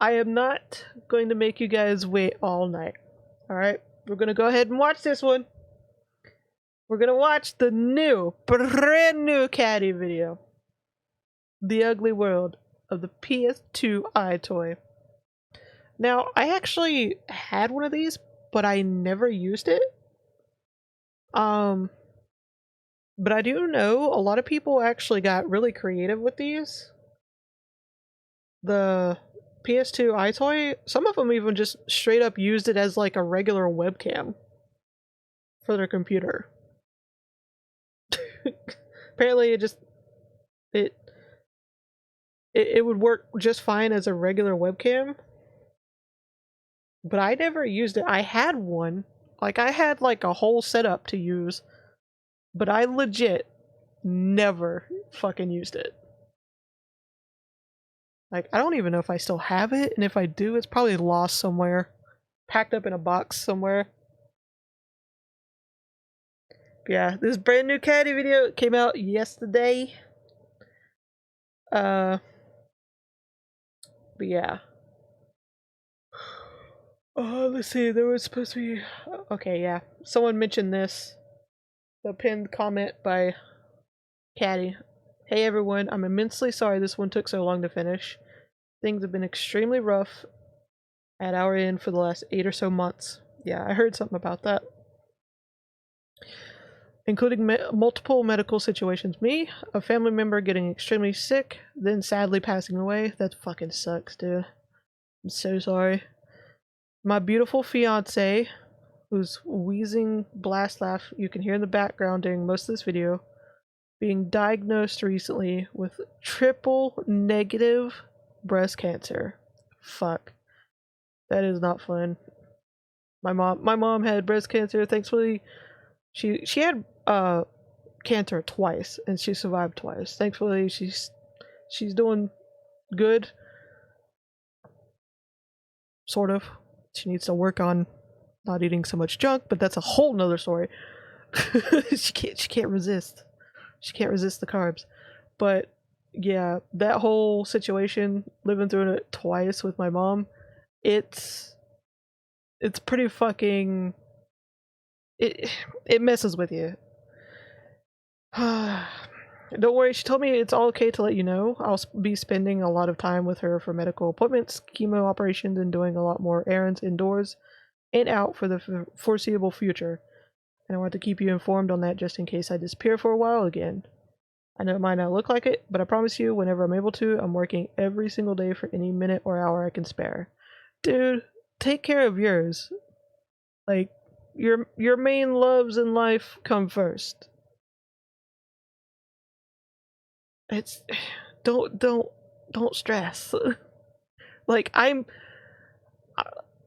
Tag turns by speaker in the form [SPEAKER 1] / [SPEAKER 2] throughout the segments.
[SPEAKER 1] I am not going to make you guys wait all night. Alright? We're gonna go ahead and watch this one. We're gonna watch the brand new Caddy video. The Ugly World of the PS2 EyeToy. Now, I actually had one of these, but I never used it. But I do know a lot of people actually got really creative with these. The PS2 EyeToy, some of them even just straight up used it as like a regular webcam for their computer. Apparently it would work just fine as a regular webcam. But I never used it. I had one. Like, I had like a whole setup to use, but I legit never fucking used it. Like, I don't even know if I still have it, and if I do, it's probably lost somewhere. Packed up in a box somewhere. But yeah, this brand new Caddy video came out yesterday. But yeah. Let's see, there was supposed to be... Okay, yeah. Someone mentioned this. The pinned comment by Caddy. Hey everyone, I'm immensely sorry this one took so long to finish. Things have been extremely rough at our end for the last 8 or so months. Yeah, I heard something about that. Including multiple medical situations. Me, a family member getting extremely sick, then sadly passing away. That fucking sucks, dude. I'm so sorry. My beautiful fiance, whose wheezing blast laugh you can hear in the background during most of this video, being diagnosed recently with triple negative breast cancer. Fuck. That is not fun. My mom had breast cancer. Thankfully, she had cancer twice, and she survived twice. Thankfully, she's doing good. Sort of. She needs to work on not eating so much junk, but that's a whole nother story. she can't resist. She can't resist the carbs. But yeah, that whole situation, living through it twice with my mom, it's pretty fucking... It messes with you. Don't worry, she told me it's all okay to let you know. I'll be spending a lot of time with her for medical appointments, chemo operations, and doing a lot more errands indoors and out for the foreseeable future. And I want to keep you informed on that just in case I disappear for a while again. I know it might not look like it, but I promise you, whenever I'm able to, I'm working every single day for any minute or hour I can spare. Dude, take care of yours. Like, your main loves in life come first. It's... Don't stress. Like,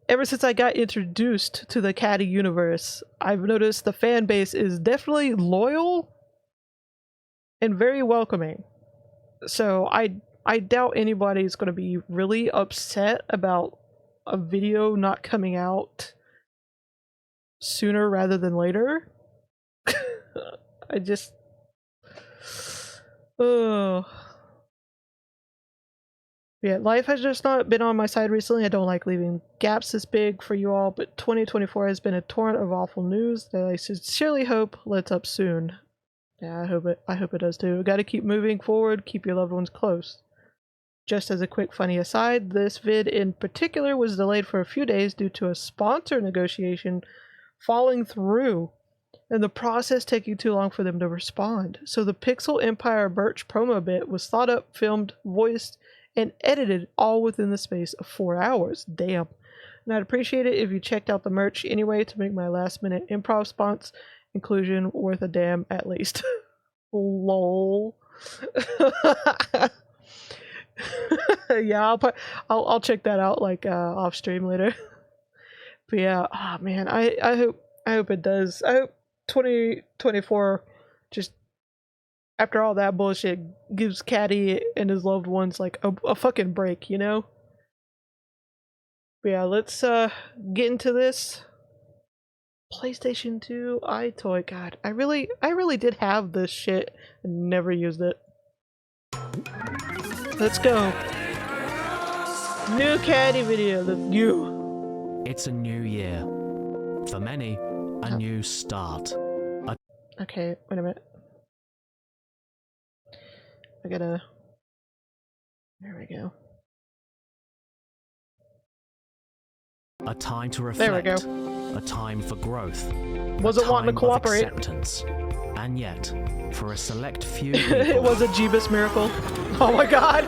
[SPEAKER 1] ever since I got introduced to the Caddy universe, I've noticed the fan base is definitely loyal and very welcoming. So I doubt anybody's going to be really upset about a video not coming out sooner rather than later. I just... Oh. Yeah, life has just not been on my side recently. I don't like leaving gaps this big for you all, but 2024 has been a torrent of awful news that I sincerely hope lets up soon. Yeah, I hope it does too. We gotta keep moving forward, keep your loved ones close. Just as a quick funny aside, this vid in particular was delayed for a few days due to a sponsor negotiation falling through and the process taking too long for them to respond. So the Pixel Empire Birch promo bit was thought up, filmed, voiced, and edited all within the space of 4 hours. Damn. And I'd appreciate it if you checked out the merch anyway to make my last minute improv spons inclusion worth a damn at least. Lol. Yeah, I'll check that out like off stream later. But yeah, oh man, I hope it does. I hope 2024 just, after all that bullshit, gives Caddy and his loved ones like a fucking break, you know? But yeah, let's get into this. PlayStation 2 EyeToy. God, I really did have this shit and never used it. Let's go. New caddy video. That's you.
[SPEAKER 2] It's a new year. For many, a new start.
[SPEAKER 1] Okay, wait a minute. I gotta... There we go.
[SPEAKER 2] A time to reflect.
[SPEAKER 1] There we go.
[SPEAKER 2] A time for growth.
[SPEAKER 1] Wasn't wanting to cooperate.
[SPEAKER 2] Acceptance. And yet, for a select few
[SPEAKER 1] It was a Jeebus miracle. Oh my god!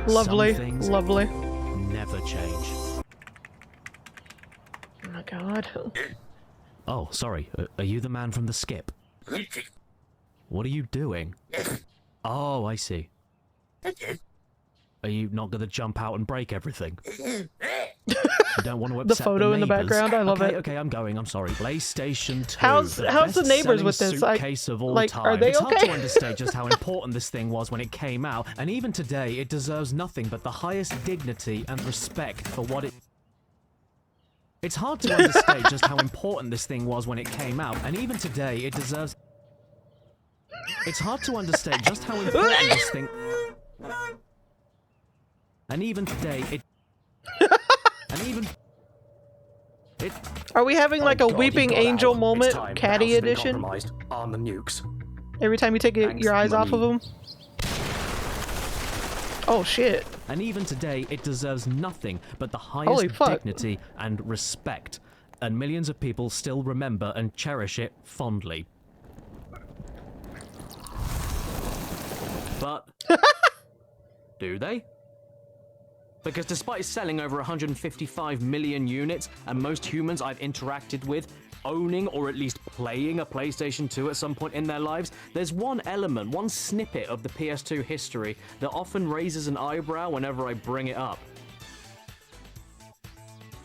[SPEAKER 1] Lovely, lovely.
[SPEAKER 2] Never change.
[SPEAKER 1] Oh my god.
[SPEAKER 2] Oh, sorry. Are you the man from the skip? What are you doing? Oh, I see. Are you not gonna jump out and break everything? You don't want to upset
[SPEAKER 1] the photo in the background, I love it.
[SPEAKER 2] Okay, I'm going. I'm sorry. PlayStation 2.
[SPEAKER 1] How's the neighbors with this?
[SPEAKER 2] Suitcase of all
[SPEAKER 1] like,
[SPEAKER 2] time.
[SPEAKER 1] are they
[SPEAKER 2] it's
[SPEAKER 1] okay?
[SPEAKER 2] hard to understate just how important this thing was when it came out, and even today, it deserves nothing but the highest dignity and respect for what it. It's hard to understate just how important this thing was when it came out, and even today, it deserves. It's hard to understate just how important this thing. And even today, it. And even. It.
[SPEAKER 1] Are we having like a
[SPEAKER 3] God,
[SPEAKER 1] weeping angel moment, caddy edition?
[SPEAKER 3] On the nukes.
[SPEAKER 1] Every time you take your eyes off of them? Oh shit.
[SPEAKER 2] And even today, it deserves nothing but the highest dignity and respect. And millions of people still remember and cherish it fondly. But... do they? Because despite selling over 155 million units, and most humans I've interacted with owning or at least playing a PlayStation 2 at some point in their lives, there's one element, one snippet of the PS2 history that often raises an eyebrow whenever I bring it up.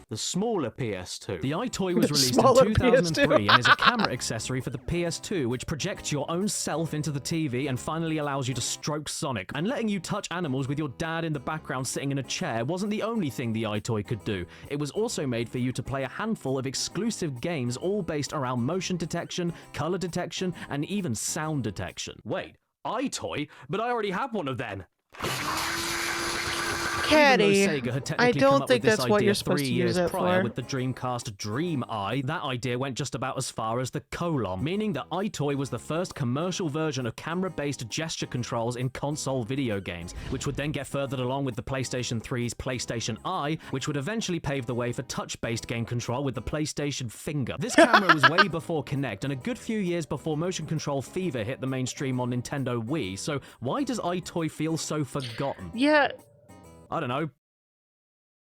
[SPEAKER 2] The smaller PS2. The EyeToy was released in 2003 and is a camera accessory for the PS2, which projects your own self into the TV and finally allows you to stroke Sonic. And letting you touch animals with your dad in the background sitting in a chair wasn't the only thing the EyeToy could do. It was also made for you to play a handful of exclusive games, all based around motion detection, color detection, and even sound detection. Wait, EyeToy? But I already have one of them.
[SPEAKER 1] Caddy,
[SPEAKER 2] I
[SPEAKER 1] don't think that's what you're supposed to use it for.
[SPEAKER 2] With the Dreamcast Dream Eye, that idea went just about as far as the colon, meaning that EyeToy was the first commercial version of camera-based gesture controls in console video games, which would then get furthered along with the PlayStation 3's PlayStation Eye, which would eventually pave the way for touch-based game control with the PlayStation Finger. This camera was way before Kinect and a good few years before motion control fever hit the mainstream on Nintendo Wii, so why does EyeToy feel so forgotten?
[SPEAKER 1] Yeah.
[SPEAKER 2] I don't know.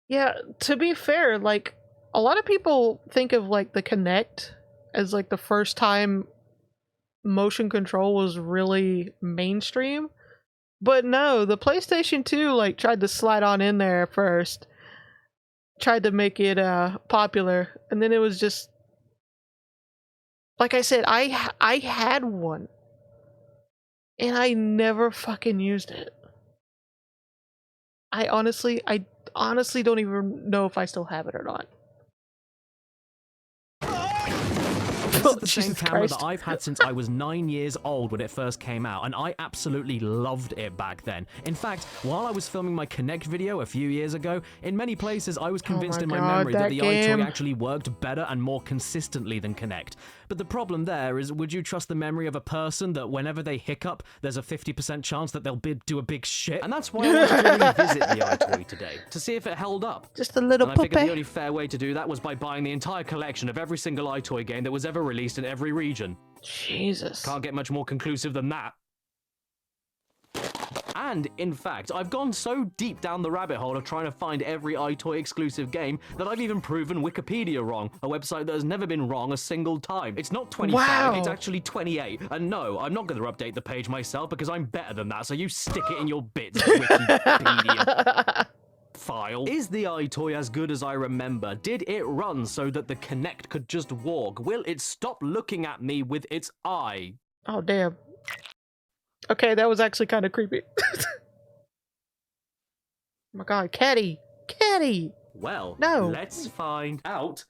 [SPEAKER 1] Yeah, to be fair, like, a lot of people think of, like, the Kinect as, like, the first time motion control was really mainstream. But no, the PlayStation 2, like, tried to slide on in there first. Tried to make it, popular. And then it was just... Like I said, I had one. And I never fucking used it. I honestly don't even know if I still have it or not.
[SPEAKER 2] This is the same camera that I've had since I was 9 years old when it first came out, and I absolutely loved it back then. In fact, while I was filming my Kinect video a few years ago, in many places I was convinced in my memory that the EyeToy actually worked better and more consistently than Kinect. But the problem there is, would you trust the memory of a person that whenever they hiccup, there's a 50% chance that they'll do a big shit? And that's why I wanted to revisit the EyeToy today, to see if it held up.
[SPEAKER 1] Just a little
[SPEAKER 2] puppy. I figured the only fair way to do that was by buying the entire collection of every single EyeToy game that was ever released in every region.
[SPEAKER 1] Jesus.
[SPEAKER 2] Can't get much more conclusive than that. And, in fact, I've gone so deep down the rabbit hole of trying to find every EyeToy exclusive game that I've even proven Wikipedia wrong, a website that has never been wrong a single time. It's not 25, it's actually 28. And no, I'm not going to update the page myself because I'm better than that, so you stick it in your bits, Wikipedia. File. Is the EyeToy as good as I remember? Did it run so that the Kinect could just walk? Will it stop looking at me with its eye?
[SPEAKER 1] Oh, damn. Okay, that was actually kind of creepy. Oh my god, Caddy! Caddy!
[SPEAKER 2] Well,
[SPEAKER 1] no.
[SPEAKER 2] Let's find out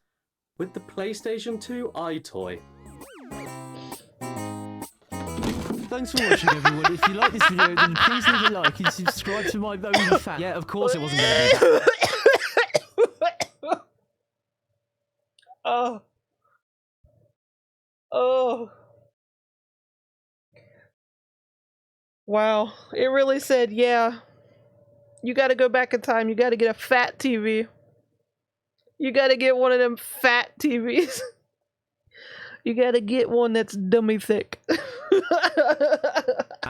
[SPEAKER 2] with the PlayStation 2 EyeToy. thanks for watching, everyone. If you like this video, then please leave a like and subscribe to my OnlyFans. Yeah, of course it wasn't going to be that.
[SPEAKER 1] Oh. Oh. Wow. It really said, yeah. You gotta go back in time. You gotta get a fat TV. You gotta get one of them fat TVs. You gotta get one that's dummy thick.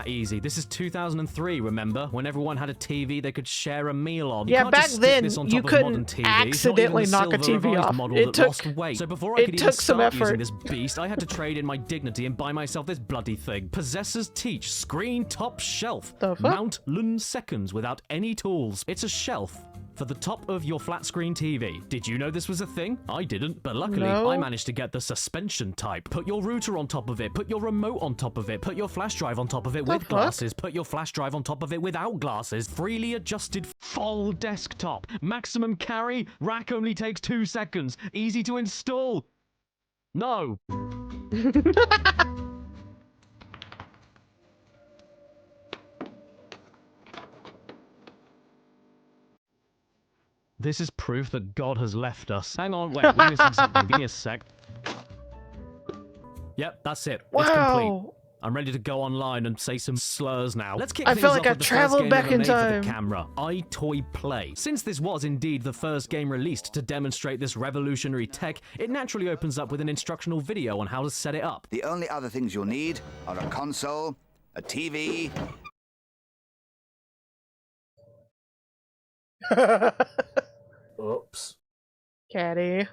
[SPEAKER 2] Easy. This is 2003, remember? When everyone had a TV they could share a meal on.
[SPEAKER 1] Yeah, back then, you couldn't accidentally knock a TV off. It took
[SPEAKER 2] So before I could even
[SPEAKER 1] some
[SPEAKER 2] start
[SPEAKER 1] effort.
[SPEAKER 2] using this beast, I had to trade in my dignity and buy myself this bloody thing. Possessors teach. Screen top shelf.
[SPEAKER 1] The fuck?
[SPEAKER 2] Mount Lun seconds without any tools. It's a shelf for the top of your flat screen TV. Did you know this was a thing? I didn't, but luckily
[SPEAKER 1] No.
[SPEAKER 2] I managed to get the suspension type. Put your router on top of it, put your remote on top of it, put your flash drive on top of it with
[SPEAKER 1] fuck?
[SPEAKER 2] glasses, put your flash drive on top of it without glasses. Freely adjusted full desktop. Maximum carry, rack only takes 2 seconds. Easy to install. No. This is proof that God has left us. Hang on, wait, let me see something. Give me a sec. Yep, that's it. It's complete.
[SPEAKER 1] Wow.
[SPEAKER 2] I'm ready to go online and say some slurs now. Let's kick
[SPEAKER 1] I
[SPEAKER 2] things
[SPEAKER 1] feel
[SPEAKER 2] off
[SPEAKER 1] like
[SPEAKER 2] with
[SPEAKER 1] I've
[SPEAKER 2] the first
[SPEAKER 1] traveled
[SPEAKER 2] game
[SPEAKER 1] back
[SPEAKER 2] ever
[SPEAKER 1] in
[SPEAKER 2] made for
[SPEAKER 1] time.
[SPEAKER 2] the camera, EyeToy Play. Since this was indeed the first game released to demonstrate this revolutionary tech, it naturally opens up with an instructional video on how to set it up.
[SPEAKER 3] The only other things you'll need are a console, a TV...
[SPEAKER 2] Oops.
[SPEAKER 1] Caddy.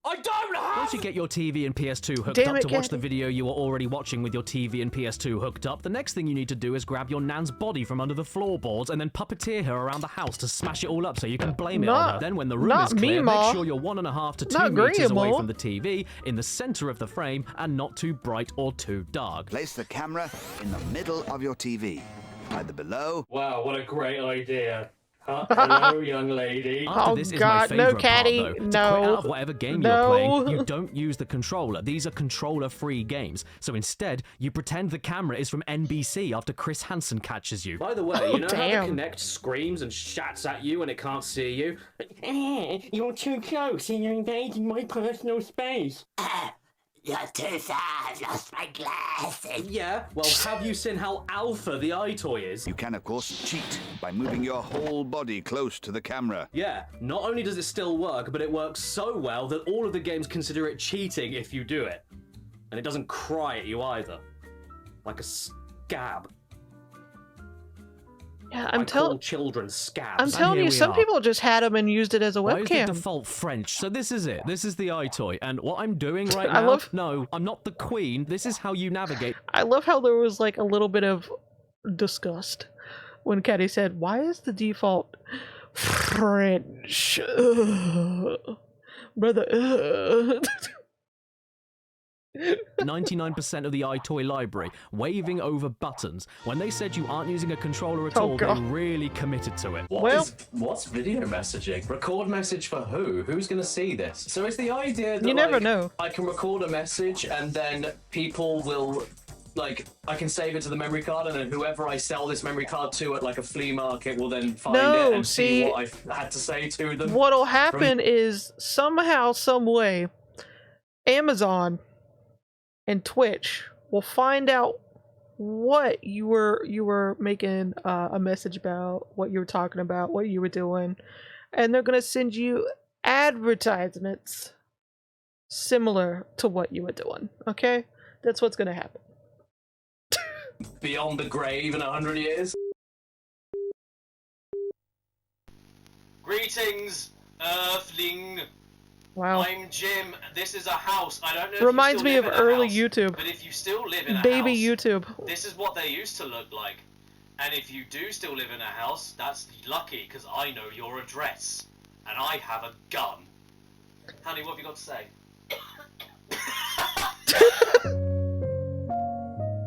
[SPEAKER 2] I don't have! Once you get your TV and PS2 hooked
[SPEAKER 1] Damn
[SPEAKER 2] up
[SPEAKER 1] it,
[SPEAKER 2] to watch the
[SPEAKER 1] Caddy.
[SPEAKER 2] video you were already watching with your TV and PS2 hooked up, the next thing you need to do is grab your nan's body from under the floorboards and then puppeteer her around the house to smash it all up so you can blame it on
[SPEAKER 1] Not-
[SPEAKER 2] her. Then when the room
[SPEAKER 1] not
[SPEAKER 2] is clear,
[SPEAKER 1] me, Ma.
[SPEAKER 2] make sure you're 1.5 to 2
[SPEAKER 1] Not
[SPEAKER 2] meters away
[SPEAKER 1] agreeable.
[SPEAKER 2] from the TV, in the center of the frame, and not too bright or too dark.
[SPEAKER 3] Place the camera in the middle of your TV, either below...
[SPEAKER 4] Wow, what a great idea. Hello, young lady.
[SPEAKER 2] After
[SPEAKER 1] Oh,
[SPEAKER 2] this is
[SPEAKER 1] God,
[SPEAKER 2] my
[SPEAKER 1] no,
[SPEAKER 2] favorite
[SPEAKER 1] Caddy,
[SPEAKER 2] part, though. To
[SPEAKER 1] no.
[SPEAKER 2] quit out of whatever game
[SPEAKER 1] No.
[SPEAKER 2] you're playing, you don't use the controller. These are controller-free games. So instead, you pretend the camera is from NBC after Chris Hansen catches you.
[SPEAKER 4] By the way, you know how
[SPEAKER 1] damn.
[SPEAKER 4] the Kinect screams and shats at you when it can't see you? You're too close and you're invading my personal space.
[SPEAKER 5] You're too far, I've lost my glasses.
[SPEAKER 4] Yeah, well, have you seen how alpha the EyeToy is?
[SPEAKER 3] You can, of course, cheat by moving your whole body close to the camera.
[SPEAKER 4] Yeah, not only does it still work, but it works so well that all of the games consider it cheating if you do it. And it doesn't cry at you either. Like a scab.
[SPEAKER 1] Yeah,
[SPEAKER 4] I call children scabs.
[SPEAKER 1] I'm telling
[SPEAKER 2] here
[SPEAKER 1] you,
[SPEAKER 2] we
[SPEAKER 1] some
[SPEAKER 2] are.
[SPEAKER 1] people just had them and used it as a
[SPEAKER 2] Why is the
[SPEAKER 1] webcam.
[SPEAKER 2] default French? So this is it. This is the EyeToy. And what I'm doing right
[SPEAKER 1] I
[SPEAKER 2] now...
[SPEAKER 1] love-
[SPEAKER 2] No, I'm not the queen. This is how you navigate.
[SPEAKER 1] I love how there was like a little bit of disgust when Caddy said, "Why is the default French, brother?"
[SPEAKER 2] 99% of the EyeToy library, waving over buttons. When they said you aren't using a controller at
[SPEAKER 1] Oh,
[SPEAKER 2] all, they
[SPEAKER 1] God.
[SPEAKER 2] really committed to it.
[SPEAKER 1] Well-
[SPEAKER 6] What's video messaging? Record message for who? Who's gonna see this? So it's the idea that
[SPEAKER 1] You never know.
[SPEAKER 6] I can record a message and then people will I can save it to the memory card and then whoever I sell this memory card to at like a flea market will then find
[SPEAKER 1] No,
[SPEAKER 6] it and see
[SPEAKER 1] see-
[SPEAKER 6] what I've had to say to them.
[SPEAKER 1] What'll happen is somehow, some way, Amazon and Twitch will find out what you were making a message about, what you were talking about, what you were doing, and they're gonna send you advertisements similar to what you were doing. Okay, that's what's gonna happen.
[SPEAKER 6] Beyond the grave in 100 years.
[SPEAKER 4] Greetings, Earthling.
[SPEAKER 1] Wow,
[SPEAKER 4] I'm Jim. This is a house. I don't know if
[SPEAKER 1] reminds
[SPEAKER 4] you
[SPEAKER 1] me
[SPEAKER 4] still
[SPEAKER 1] of
[SPEAKER 4] live in a
[SPEAKER 1] early
[SPEAKER 4] house,
[SPEAKER 1] YouTube,
[SPEAKER 4] but if you still live in a
[SPEAKER 1] baby
[SPEAKER 4] house,
[SPEAKER 1] YouTube.
[SPEAKER 4] this is what they used to look like. And if you do still live in a house, that's lucky, because I know your address. And I have a gun. Honey, what have you got to say?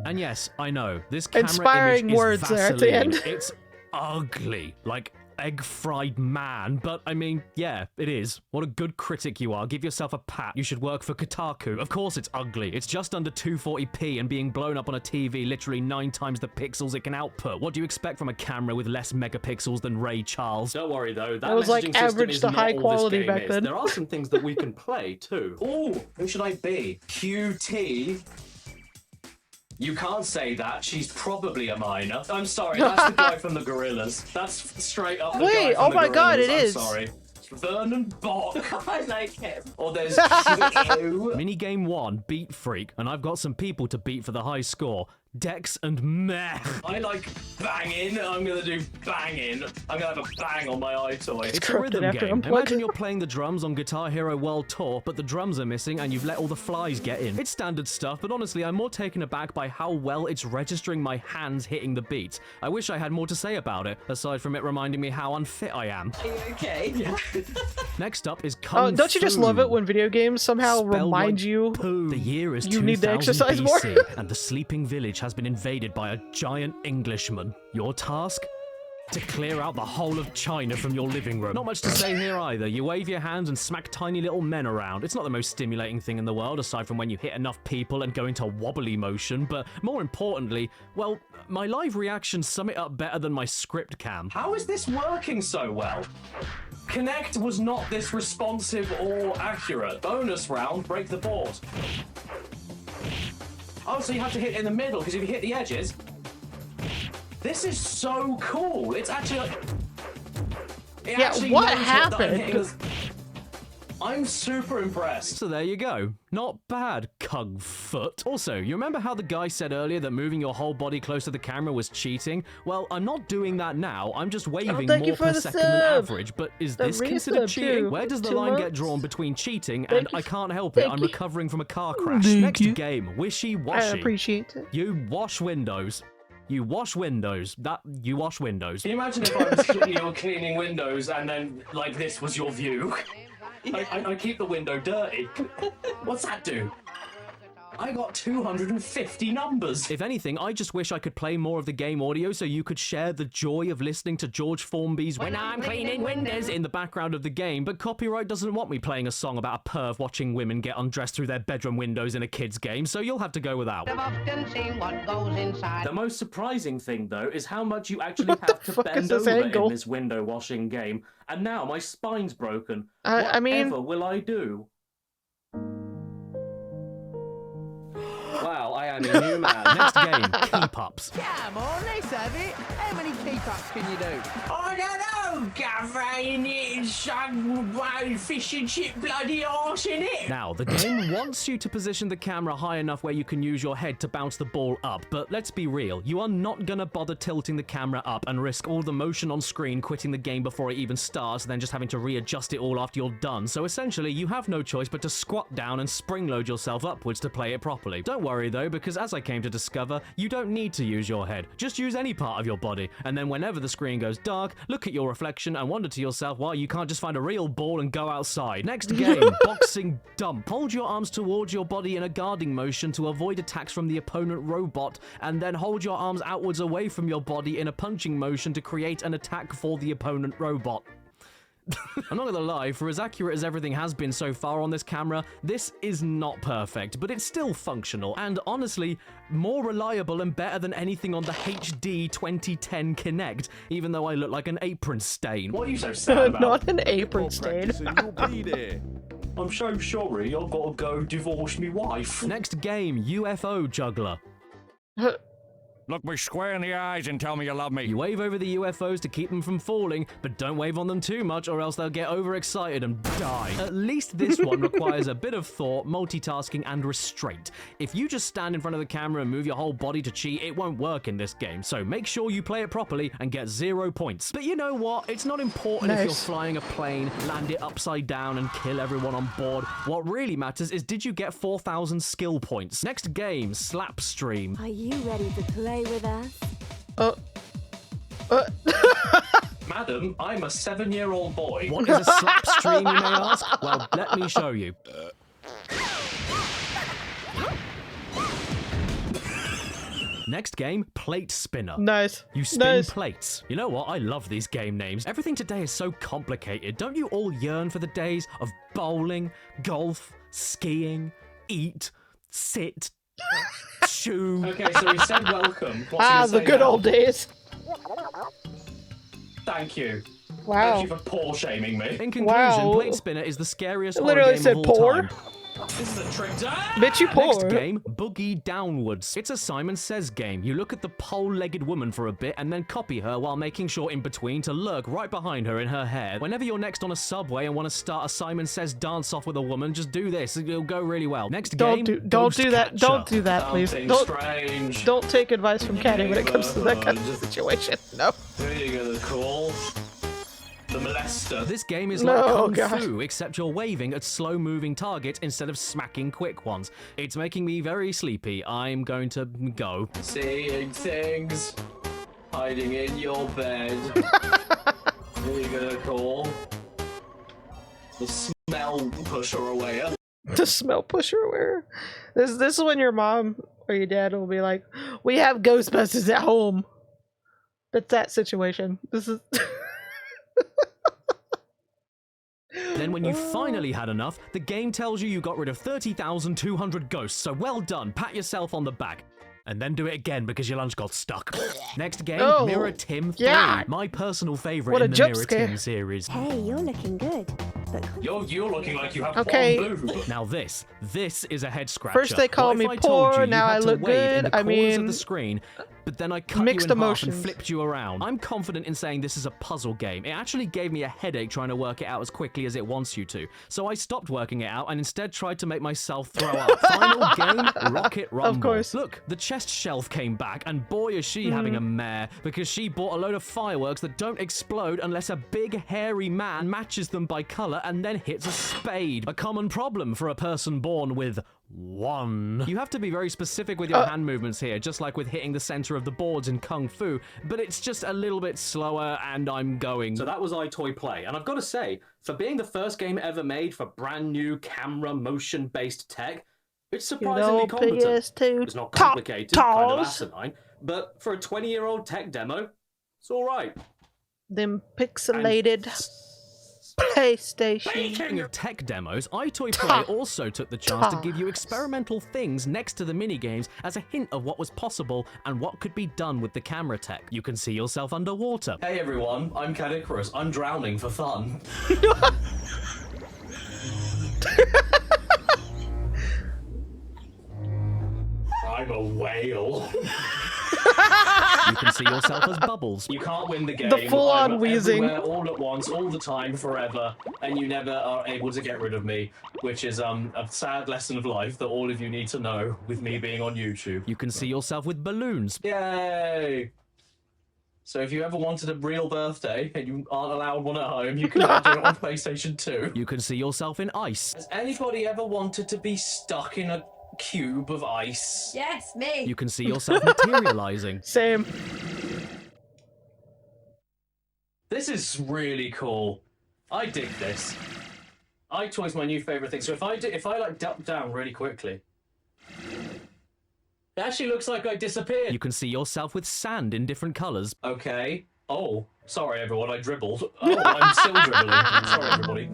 [SPEAKER 2] And yes, I know, this camera
[SPEAKER 1] Inspiring
[SPEAKER 2] image is
[SPEAKER 1] words there at the
[SPEAKER 2] Vaseline.
[SPEAKER 1] end.
[SPEAKER 2] It's ugly. Like, egg-fried man, but I mean, yeah, it is. What a good critic you are. Give yourself a pat. You should work for Kotaku. Of course it's ugly. It's just under 240p and being blown up on a TV literally 9 times the pixels it can output. What do you expect from a camera with less megapixels than Ray Charles? Don't worry though, that
[SPEAKER 1] was like
[SPEAKER 2] messaging system
[SPEAKER 1] average
[SPEAKER 2] is
[SPEAKER 1] to
[SPEAKER 2] not
[SPEAKER 1] high
[SPEAKER 2] all
[SPEAKER 1] quality
[SPEAKER 2] this game
[SPEAKER 1] back
[SPEAKER 2] is.
[SPEAKER 1] then.
[SPEAKER 2] There are some things that we can play too.
[SPEAKER 6] Ooh, who should I be? QT? You can't say that. She's probably a minor. I'm sorry, that's the guy from the Gorillas. That's straight up the
[SPEAKER 1] Wait,
[SPEAKER 6] guy from
[SPEAKER 1] oh
[SPEAKER 6] the
[SPEAKER 1] my God,
[SPEAKER 6] Gorillas.
[SPEAKER 1] it
[SPEAKER 6] I'm
[SPEAKER 1] is.
[SPEAKER 6] sorry. Vernon Bach.
[SPEAKER 5] I like him.
[SPEAKER 6] Or there's Q.
[SPEAKER 2] Minigame 1, Beat Freak, and I've got some people to beat for the high score. Dex and Meh.
[SPEAKER 6] I like banging. I'm gonna do banging. I'm gonna have a bang on my EyeToy.
[SPEAKER 2] It's a
[SPEAKER 1] corrupted
[SPEAKER 2] rhythm
[SPEAKER 1] after
[SPEAKER 2] game.
[SPEAKER 1] unplug.
[SPEAKER 2] Imagine you're playing the drums on Guitar Hero World Tour, but the drums are missing and you've let all the flies get in. It's standard stuff, but honestly, I'm more taken aback by how well it's registering my hands hitting the beats. I wish I had more to say about it, aside from it reminding me how unfit I am.
[SPEAKER 5] Are you okay?
[SPEAKER 2] Next up is Kung Fu.
[SPEAKER 1] Don't you just love it when video games somehow
[SPEAKER 2] Spelled
[SPEAKER 1] remind
[SPEAKER 2] like
[SPEAKER 1] you
[SPEAKER 2] poo. The year is
[SPEAKER 1] you
[SPEAKER 2] 2000
[SPEAKER 1] need to exercise more?
[SPEAKER 2] BC, and the sleeping village has been invaded by a giant Englishman. Your task? To clear out the whole of China from your living room. Not much to say here either. You wave your hands and smack tiny little men around. It's not the most stimulating thing in the world, aside from when you hit enough people and go into wobbly motion, but more importantly, well, my live reactions sum it up better than my script can.
[SPEAKER 6] How is this working so well? Connect was not this responsive or accurate. Bonus round, break the board. Oh, so you have to hit in the middle, because if you hit the edges... This is so cool. It's actually like... It
[SPEAKER 1] Yeah,
[SPEAKER 6] actually
[SPEAKER 1] what
[SPEAKER 6] knows I'm
[SPEAKER 1] happened?
[SPEAKER 6] hitting the- I'm super impressed.
[SPEAKER 2] So there you go. Not bad, Kung Foot. Also, you remember how the guy said earlier that moving your whole body close to the camera was cheating? Well, I'm not doing that now. I'm just waving
[SPEAKER 1] thank you
[SPEAKER 2] more
[SPEAKER 1] for
[SPEAKER 2] per
[SPEAKER 1] the
[SPEAKER 2] second than
[SPEAKER 1] sub.
[SPEAKER 2] average. But is
[SPEAKER 1] The
[SPEAKER 2] this considered
[SPEAKER 1] resub,
[SPEAKER 2] cheating?
[SPEAKER 1] too.
[SPEAKER 2] Where does the
[SPEAKER 1] 2
[SPEAKER 2] line get
[SPEAKER 1] months.
[SPEAKER 2] drawn between cheating
[SPEAKER 1] Thank
[SPEAKER 2] and
[SPEAKER 1] you.
[SPEAKER 2] I can't help it?
[SPEAKER 1] Thank
[SPEAKER 2] I'm
[SPEAKER 1] you.
[SPEAKER 2] recovering from a car crash.
[SPEAKER 1] Thank
[SPEAKER 2] Next
[SPEAKER 1] you.
[SPEAKER 2] game, Wishy
[SPEAKER 1] I
[SPEAKER 2] Washy.
[SPEAKER 1] appreciate it.
[SPEAKER 2] You wash windows. You wash windows. You wash windows.
[SPEAKER 6] Can you imagine if I was cleaning windows and then, like, this was your view? I keep the window dirty. What's that do? I got 250 numbers.
[SPEAKER 2] If anything, I just wish I could play more of the game audio so you could share the joy of listening to George Formby's When I'm Cleaning Windows in the background of the game, but copyright doesn't want me playing a song about a perv watching women get undressed through their bedroom windows in a kid's game, so you'll have to go without.
[SPEAKER 7] I've often seen what goes inside.
[SPEAKER 2] The most surprising thing, though, is how much you actually
[SPEAKER 1] What
[SPEAKER 2] have
[SPEAKER 1] the
[SPEAKER 2] to
[SPEAKER 1] fuck is
[SPEAKER 2] bend
[SPEAKER 1] this
[SPEAKER 2] over
[SPEAKER 1] angle?
[SPEAKER 2] in this window washing game, and now my spine's broken.
[SPEAKER 1] I mean-
[SPEAKER 2] Whatever will I do? Wow, I am a new man. Next game, keep-ups.
[SPEAKER 8] Come on, let's have it. How many keep-ups can you do?
[SPEAKER 5] I don't know, Gaffer, you need some fish and chip bloody arse in it.
[SPEAKER 2] Now, the game wants you to position the camera high enough where you can use your head to bounce the ball up, but let's be real, you are not gonna bother tilting the camera up and risk all the motion on screen quitting the game before it even starts, and then just having to readjust it all after you're done. So essentially, you have no choice but to squat down and spring load yourself upwards to play it properly. Don't worry though, because as I came to discover, you don't need to use your head. Just use any part of your body, and then whenever the screen goes dark, look at your reflection and wonder to yourself why you can't just find a real ball and go outside. Next game, boxing dump. Hold your arms towards your body in a guarding motion to avoid attacks from the opponent robot, and then hold your arms outwards away from your body in a punching motion to create an attack for the opponent robot. I'm not gonna lie, for as accurate as everything has been so far on this camera, this is not perfect, but it's still functional, and honestly, more reliable and better than anything on the HD 2010 Kinect, even though I look like an apron stain.
[SPEAKER 6] What are you so sad about?
[SPEAKER 1] Not an apron stain.
[SPEAKER 6] I'm so sorry, I've got to go divorce me wife.
[SPEAKER 2] Next game, UFO Juggler.
[SPEAKER 9] Look me square in the eyes and tell me you love me.
[SPEAKER 2] You wave over the UFOs to keep them from falling, but don't wave on them too much or else they'll get overexcited and die. At least this one requires a bit of thought, multitasking, and restraint. If you just stand in front of the camera and move your whole body to cheat, it won't work in this game, so make sure you play it properly and get 0 points. But you know what? It's not important if you're
[SPEAKER 1] Nice.
[SPEAKER 2] flying a plane, land it upside down, and kill everyone on board. What really matters is did you get 4,000 skill points? Next game, Slapstream.
[SPEAKER 10] Are you ready to play with us?
[SPEAKER 6] Madam, I'm a 7-year-old boy.
[SPEAKER 2] What is a slapstream, you may ask? Well, let me show you. Next game, Plate Spinner.
[SPEAKER 1] Nice.
[SPEAKER 2] You spin
[SPEAKER 1] Nice.
[SPEAKER 2] plates. You know what? I love these game names. Everything today is so complicated. Don't you all yearn for the days of bowling, golf, skiing, eat, sit, chew?
[SPEAKER 6] Okay, so he said welcome. What's he gonna
[SPEAKER 1] The
[SPEAKER 6] say
[SPEAKER 1] good
[SPEAKER 6] now?
[SPEAKER 1] old days.
[SPEAKER 6] Thank you.
[SPEAKER 1] Wow.
[SPEAKER 6] Thank you for poor shaming me.
[SPEAKER 2] In conclusion,
[SPEAKER 1] Wow.
[SPEAKER 2] Plate Spinner is the scariest
[SPEAKER 1] It
[SPEAKER 2] horror
[SPEAKER 1] literally
[SPEAKER 2] game
[SPEAKER 1] said
[SPEAKER 2] of all
[SPEAKER 1] poor.
[SPEAKER 2] time.
[SPEAKER 6] This is a trick.
[SPEAKER 1] Bitch, you poor.
[SPEAKER 2] Next game, Boogie Downwards. It's a Simon Says game. You look at the pole-legged woman for a bit and then copy her while making sure in between to lurk right behind her in her hair. Whenever you're next on a subway and want to start a Simon Says dance-off with a woman, just do this. It'll go really well. Next game,
[SPEAKER 1] Don't
[SPEAKER 2] Ghost
[SPEAKER 1] do that.
[SPEAKER 2] Catcher.
[SPEAKER 1] Don't do that, please.
[SPEAKER 6] Something strange.
[SPEAKER 1] Don't take advice from Caddy when it comes to that kind of situation. No.
[SPEAKER 6] Who are you gonna call? The molester.
[SPEAKER 2] This game is
[SPEAKER 1] No,
[SPEAKER 2] like Kung
[SPEAKER 1] gosh.
[SPEAKER 2] Fu, except you're waving at slow-moving targets instead of smacking quick ones. It's making me very sleepy. I'm going to go.
[SPEAKER 6] Seeing things. Hiding in your bed. Who are you gonna call? The smell pusher away.
[SPEAKER 1] The smell pusher where? This is when your mom or your dad will be like, "We have Ghostbusters at home." That's that situation. This is.
[SPEAKER 2] Then when you finally had enough, the game tells you got rid of 30,200 ghosts, so well done, pat yourself on the back. And then do it again because your lunch got stuck. Next game,
[SPEAKER 1] Oh,
[SPEAKER 2] Mirror Tim 3,
[SPEAKER 1] yeah.
[SPEAKER 2] my personal favourite
[SPEAKER 1] What a
[SPEAKER 2] in the
[SPEAKER 1] jump
[SPEAKER 2] Mirror
[SPEAKER 1] scare.
[SPEAKER 2] Tim series.
[SPEAKER 10] Hey, you're looking good. But
[SPEAKER 6] You're looking like you have
[SPEAKER 1] Okay.
[SPEAKER 6] one blue.
[SPEAKER 2] Now this is a head scratcher.
[SPEAKER 1] First they call
[SPEAKER 2] What if
[SPEAKER 1] me
[SPEAKER 2] I told
[SPEAKER 1] poor,
[SPEAKER 2] you
[SPEAKER 1] now
[SPEAKER 2] had
[SPEAKER 1] I
[SPEAKER 2] to
[SPEAKER 1] look
[SPEAKER 2] wave in
[SPEAKER 1] good?
[SPEAKER 2] the
[SPEAKER 1] I
[SPEAKER 2] corners of
[SPEAKER 1] mean,
[SPEAKER 2] the screen, but then I cut
[SPEAKER 1] mixed
[SPEAKER 2] you in half
[SPEAKER 1] emotions.
[SPEAKER 2] and flipped you around. I'm confident in saying this is a puzzle game. It actually gave me a headache trying to work it out as quickly as it wants you to. So I stopped working it out and instead tried to make myself throw up. Final game, Rocket Rumble.
[SPEAKER 1] Of course.
[SPEAKER 2] Look, the chest shelf came back and boy is she having a mare because she bought a load of fireworks that don't explode unless a big hairy man matches them by color and then hits a spade. A common problem for a person born with one. You have to be very specific with your hand movements here, just like with hitting the center of the boards in Kung Fu, but it's just a little bit slower and I'm going. So that was EyeToy Play, and I've got to say, for being the first game ever made for brand new camera motion-based tech, it's surprisingly competent.
[SPEAKER 1] PS2
[SPEAKER 2] It's not complicated, kind of
[SPEAKER 1] toss.
[SPEAKER 2] asinine, but for a 20-year-old tech demo, it's alright.
[SPEAKER 1] Them pixelated PlayStation.
[SPEAKER 2] Speaking of tech demos, EyeToy Play also took the chance to give you experimental things next to the minigames as a hint of what was possible and what could be done with the camera tech. You can see yourself underwater.
[SPEAKER 6] Hey everyone, I'm Caddicarus. I'm drowning for fun. I'm a whale.
[SPEAKER 2] You can see yourself as bubbles.
[SPEAKER 6] You can't win the game.
[SPEAKER 1] The full-on
[SPEAKER 6] I'm
[SPEAKER 1] wheezing.
[SPEAKER 6] everywhere, all at once, all the time, forever, and you never are able to get rid of me, which is a sad lesson of life that all of you need to know with me being on YouTube.
[SPEAKER 2] You can see yourself with balloons.
[SPEAKER 6] Yay! So if you ever wanted a real birthday and you aren't allowed one at home, you can now do it on PlayStation 2.
[SPEAKER 2] You can see yourself in ice.
[SPEAKER 6] Has anybody ever wanted to be stuck in a cube of ice?
[SPEAKER 10] yes, me.
[SPEAKER 2] You can see yourself materializing.
[SPEAKER 1] Same.
[SPEAKER 6] This is really cool. I dig this. EyeToy's my new favorite thing. So if I like duck down really quickly, it actually looks like I disappeared.
[SPEAKER 2] You can see yourself with sand in different colors.
[SPEAKER 6] Okay. Oh, sorry everyone, I dribbled. Oh, I'm still dribbling. Sorry everybody.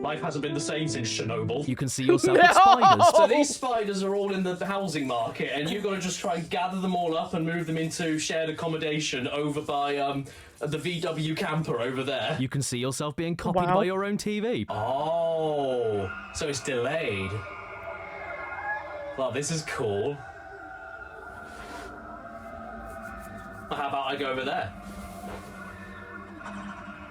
[SPEAKER 6] Life hasn't been the same since Chernobyl.
[SPEAKER 2] You can see yourself with spiders.
[SPEAKER 6] So these spiders are all in the housing market, and you've got to just try and gather them all up and move them into shared accommodation over by the VW camper over there.
[SPEAKER 2] You can see yourself being copied
[SPEAKER 1] Wow.
[SPEAKER 2] by your own TV.
[SPEAKER 6] Oh, so it's delayed. Well, this is cool. Well, how about I go over there?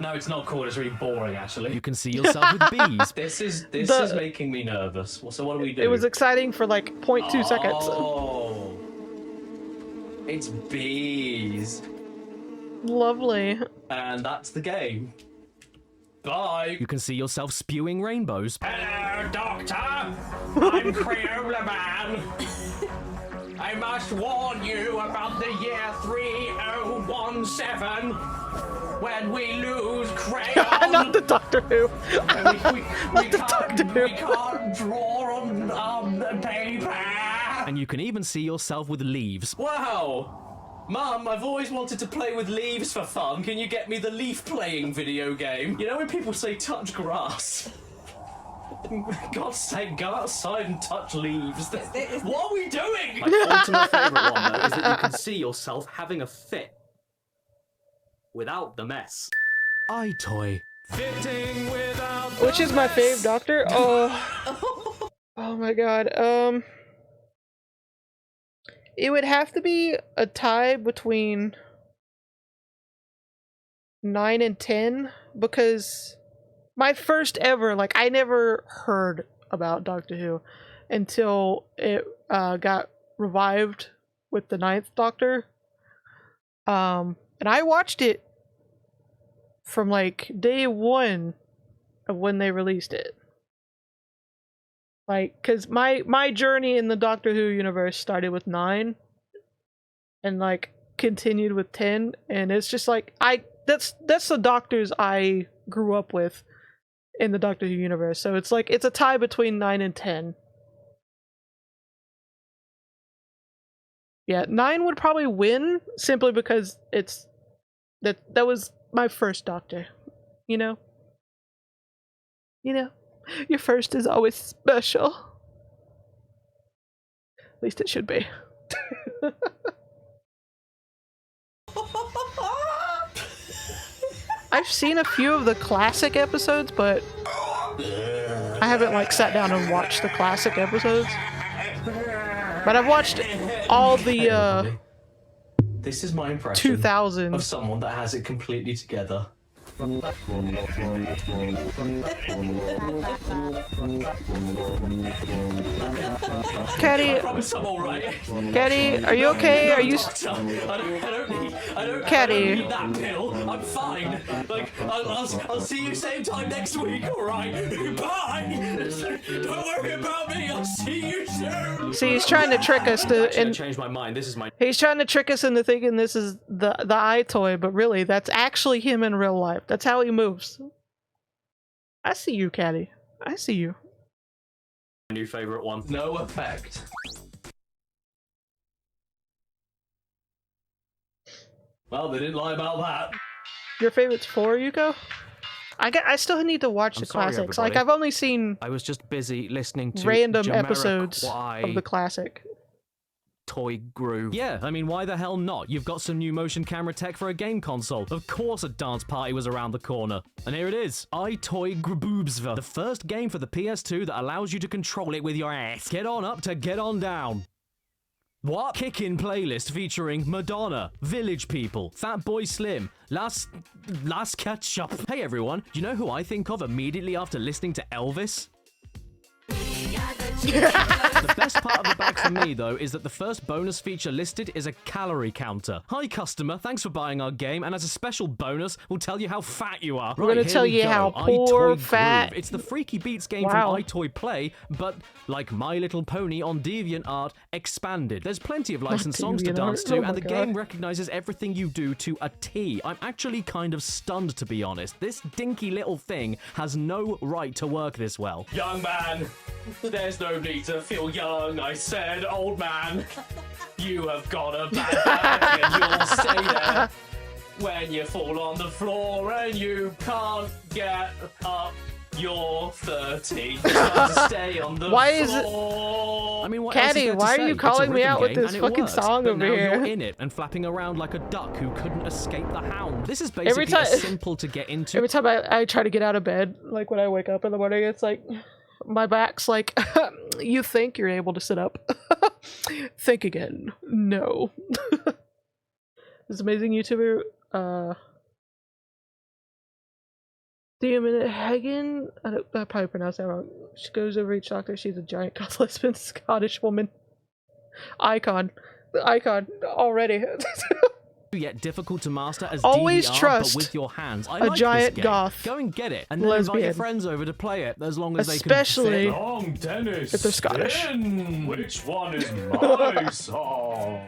[SPEAKER 6] No, it's not cool. It's really boring, actually.
[SPEAKER 2] You can see yourself with bees.
[SPEAKER 6] This is making me nervous. So what do we do?
[SPEAKER 1] It was exciting for like 0.2 seconds.
[SPEAKER 6] Oh, it's bees,
[SPEAKER 1] Lovely.
[SPEAKER 6] and that's the game. Bye.
[SPEAKER 2] You can see yourself spewing rainbows.
[SPEAKER 5] Hello, Doctor. I'm Crayola Man. I must warn you about the year 3017 when we lose crayon.
[SPEAKER 1] Not the Doctor Who.
[SPEAKER 5] we can't draw on paper.
[SPEAKER 2] And you can even see yourself with leaves.
[SPEAKER 6] Wow! Mum, I've always wanted to play with leaves for fun. Can you get me the leaf playing video game? You know when people say touch grass? God's sake, go outside and touch leaves. What are we doing?
[SPEAKER 2] My ultimate favourite one, though, is that you can see yourself having a fit without the mess. EyeToy. Fitting without the
[SPEAKER 1] Which is my fave doctor? Oh. Oh my god. It would have to be a tie between 9 and 10 because my first ever, like, I never heard about Doctor Who until it got revived with the 9th Doctor. And I watched it from like day 1 of when they released it. Like, cause my journey in the Doctor Who universe started with 9 and like continued with 10, and it's just like that's the Doctors I grew up with in the Doctor Who universe. So it's like it's a tie between 9 and 10. Yeah, 9 would probably win simply because that was my first Doctor, you know? You know? Your first is always special. At least it should be. I've seen a few of the classic episodes, but I haven't like sat down and watched the classic episodes. But I've watched all the
[SPEAKER 6] This is my impression
[SPEAKER 1] 2000s
[SPEAKER 6] of someone that has it completely together.
[SPEAKER 1] Caddy,
[SPEAKER 6] I promise I'm alright.
[SPEAKER 1] Caddy, are you okay? Are you?
[SPEAKER 6] I don't
[SPEAKER 1] Caddy.
[SPEAKER 6] need that pill. I'm fine. Like, I'll see you same time next week, alright? Bye! Don't worry about me, I'll see you soon!
[SPEAKER 1] See, he's trying to trick us to.
[SPEAKER 2] Change my mind. This is my.
[SPEAKER 1] He's trying to trick us into thinking this is the EyeToy, but really, that's actually him in real life. That's how he moves. I see you, Caddy. I see you.
[SPEAKER 2] New favorite one.
[SPEAKER 6] No effect. Well, they didn't lie about that.
[SPEAKER 1] Your favorite's 4, Yuko? I still need to watch the
[SPEAKER 2] sorry,
[SPEAKER 1] classics.
[SPEAKER 2] everybody.
[SPEAKER 1] Like, I've only seen
[SPEAKER 2] I was just busy listening to
[SPEAKER 1] random episodes
[SPEAKER 2] Jamiroquai
[SPEAKER 1] of the classic.
[SPEAKER 2] Toy grew. Yeah, I mean, why the hell not? You've got some new motion camera tech for a game console. Of course a dance party was around the corner. And here it is. EyeToy Grboobsva. The first game for the PS2 that allows you to control it with your ass. Get on up to get on down. What? Kick-In playlist featuring Madonna, Village People, Fatboy Slim, Last Ketchup. Hey everyone, do you know who I think of immediately after listening to Elvis? The best part of the bag for me, though, is that the first bonus feature listed is a calorie counter. Hi, customer. Thanks for buying our game, and as a special bonus, we'll tell you how fat you are.
[SPEAKER 1] We're gonna tell you how poor, fat...
[SPEAKER 2] It's the Freaky Beats game
[SPEAKER 1] Wow.
[SPEAKER 2] from EyeToy Play, but like My Little Pony on DeviantArt, expanded. There's plenty of licensed songs to
[SPEAKER 1] DeviantArt?
[SPEAKER 2] dance to,
[SPEAKER 1] Oh my
[SPEAKER 2] and the
[SPEAKER 1] God.
[SPEAKER 2] game recognizes everything you do to a T. I'm actually kind of stunned, to be honest. This dinky little thing has no right to work this well.
[SPEAKER 6] Young man, there's no need to feel young, I said, old man. You have got a bad back and you'll stay there. When you fall on the floor and you can't get up, you're 30. Just got to stay on the
[SPEAKER 1] Why is it-
[SPEAKER 2] I
[SPEAKER 6] floor.
[SPEAKER 2] mean, what else is
[SPEAKER 1] Caddy,
[SPEAKER 2] there to
[SPEAKER 1] why are
[SPEAKER 2] say?
[SPEAKER 1] you
[SPEAKER 2] It's a
[SPEAKER 1] calling me
[SPEAKER 2] rhythm
[SPEAKER 1] out with
[SPEAKER 2] game,
[SPEAKER 1] this
[SPEAKER 2] and it
[SPEAKER 1] fucking
[SPEAKER 2] works,
[SPEAKER 1] song
[SPEAKER 2] but
[SPEAKER 1] over
[SPEAKER 2] now
[SPEAKER 1] here?
[SPEAKER 2] You're in it and flapping around like a duck who couldn't escape the hound. This is basically
[SPEAKER 1] time-
[SPEAKER 2] simple to get into.
[SPEAKER 1] Every time I try to get out of bed, like when I wake up in the morning, it's like my back's like, you think you're able to sit up. Think again. No. This amazing YouTuber, Diamond Hagen, I probably pronounced that wrong. She goes over each doctor. She's a giant goth lesbian Scottish woman. Icon. The icon already.
[SPEAKER 2] Yet difficult to master as
[SPEAKER 1] Always
[SPEAKER 2] DDR,
[SPEAKER 1] trust
[SPEAKER 2] but with your hands. I
[SPEAKER 1] a
[SPEAKER 2] like
[SPEAKER 1] giant
[SPEAKER 2] this game.
[SPEAKER 1] goth
[SPEAKER 2] Go and get it, and then invite your
[SPEAKER 1] lesbian.
[SPEAKER 2] friends over to play it, as long as
[SPEAKER 1] Especially
[SPEAKER 2] they can fit.
[SPEAKER 6] Song Dennis.
[SPEAKER 1] if they're Scottish.
[SPEAKER 6] Spin. Which one is my song?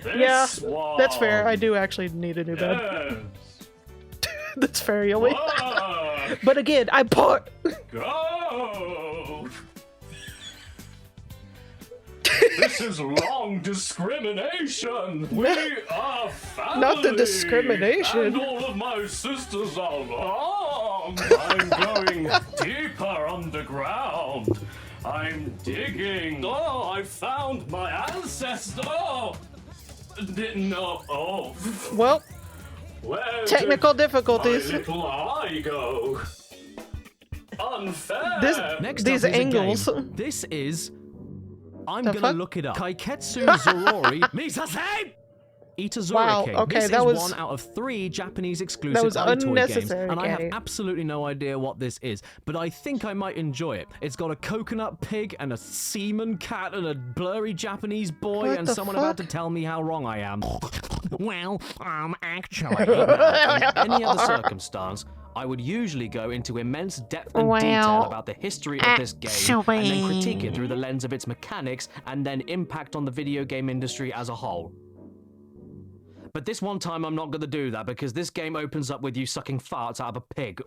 [SPEAKER 6] This
[SPEAKER 1] Yeah,
[SPEAKER 6] one.
[SPEAKER 1] that's fair. I do actually need a new bed.
[SPEAKER 6] Yes.
[SPEAKER 1] That's fair, Yoli.
[SPEAKER 6] Fuck.
[SPEAKER 1] But again, I'm poor.
[SPEAKER 6] Go. This is long discrimination. We are family.
[SPEAKER 1] Not the discrimination.
[SPEAKER 6] And all of my sisters are long. I'm going deeper underground. I'm digging. Oh, I found my ancestor. Didn't know. Oh.
[SPEAKER 1] Well,
[SPEAKER 6] Where
[SPEAKER 1] technical
[SPEAKER 6] did
[SPEAKER 1] difficulties.
[SPEAKER 6] my little eye go? Unfair.
[SPEAKER 1] These
[SPEAKER 2] up is a
[SPEAKER 1] angles.
[SPEAKER 2] game. This is. I'm
[SPEAKER 1] The
[SPEAKER 2] gonna
[SPEAKER 1] fuck?
[SPEAKER 2] look it up. Kaiketsu Zorori Misase Itazura
[SPEAKER 1] Wow,
[SPEAKER 2] King.
[SPEAKER 1] okay,
[SPEAKER 2] This
[SPEAKER 1] that
[SPEAKER 2] is
[SPEAKER 1] was-
[SPEAKER 2] one out of 3 Japanese exclusive
[SPEAKER 1] That was
[SPEAKER 2] EyeToy games,
[SPEAKER 1] unnecessary,
[SPEAKER 2] and I have
[SPEAKER 1] Caddy.
[SPEAKER 2] absolutely no idea what this is, but I think I might enjoy it. It's got a coconut pig and a seaman cat and a blurry Japanese boy
[SPEAKER 1] What
[SPEAKER 2] and
[SPEAKER 1] the
[SPEAKER 2] someone about to
[SPEAKER 1] fuck?
[SPEAKER 2] tell me how wrong I am. Well, actually, in any other circumstance, I would usually go into immense depth and detail about the history of this game and then critique it through the lens of its mechanics and then impact on the video game industry as a whole. But this one time I'm not going to do that because this game opens up with you sucking farts out of a pig.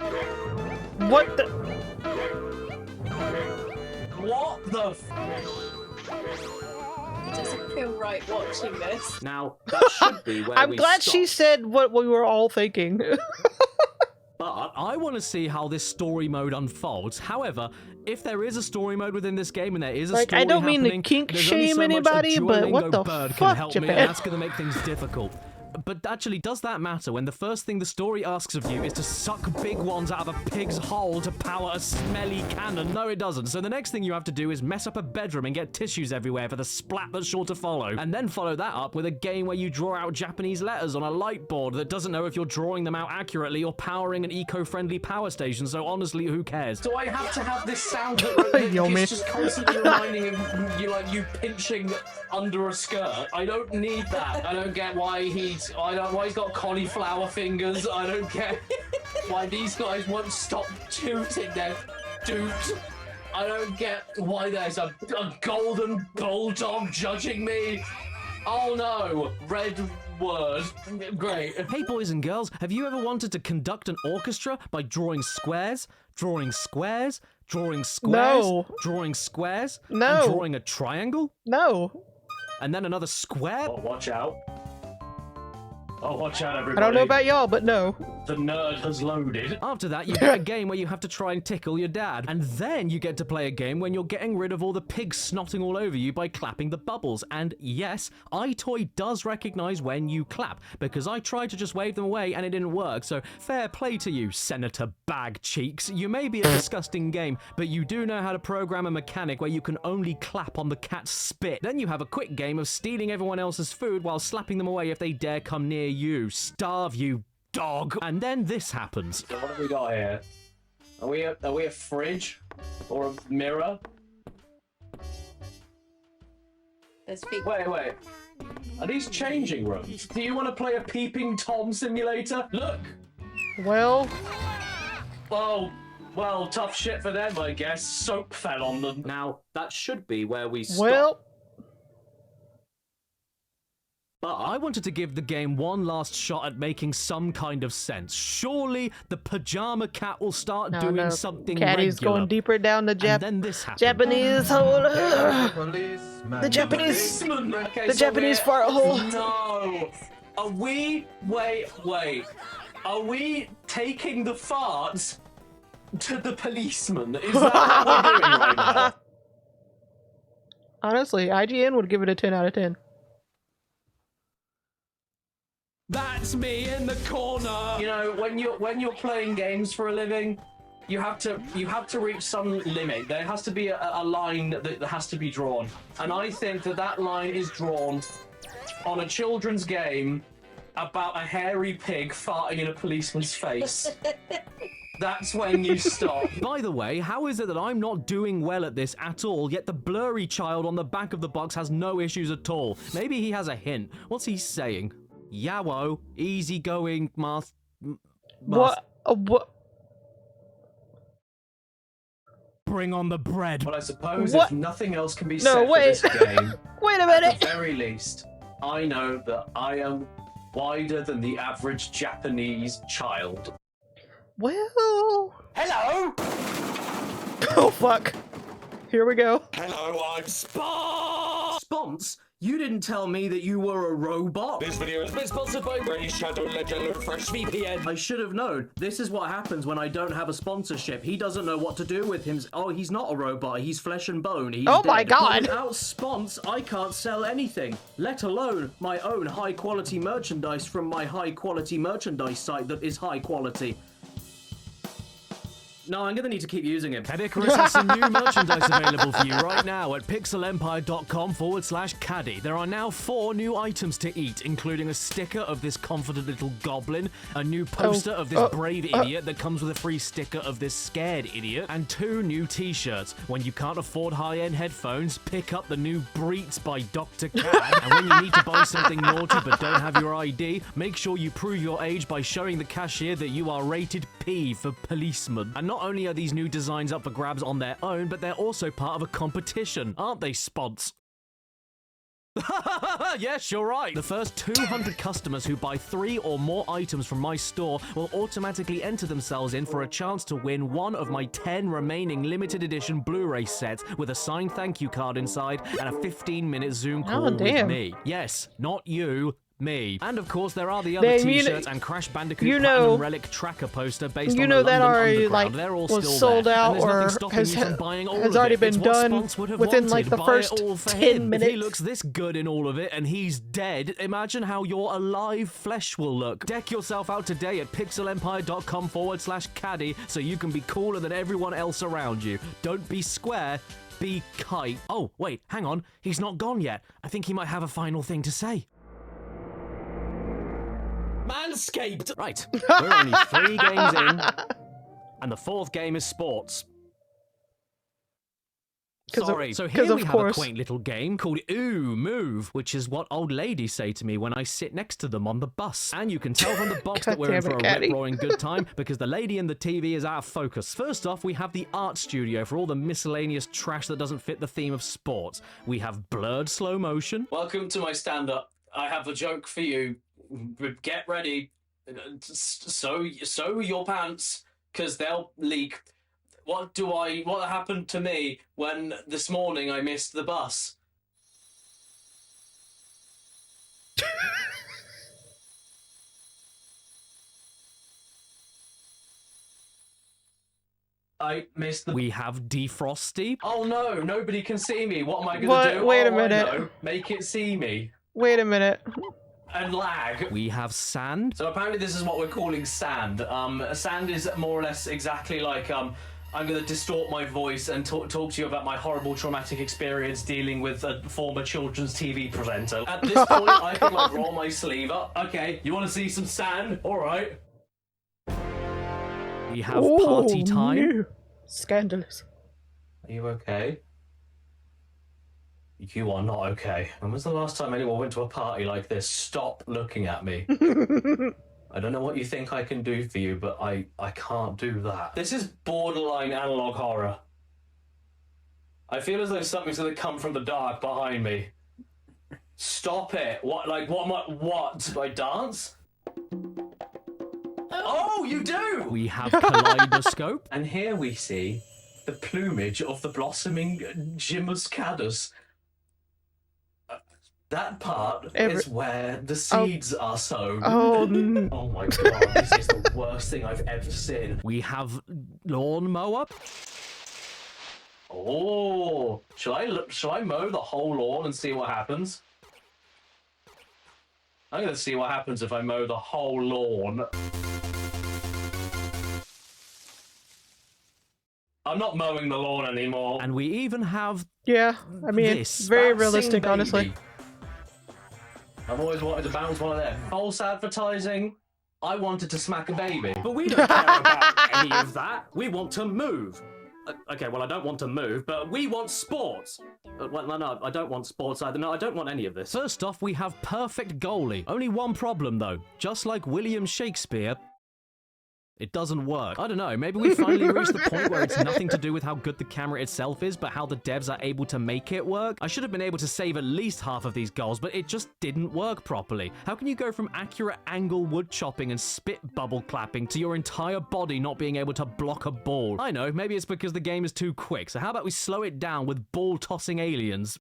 [SPEAKER 1] What the?
[SPEAKER 6] What the?
[SPEAKER 11] It doesn't feel right watching this.
[SPEAKER 2] Now, that should be where
[SPEAKER 1] I'm
[SPEAKER 2] we
[SPEAKER 1] glad
[SPEAKER 2] stop.
[SPEAKER 1] she said what we were all thinking.
[SPEAKER 2] But I want to see how this story mode unfolds. However, if there is a story mode within this game and there is a
[SPEAKER 1] Like,
[SPEAKER 2] story
[SPEAKER 1] I don't mean to
[SPEAKER 2] happening,
[SPEAKER 1] kink
[SPEAKER 2] there's only
[SPEAKER 1] shame
[SPEAKER 2] so much a
[SPEAKER 1] anybody, but what
[SPEAKER 2] Duolingo
[SPEAKER 1] the
[SPEAKER 2] bird can
[SPEAKER 1] fuck,
[SPEAKER 2] help me,
[SPEAKER 1] Japan?
[SPEAKER 2] and that's going to make things difficult. But actually, does that matter when the first thing the story asks of you is to suck big ones out of a pig's hole to power a smelly cannon? No, it doesn't. So the next thing you have to do is mess up a bedroom and get tissues everywhere for the splat that's sure to follow. And then follow that up with a game where you draw out Japanese letters on a light board that doesn't know if you're drawing them out accurately or powering an eco-friendly power station, so honestly, who cares?
[SPEAKER 6] Do I have to have this sound that
[SPEAKER 1] Yomi.
[SPEAKER 6] it's just constantly reminding you like you pinching under a skirt? I don't need that. I don't get why he's got cauliflower fingers. I don't get why these guys won't stop tooting their toot. I don't get why there's a golden bulldog judging me. Oh no, red word. Great.
[SPEAKER 2] Hey boys and girls, have you ever wanted to conduct an orchestra by drawing squares, drawing squares, drawing squares,
[SPEAKER 1] No.
[SPEAKER 2] drawing squares,
[SPEAKER 1] No.
[SPEAKER 2] and drawing a triangle,
[SPEAKER 1] No.
[SPEAKER 2] and then another square?
[SPEAKER 6] Oh, watch out. Oh, watch out, everybody.
[SPEAKER 1] I don't know about y'all, but no.
[SPEAKER 6] The nerd has loaded.
[SPEAKER 2] After that, you get a game where you have to try and tickle your dad. And then you get to play a game when you're getting rid of all the pigs snotting all over you by clapping the bubbles. And yes, EyeToy does recognize when you clap, because I tried to just wave them away and it didn't work. So fair play to you, Senator Bag Cheeks. You may be a disgusting game, but you do know how to program a mechanic where you can only clap on the cat's spit. Then you have a quick game of stealing everyone else's food while slapping them away if they dare come near you. Starve, you dog. And then this happens.
[SPEAKER 6] So what have we got here? Are we a fridge or a mirror?
[SPEAKER 11] There's feet.
[SPEAKER 6] Wait. Are these changing rooms? Do you want to play a peeping Tom simulator? Look.
[SPEAKER 1] Well,
[SPEAKER 6] Oh, well, tough shit for them, I guess. Soap fell on them.
[SPEAKER 2] Now, that should be where we stop.
[SPEAKER 1] well.
[SPEAKER 2] But I wanted to give the game one last shot at making some kind of sense. Surely the pajama cat will start
[SPEAKER 1] No,
[SPEAKER 2] doing
[SPEAKER 1] no.
[SPEAKER 2] something
[SPEAKER 1] Caddy's
[SPEAKER 2] regular.
[SPEAKER 1] going deeper down the
[SPEAKER 2] And then this happened.
[SPEAKER 1] Japanese hole. The Japanese.
[SPEAKER 6] Policeman. Okay,
[SPEAKER 1] The
[SPEAKER 6] so
[SPEAKER 1] Japanese fart hole.
[SPEAKER 6] No. Are we? Wait. Are we taking the farts to the policeman? Is that what we're doing right now?
[SPEAKER 1] Honestly, IGN would give it a 10 out of 10.
[SPEAKER 2] That's me in the corner.
[SPEAKER 6] You know, when you're playing games for a living, you have to reach some limit. There has to be a line that has to be drawn, and I think that line is drawn on a children's game about a hairy pig farting in a policeman's face. That's when you stop.
[SPEAKER 2] By the way, how is it that I'm not doing well at this at all, yet the blurry child on the back of the box has no issues at all? Maybe he has a hint. What's he saying? Yawo, easygoing,
[SPEAKER 1] What? What?
[SPEAKER 2] Bring on the bread.
[SPEAKER 6] Well, I suppose
[SPEAKER 1] What?
[SPEAKER 6] if nothing else can be
[SPEAKER 1] No,
[SPEAKER 6] said
[SPEAKER 1] wait.
[SPEAKER 6] for this game,
[SPEAKER 1] Wait a
[SPEAKER 6] at
[SPEAKER 1] minute.
[SPEAKER 6] the very least, I know that I am wider than the average Japanese child.
[SPEAKER 1] Well.
[SPEAKER 6] Hello!
[SPEAKER 1] Oh fuck. Here we go.
[SPEAKER 9] Hello, I'm Spongebob.
[SPEAKER 2] Sponse? You didn't tell me that you were a robot.
[SPEAKER 5] This video has been sponsored by Raise Shadow Legend Fresh VPN.
[SPEAKER 2] I should have known. This is what happens when I don't have a sponsorship. He doesn't know what to do with him. Oh, he's not a robot. He's flesh and bone. He's
[SPEAKER 1] Oh my
[SPEAKER 2] dead.
[SPEAKER 1] God.
[SPEAKER 2] Without Sponse, I can't sell anything, let alone my own high-quality merchandise from my high-quality merchandise site that is high quality. No, I'm gonna need to keep using it. Caddicarus has some new merchandise available for you right now at pixelempire.com/caddy. There are now 4 new items to eat, including a sticker of this confident little goblin, a new poster of this brave idiot that comes with a free sticker of this scared idiot, and 2 new t-shirts. When you can't afford high-end headphones, pick up the new Breets by Dr. Cad. And when you need to buy something naughty but don't have your ID, make sure you prove your age by showing the cashier that you are rated P for policeman. And not only are these new designs up for grabs on their own, but they're also part of a competition, aren't they, Spons? Yes, you're right. The first 200 customers who buy 3 or more items from my store will automatically enter themselves in for a chance to win one of my 10 remaining limited edition Blu-ray sets with a signed thank you card inside and a 15-minute Zoom call with me. Yes, not you. Me. And of course, there are the other t-shirts and Crash Bandicoot Platinum Relic tracker poster based on the London Underground. They're all still
[SPEAKER 1] sold
[SPEAKER 2] there.
[SPEAKER 1] out or has already been done within like the first 10 minutes.
[SPEAKER 2] If he looks this good in all of it and he's dead, imagine how your alive flesh will look. Deck yourself out today at pixelempire.com/caddy so you can be cooler than everyone else around you. Don't be square, be kite. Oh, wait, hang on. He's not gone yet. I think he might have a final thing to say. Manscaped! Right, we're only 3 games in, and the 4th game is sports. Sorry. So here we have a quaint little game called Ooh Move, which is what old ladies say to me when I sit next to them on the bus. And you can tell from the box that we're in for a rip-roaring good time because the lady in the TV is out of focus. First off, we have the art studio for all the miscellaneous trash that doesn't fit the theme of sports. We have blurred slow motion.
[SPEAKER 6] Welcome to my stand-up. I have a joke for you. Get ready. Sew your pants, because they'll leak. What happened to me when this morning I missed the bus? I missed the...
[SPEAKER 2] We have Defrosty.
[SPEAKER 6] Oh no, nobody can see me. What am I gonna do?
[SPEAKER 1] Wait a minute.
[SPEAKER 6] I know. Make it see me.
[SPEAKER 1] Wait a minute.
[SPEAKER 6] And lag.
[SPEAKER 2] We have sand.
[SPEAKER 6] So apparently this is what we're calling sand. Sand is more or less exactly like I'm going to distort my voice and talk to you about my horrible traumatic experience dealing with a former children's TV presenter. At this point, I can like roll my sleeve up. Okay, you want to see some sand? All right.
[SPEAKER 2] We have party time.
[SPEAKER 1] No. Scandalous.
[SPEAKER 6] Are you okay? You are not okay. When was the last time anyone went to a party like this? Stop looking at me. I don't know what you think I can do for you, but I can't do that. This is borderline analog horror. I feel as though something's gonna come from the dark behind me. Stop it. What do I dance? Oh, you do!
[SPEAKER 2] We have kaleidoscope.
[SPEAKER 6] And here we see the plumage of the blossoming Jimuscadus. That part is where the seeds are sown. Oh my god, this is the worst thing I've ever seen.
[SPEAKER 2] We have lawnmower.
[SPEAKER 6] Oh, shall I mow the whole lawn and see what happens? I'm gonna see what happens if I mow the whole lawn. I'm not mowing the lawn anymore.
[SPEAKER 2] And we even have
[SPEAKER 1] I mean, very realistic,
[SPEAKER 6] baby.
[SPEAKER 1] honestly.
[SPEAKER 6] I've always wanted to bounce one of them. False advertising. I wanted to smack a baby.
[SPEAKER 2] But we don't care about any of that. We want to move. Okay, well, I don't want to move, but we want sports. Well, no, I don't want sports either. No, I don't want any of this. First off, we have perfect goalie. Only one problem, though. Just like William Shakespeare, it doesn't work. I don't know, maybe we finally reached the point where it's nothing to do with how good the camera itself is, but how the devs are able to make it work. I should have been able to save at least half of these goals, but it just didn't work properly. How can you go from accurate angle wood chopping and spit bubble clapping to your entire body not being able to block a ball? I know, maybe it's because the game is too quick, so how about we slow it down with ball-tossing aliens?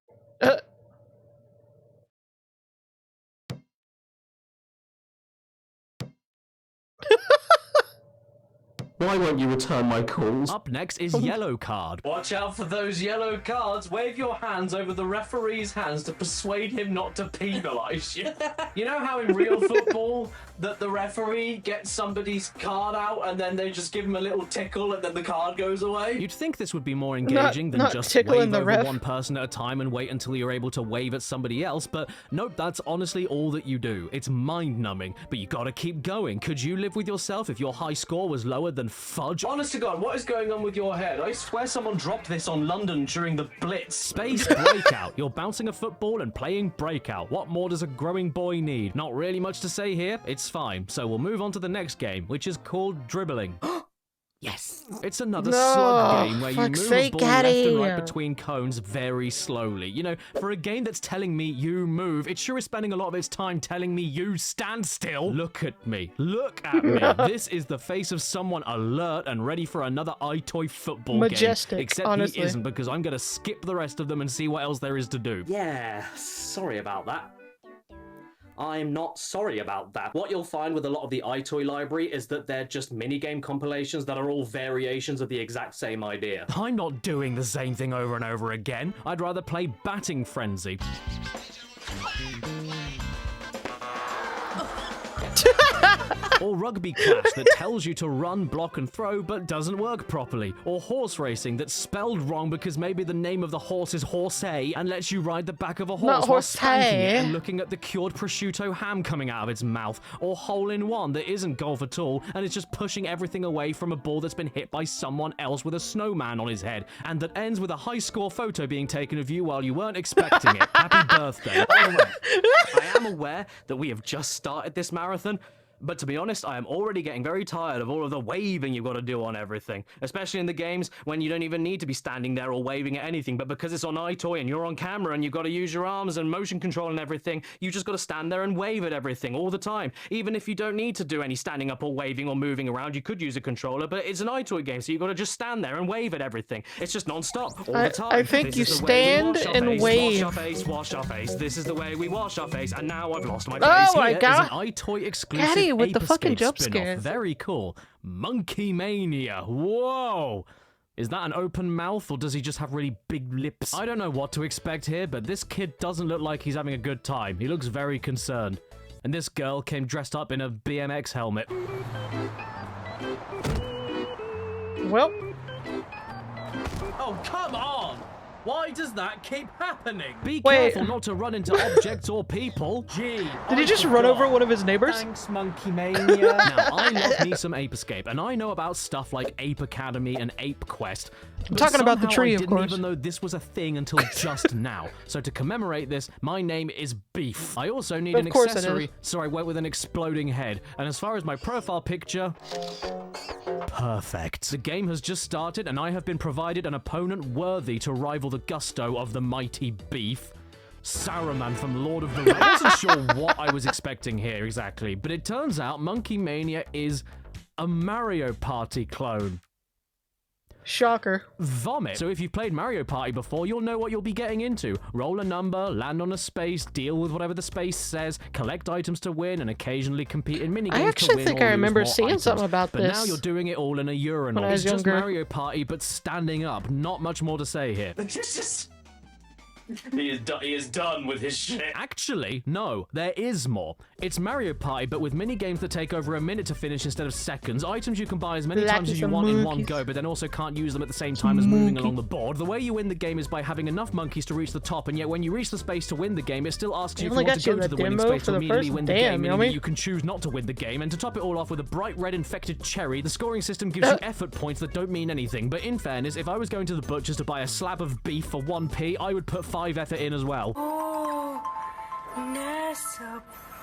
[SPEAKER 6] Why won't you return my calls?
[SPEAKER 2] Up next is Yellow Card.
[SPEAKER 6] Watch out for those yellow cards. Wave your hands over the referee's hands to persuade him not to penalise you. You know how in real football that the referee gets somebody's card out and then they just give him a little tickle and then the card goes away?
[SPEAKER 2] You'd think this would be more engaging than just wave over one person at a time and wait until you're able to wave at somebody else, but nope, that's honestly all that you do. It's mind-numbing, but you gotta keep going. Could you live with yourself if your high score was lower than fudge?
[SPEAKER 6] Honest to God, what is going on with your head? I swear someone dropped this on London during the Blitz.
[SPEAKER 2] Space Breakout. You're bouncing a football and playing Breakout. What more does a growing boy need? Not really much to say here. It's fine. So we'll move on to the next game, which is called Dribbling. Yes! It's another slug game where you move a ball left and right between cones very slowly. You know, for a game that's telling me you move, it sure is spending a lot of its time telling me you stand still. Look at me. Look at me. This is the face of someone alert and ready for another EyeToy football game. Except honestly. He isn't, because I'm gonna skip the rest of them and see what else there is to do.
[SPEAKER 6] Yeah, sorry about that. I'm not sorry about that. What you'll find with a lot of the EyeToy library is that they're just minigame compilations that are all variations of the exact same idea.
[SPEAKER 2] I'm not doing the same thing over and over again. I'd rather play Batting Frenzy. Or Rugby Clash that tells you to run, block and throw but doesn't work properly. Or Horse Racing that's spelled wrong because maybe the name of the horse is Horsey and lets you ride the back of a horse while spanking it and looking at the cured prosciutto ham coming out of its mouth. Or Hole in One that isn't golf at all and is just pushing everything away from a ball that's been hit by someone else with a snowman on his head, and that ends with a high score photo being taken of you while you weren't expecting it. Happy birthday. I am aware that we have just started this marathon, but to be honest, I am already getting very tired of all of the waving you've got to do on everything. Especially in the games when you don't even need to be standing there or waving at anything, but because it's on EyeToy and you're on camera and you've got to use your arms and motion control and everything, you just got to stand there and wave at everything all the time. Even if you don't need to do any standing up or waving or moving around, you could use a controller, but it's an EyeToy game, so you've got to just stand there and wave at everything. It's just non-stop all the time.
[SPEAKER 1] I think you stand and wave.
[SPEAKER 2] Wash our face, wash our face. This is the way we wash our face, and now I've lost my face.
[SPEAKER 1] Oh my God.
[SPEAKER 2] Is an EyeToy exclusive
[SPEAKER 1] Caddy with the fucking
[SPEAKER 2] Ape
[SPEAKER 1] jump
[SPEAKER 2] Escape
[SPEAKER 1] scares.
[SPEAKER 2] spin-off. Very cool. Monkey Mania. Whoa. Is that an open mouth, or does he just have really big lips? I don't know what to expect here, but this kid doesn't look like he's having a good time. He looks very concerned. And this girl came dressed up in a BMX helmet.
[SPEAKER 1] Well.
[SPEAKER 2] Oh, come on! Why does that keep happening? Be careful not to run into objects or people. Gee.
[SPEAKER 1] Did he just run over one of his neighbors?
[SPEAKER 2] Thanks, Monkey Mania. Now, I love me some Ape Escape, and I know about stuff like Ape Academy and Ape Quest.
[SPEAKER 1] I'm talking about the tree, of course.
[SPEAKER 2] I didn't even know this was a thing until just now. So to commemorate this, my name is Beef. I also need an accessory, so I went with an exploding head. And as far as my profile picture... perfect. The game has just started, and I have been provided an opponent worthy to rival the gusto of the mighty Beef. Saruman from Lord of the Rings. I wasn't sure what I was expecting here exactly, but it turns out Monkey Mania is a Mario Party clone.
[SPEAKER 1] Shocker.
[SPEAKER 2] Vomit. So if you've played Mario Party before, you'll know what you'll be getting into. Roll a number, land on a space, deal with whatever the space says, collect items to win, and occasionally compete in minigames to win.
[SPEAKER 1] I actually think I remember seeing something about
[SPEAKER 2] this.
[SPEAKER 1] But
[SPEAKER 2] now you're doing it all in a urinal. It's just Mario Party, but standing up. Not much more to say here.
[SPEAKER 6] He is done with his shit.
[SPEAKER 2] Actually, no, there is more. It's Mario Party, but with mini-games that take over a minute to finish instead of seconds, items you can buy as many times as you want in one go, but then also can't use them at the same time as moving along the board. The way you win the game is by having enough monkeys to reach the top, and yet when you reach the space to win the game, it still asks you if you want to go to the winning space to immediately win the game, meaning that you can choose not to win the game. And to top it all off with a bright red infected cherry, the scoring system gives you effort points that don't mean anything. But in fairness, if I was going to the butcher's to buy a slab of beef for 1p, I would put 5 effort in as well.
[SPEAKER 12] Oh,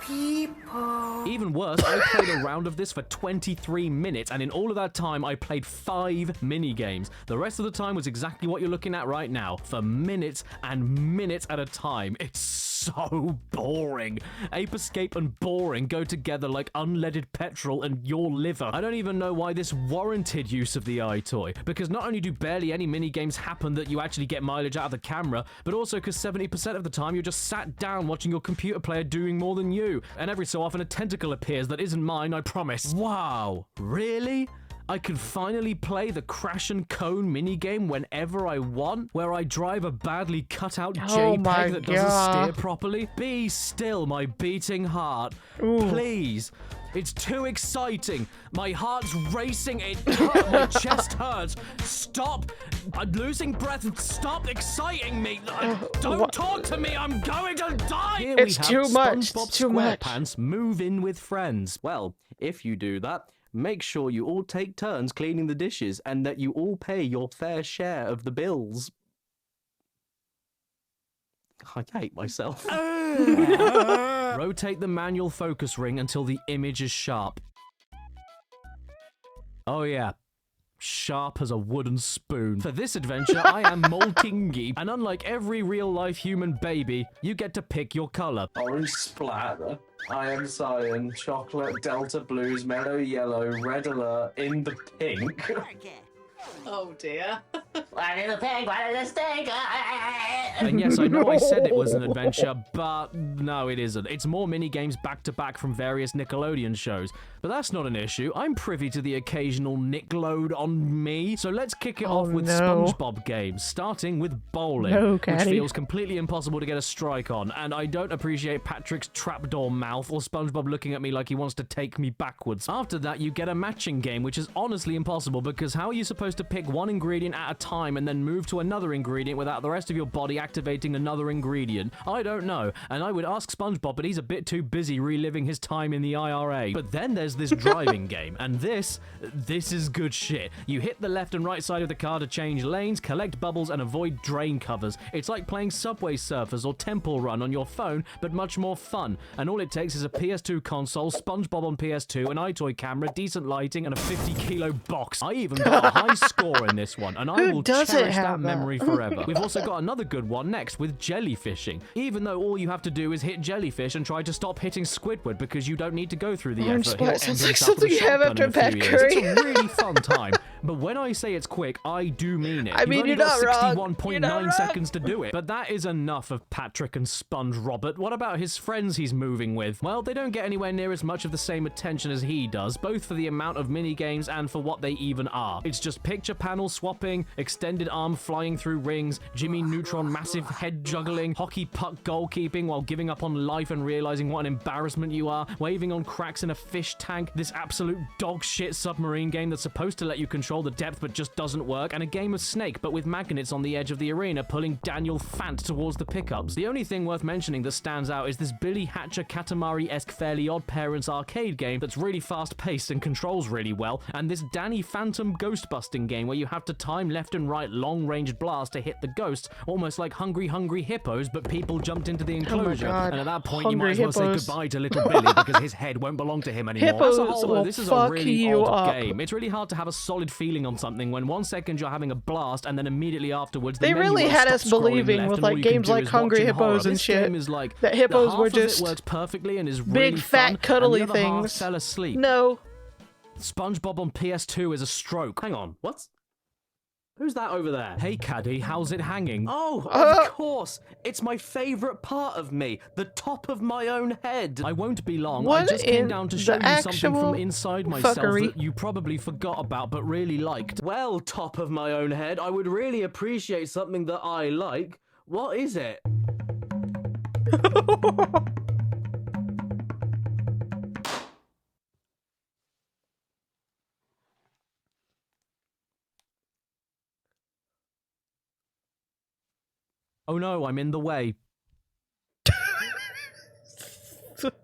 [SPEAKER 12] people.
[SPEAKER 2] Even worse, I played a round of this for 23 minutes, and in all of that time, I played 5 mini-games. The rest of the time was exactly what you're looking at right now, for minutes and minutes at a time. It's so boring. Ape Escape and boring go together like unleaded petrol and your liver. I don't even know why this warranted use of the EyeToy, because not only do barely any mini-games happen that you actually get mileage out of the camera, but also because 70% of the time you're just sat down watching your computer player doing more than you. And every so often a tentacle appears that isn't mine, I promise. Wow, really? I can finally play the Crash and Cone minigame whenever I want, where I drive a badly cut out JPEG that doesn't steer properly. Be still, my beating heart.
[SPEAKER 1] Ooh.
[SPEAKER 2] Please. It's too exciting. My heart's racing. It hurts. My chest hurts. Stop. I'm losing breath. Stop exciting me. Don't talk to me. I'm going to die. Here
[SPEAKER 1] It's
[SPEAKER 2] we have
[SPEAKER 1] too much.
[SPEAKER 2] SpongeBob
[SPEAKER 1] It's too much.
[SPEAKER 2] SquarePants Move In with Friends. Well, if you do that, make sure you all take turns cleaning the dishes and that you all pay your fair share of the bills. I hate myself. Rotate the manual focus ring until the image is sharp. Oh yeah. Sharp as a wooden spoon. For this adventure, I am Moltingy, and unlike every real-life human baby, you get to pick your color.
[SPEAKER 6] Orange splatter. I am cyan. Chocolate, delta blues, mellow yellow, red alert, in the pink.
[SPEAKER 11] Oh dear.
[SPEAKER 7] One in the pig, one in the stink.
[SPEAKER 2] And yes, I know I said it was an adventure, but no, it isn't. It's more mini-games back-to-back from various Nickelodeon shows. But that's not an issue. I'm privy to the occasional Nickload on me. So let's kick it off with Spongebob games, starting with bowling, which feels completely impossible to get a strike on. And I don't appreciate Patrick's trapdoor mouth or Spongebob looking at me like he wants to take me backwards. After that, you get a matching game, which is honestly impossible because how are you supposed to pick one ingredient at a time and then move to another ingredient without the rest of your body activating another ingredient? I don't know, and I would ask SpongeBob, but he's a bit too busy reliving his time in the IRA. But then there's this driving game, and this is good shit. You hit the left and right side of the car to change lanes, collect bubbles, and avoid drain covers. It's like playing Subway Surfers or Temple Run on your phone, but much more fun. And all it takes is a PS2 console, SpongeBob on PS2, an EyeToy camera, decent lighting, and a 50-kilo box. I even got a high score in this one, and I will cherish that memory forever. We've also got another good one next with jellyfishing. Even though all you have to do is hit jellyfish and try to stop hitting Squidward because you don't need to go through the effort. He'll end himself with a shotgun in a few years. It's a really fun time. But when I say it's quick, I do mean it.
[SPEAKER 1] I mean,
[SPEAKER 2] You've only got 61.9 seconds to do it. But that is enough of Patrick and Sponge Robert. What about his friends he's moving with? Well, they don't get anywhere near as much of the same attention as he does, both for the amount of mini-games and for what they even are. It's just picture panel swapping, extended arm flying through rings, Jimmy Neutron massive head juggling, hockey puck goalkeeping while giving up on life and realizing what an embarrassment you are, waving on cracks in a fish tank, this absolute dog shit submarine game that's supposed to let you control the depth but just doesn't work, and a game of Snake but with magnets on the edge of the arena pulling Daniel Fant towards the pickups. The only thing worth mentioning that stands out is this Billy Hatcher Katamari-esque Fairly Odd Parents arcade game that's really fast-paced and controls really well, and this Danny Phantom ghost-busting game where you have to time left and right long-range blast to hit the ghosts, almost like Hungry Hungry Hippos, but people jumped into the enclosure, and at that point you might as well say goodbye to little Billy because his head won't belong to him anymore. As a whole, though, this is a really odd game. It's really hard to have a solid feeling on something when 1 second you're having a blast and then immediately afterwards
[SPEAKER 1] they really had us believing with like games like Hungry Hippos and shit that hippos were just
[SPEAKER 2] works perfectly and is really
[SPEAKER 1] big fat cuddly
[SPEAKER 2] and the other half
[SPEAKER 1] things.
[SPEAKER 2] fell asleep.
[SPEAKER 1] No.
[SPEAKER 2] SpongeBob on PS2 is a stroke. Hang on, what? Who's that over there? Hey, Caddy, how's it hanging? Oh, of course! It's my favourite part of me, the top of my own head. I won't be long. I just came down to show you something from inside myself that you probably forgot about but really liked. Well, top of my own head, I would really appreciate something that I like. What is it? Oh no, I'm in the way.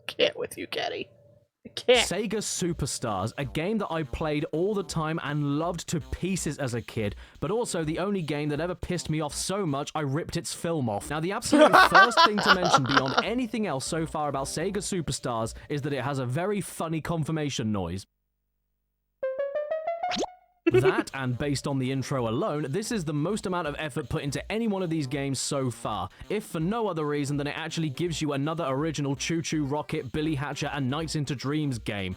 [SPEAKER 1] Can't with you, Caddy. I can't.
[SPEAKER 2] Sega Superstars, a game that I played all the time and loved to pieces as a kid, but also the only game that ever pissed me off so much I ripped its film off. Now, the absolute first thing to mention beyond anything else so far about Sega Superstars is that it has a very funny confirmation noise. That, and based on the intro alone, this is the most amount of effort put into any one of these games so far, if for no other reason than it actually gives you another original Choo Choo Rocket, Billy Hatcher, and Nights into Dreams game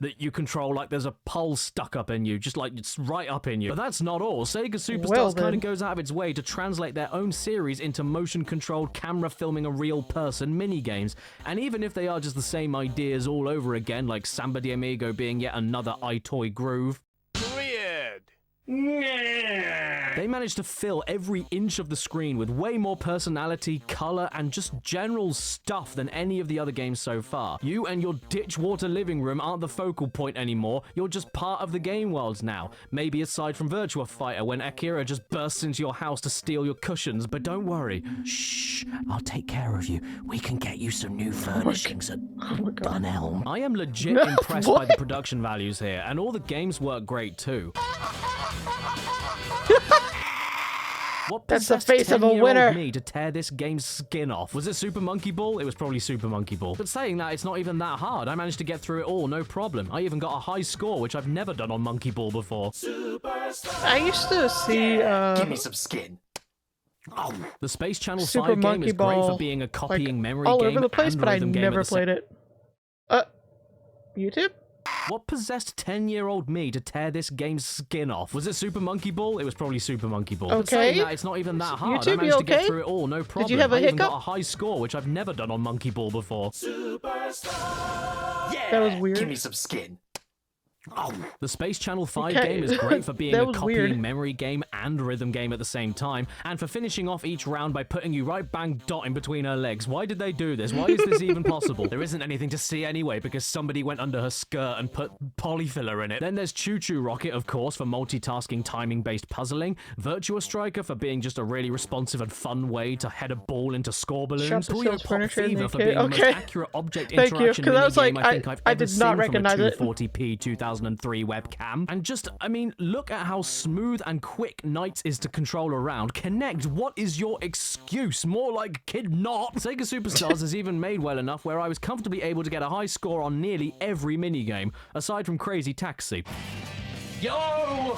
[SPEAKER 2] that you control like there's a pole stuck up in you, just like it's right up in you. But that's not all. Sega Superstars kind of goes out of its way to translate their own series into motion-controlled camera filming a real person minigames. And even if they are just the same ideas all over again, like Samba de Amigo being yet another EyeToy groove, They managed to fill every inch of the screen with way more personality, color, and just general stuff than any of the other games so far. You and your ditchwater living room aren't the focal point anymore, you're just part of the game worlds now. Maybe aside from Virtua Fighter when Akira just bursts into your house to steal your cushions, but don't worry. Shh, I'll take care of you. We can get you some new furnishings at Dunelm. I am legit impressed by the production values here, and all the games work great too. What
[SPEAKER 1] That's the face of a winner.
[SPEAKER 2] Me to tear this game's skin off? Was it Super Monkey Ball? It was probably Super Monkey Ball. But saying that, it's not even that hard. I managed to get through it all, no problem. I even got a high score, which I've never done on Monkey Ball before.
[SPEAKER 1] I used to see.
[SPEAKER 6] Give me some skin.
[SPEAKER 2] The Space Channel
[SPEAKER 1] Super
[SPEAKER 2] 5 game
[SPEAKER 1] Monkey
[SPEAKER 2] is great
[SPEAKER 1] Ball,
[SPEAKER 2] for being a copying
[SPEAKER 1] like,
[SPEAKER 2] memory
[SPEAKER 1] all
[SPEAKER 2] game
[SPEAKER 1] over the place,
[SPEAKER 2] and
[SPEAKER 1] but I
[SPEAKER 2] rhythm game at
[SPEAKER 1] never
[SPEAKER 2] the same.
[SPEAKER 1] played it. YouTube?
[SPEAKER 2] What possessed 10-year-old me to tear this game's skin off? Was it Super Monkey Ball? It was probably Super Monkey Ball. But saying that, it's not even that hard.
[SPEAKER 1] YouTube,
[SPEAKER 2] I managed to get
[SPEAKER 1] okay?
[SPEAKER 2] through it all, no problem.
[SPEAKER 1] Did you have a
[SPEAKER 2] I even
[SPEAKER 1] hiccup?
[SPEAKER 2] got a high score, which I've never done on Monkey Ball before.
[SPEAKER 6] Yeah,
[SPEAKER 1] That was weird.
[SPEAKER 6] Give me some skin.
[SPEAKER 2] The Space Channel 5
[SPEAKER 1] Okay.
[SPEAKER 2] game is great for being
[SPEAKER 1] That
[SPEAKER 2] a
[SPEAKER 1] was
[SPEAKER 2] copying
[SPEAKER 1] weird.
[SPEAKER 2] memory game and rhythm game at the same time, and for finishing off each round by putting you right bang dot in between her legs. Why did they do this? Why is this even possible? There isn't anything to see anyway because somebody went under her skirt and put polyfiller in it. Then there's Choo Choo Rocket, of course, for multitasking timing-based puzzling, Virtua Striker for being just a really responsive and fun way to head a ball into score balloons,
[SPEAKER 1] Shop that
[SPEAKER 2] Puyo
[SPEAKER 1] sells
[SPEAKER 2] Pop
[SPEAKER 1] furniture in
[SPEAKER 2] Fever
[SPEAKER 1] the
[SPEAKER 2] for
[SPEAKER 1] kit.
[SPEAKER 2] being the most
[SPEAKER 1] Okay.
[SPEAKER 2] accurate object
[SPEAKER 1] Thank you,
[SPEAKER 2] interaction
[SPEAKER 1] 'cause I was
[SPEAKER 2] minigame
[SPEAKER 1] like,
[SPEAKER 2] I think I've
[SPEAKER 1] I
[SPEAKER 2] ever
[SPEAKER 1] did
[SPEAKER 2] seen
[SPEAKER 1] not
[SPEAKER 2] from a
[SPEAKER 1] recognize it.
[SPEAKER 2] 240p 2003 webcam. And just, I mean, look at how smooth and quick Knights is to control around. Connect, what is your excuse? More like Kid Not. Sega Superstars is even made well enough where I was comfortably able to get a high score on nearly every minigame, aside from Crazy Taxi.
[SPEAKER 6] Yo!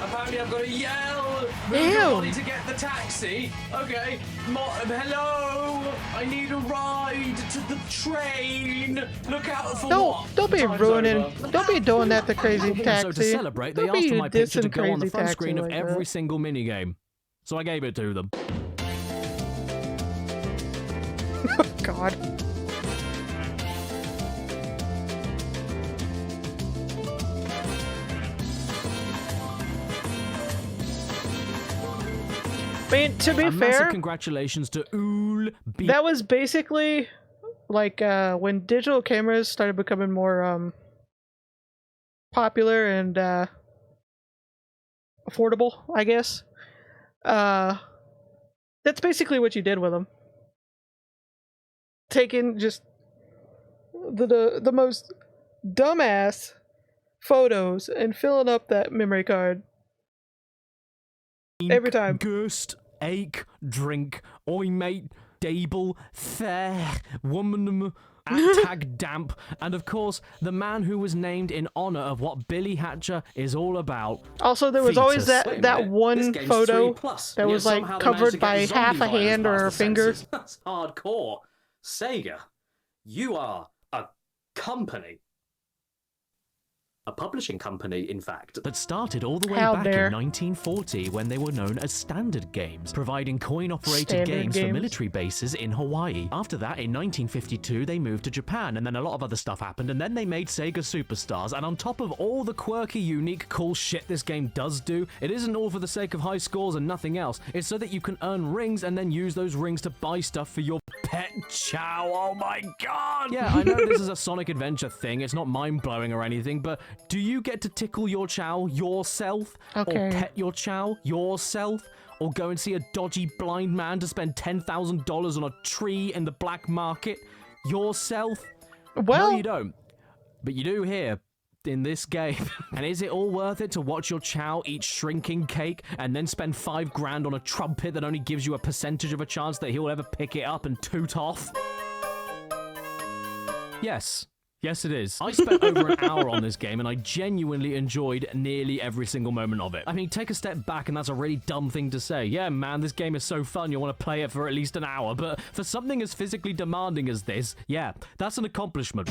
[SPEAKER 6] Apparently I've got to yell! Move
[SPEAKER 1] Ew.
[SPEAKER 6] your body to get the taxi! Okay. Hello! I need a ride to the train! Look out for what?
[SPEAKER 1] Don't be
[SPEAKER 6] Time's
[SPEAKER 1] ruining.
[SPEAKER 6] over.
[SPEAKER 1] Don't be doing that to Crazy Taxi.
[SPEAKER 2] So to celebrate, they
[SPEAKER 1] Don't
[SPEAKER 2] asked
[SPEAKER 1] be
[SPEAKER 2] for my picture to
[SPEAKER 1] dissing
[SPEAKER 2] go on the
[SPEAKER 1] Crazy
[SPEAKER 2] front
[SPEAKER 1] Taxi
[SPEAKER 2] screen of
[SPEAKER 1] like
[SPEAKER 2] every
[SPEAKER 1] that.
[SPEAKER 2] single minigame. So I gave it to them.
[SPEAKER 1] God. I mean, to be
[SPEAKER 2] A massive
[SPEAKER 1] fair,
[SPEAKER 2] congratulations to Ool B.
[SPEAKER 1] that was basically like when digital cameras started becoming more popular and affordable, I guess. That's basically what you did with them. Taking just the most dumbass photos and filling up that memory card every time.
[SPEAKER 2] Gust, ache, drink, oi mate, dable, fair, woman, tag damp, and of course, the man who was named in honor of what Billy Hatcher is all about.
[SPEAKER 1] Also, there was always
[SPEAKER 2] Fetus.
[SPEAKER 1] that one photo that was like covered by half a hand or a finger.
[SPEAKER 6] That's hardcore. Sega, you are a company. A publishing company, in fact.
[SPEAKER 2] That started all the way
[SPEAKER 1] How
[SPEAKER 2] back
[SPEAKER 1] dare.
[SPEAKER 2] in 1940 when they were known as Standard Games, providing coin-operated
[SPEAKER 1] Standard
[SPEAKER 2] games for
[SPEAKER 1] Games.
[SPEAKER 2] military bases in Hawaii. After that, in 1952, they moved to Japan, and then a lot of other stuff happened, and then they made Sega Superstars, and on top of all the quirky, unique, cool shit this game does do, it isn't all for the sake of high scores and nothing else. It's so that you can earn rings and then use those rings to buy stuff for your pet Chao. Oh my god! Yeah, I know this is a Sonic Adventure thing, it's not mind-blowing or anything, but do you get to tickle your Chao yourself?
[SPEAKER 1] Okay.
[SPEAKER 2] Or pet your Chao yourself? Or go and see a dodgy blind man to spend $10,000 on a tree in the black market yourself?
[SPEAKER 1] Well,
[SPEAKER 2] No, you don't. But you do here. In this game. And is it all worth it to watch your Chao eat shrinking cake and then spend $5 grand on a trumpet that only gives you a percentage of a chance that he'll ever pick it up and toot off? Yes. Yes, it is. I spent over an hour on this game, and I genuinely enjoyed nearly every single moment of it. I mean, take a step back, and that's a really dumb thing to say. Yeah, man, this game is so fun, you'll want to play it for at least an hour, but for something as physically demanding as this, yeah, that's an accomplishment.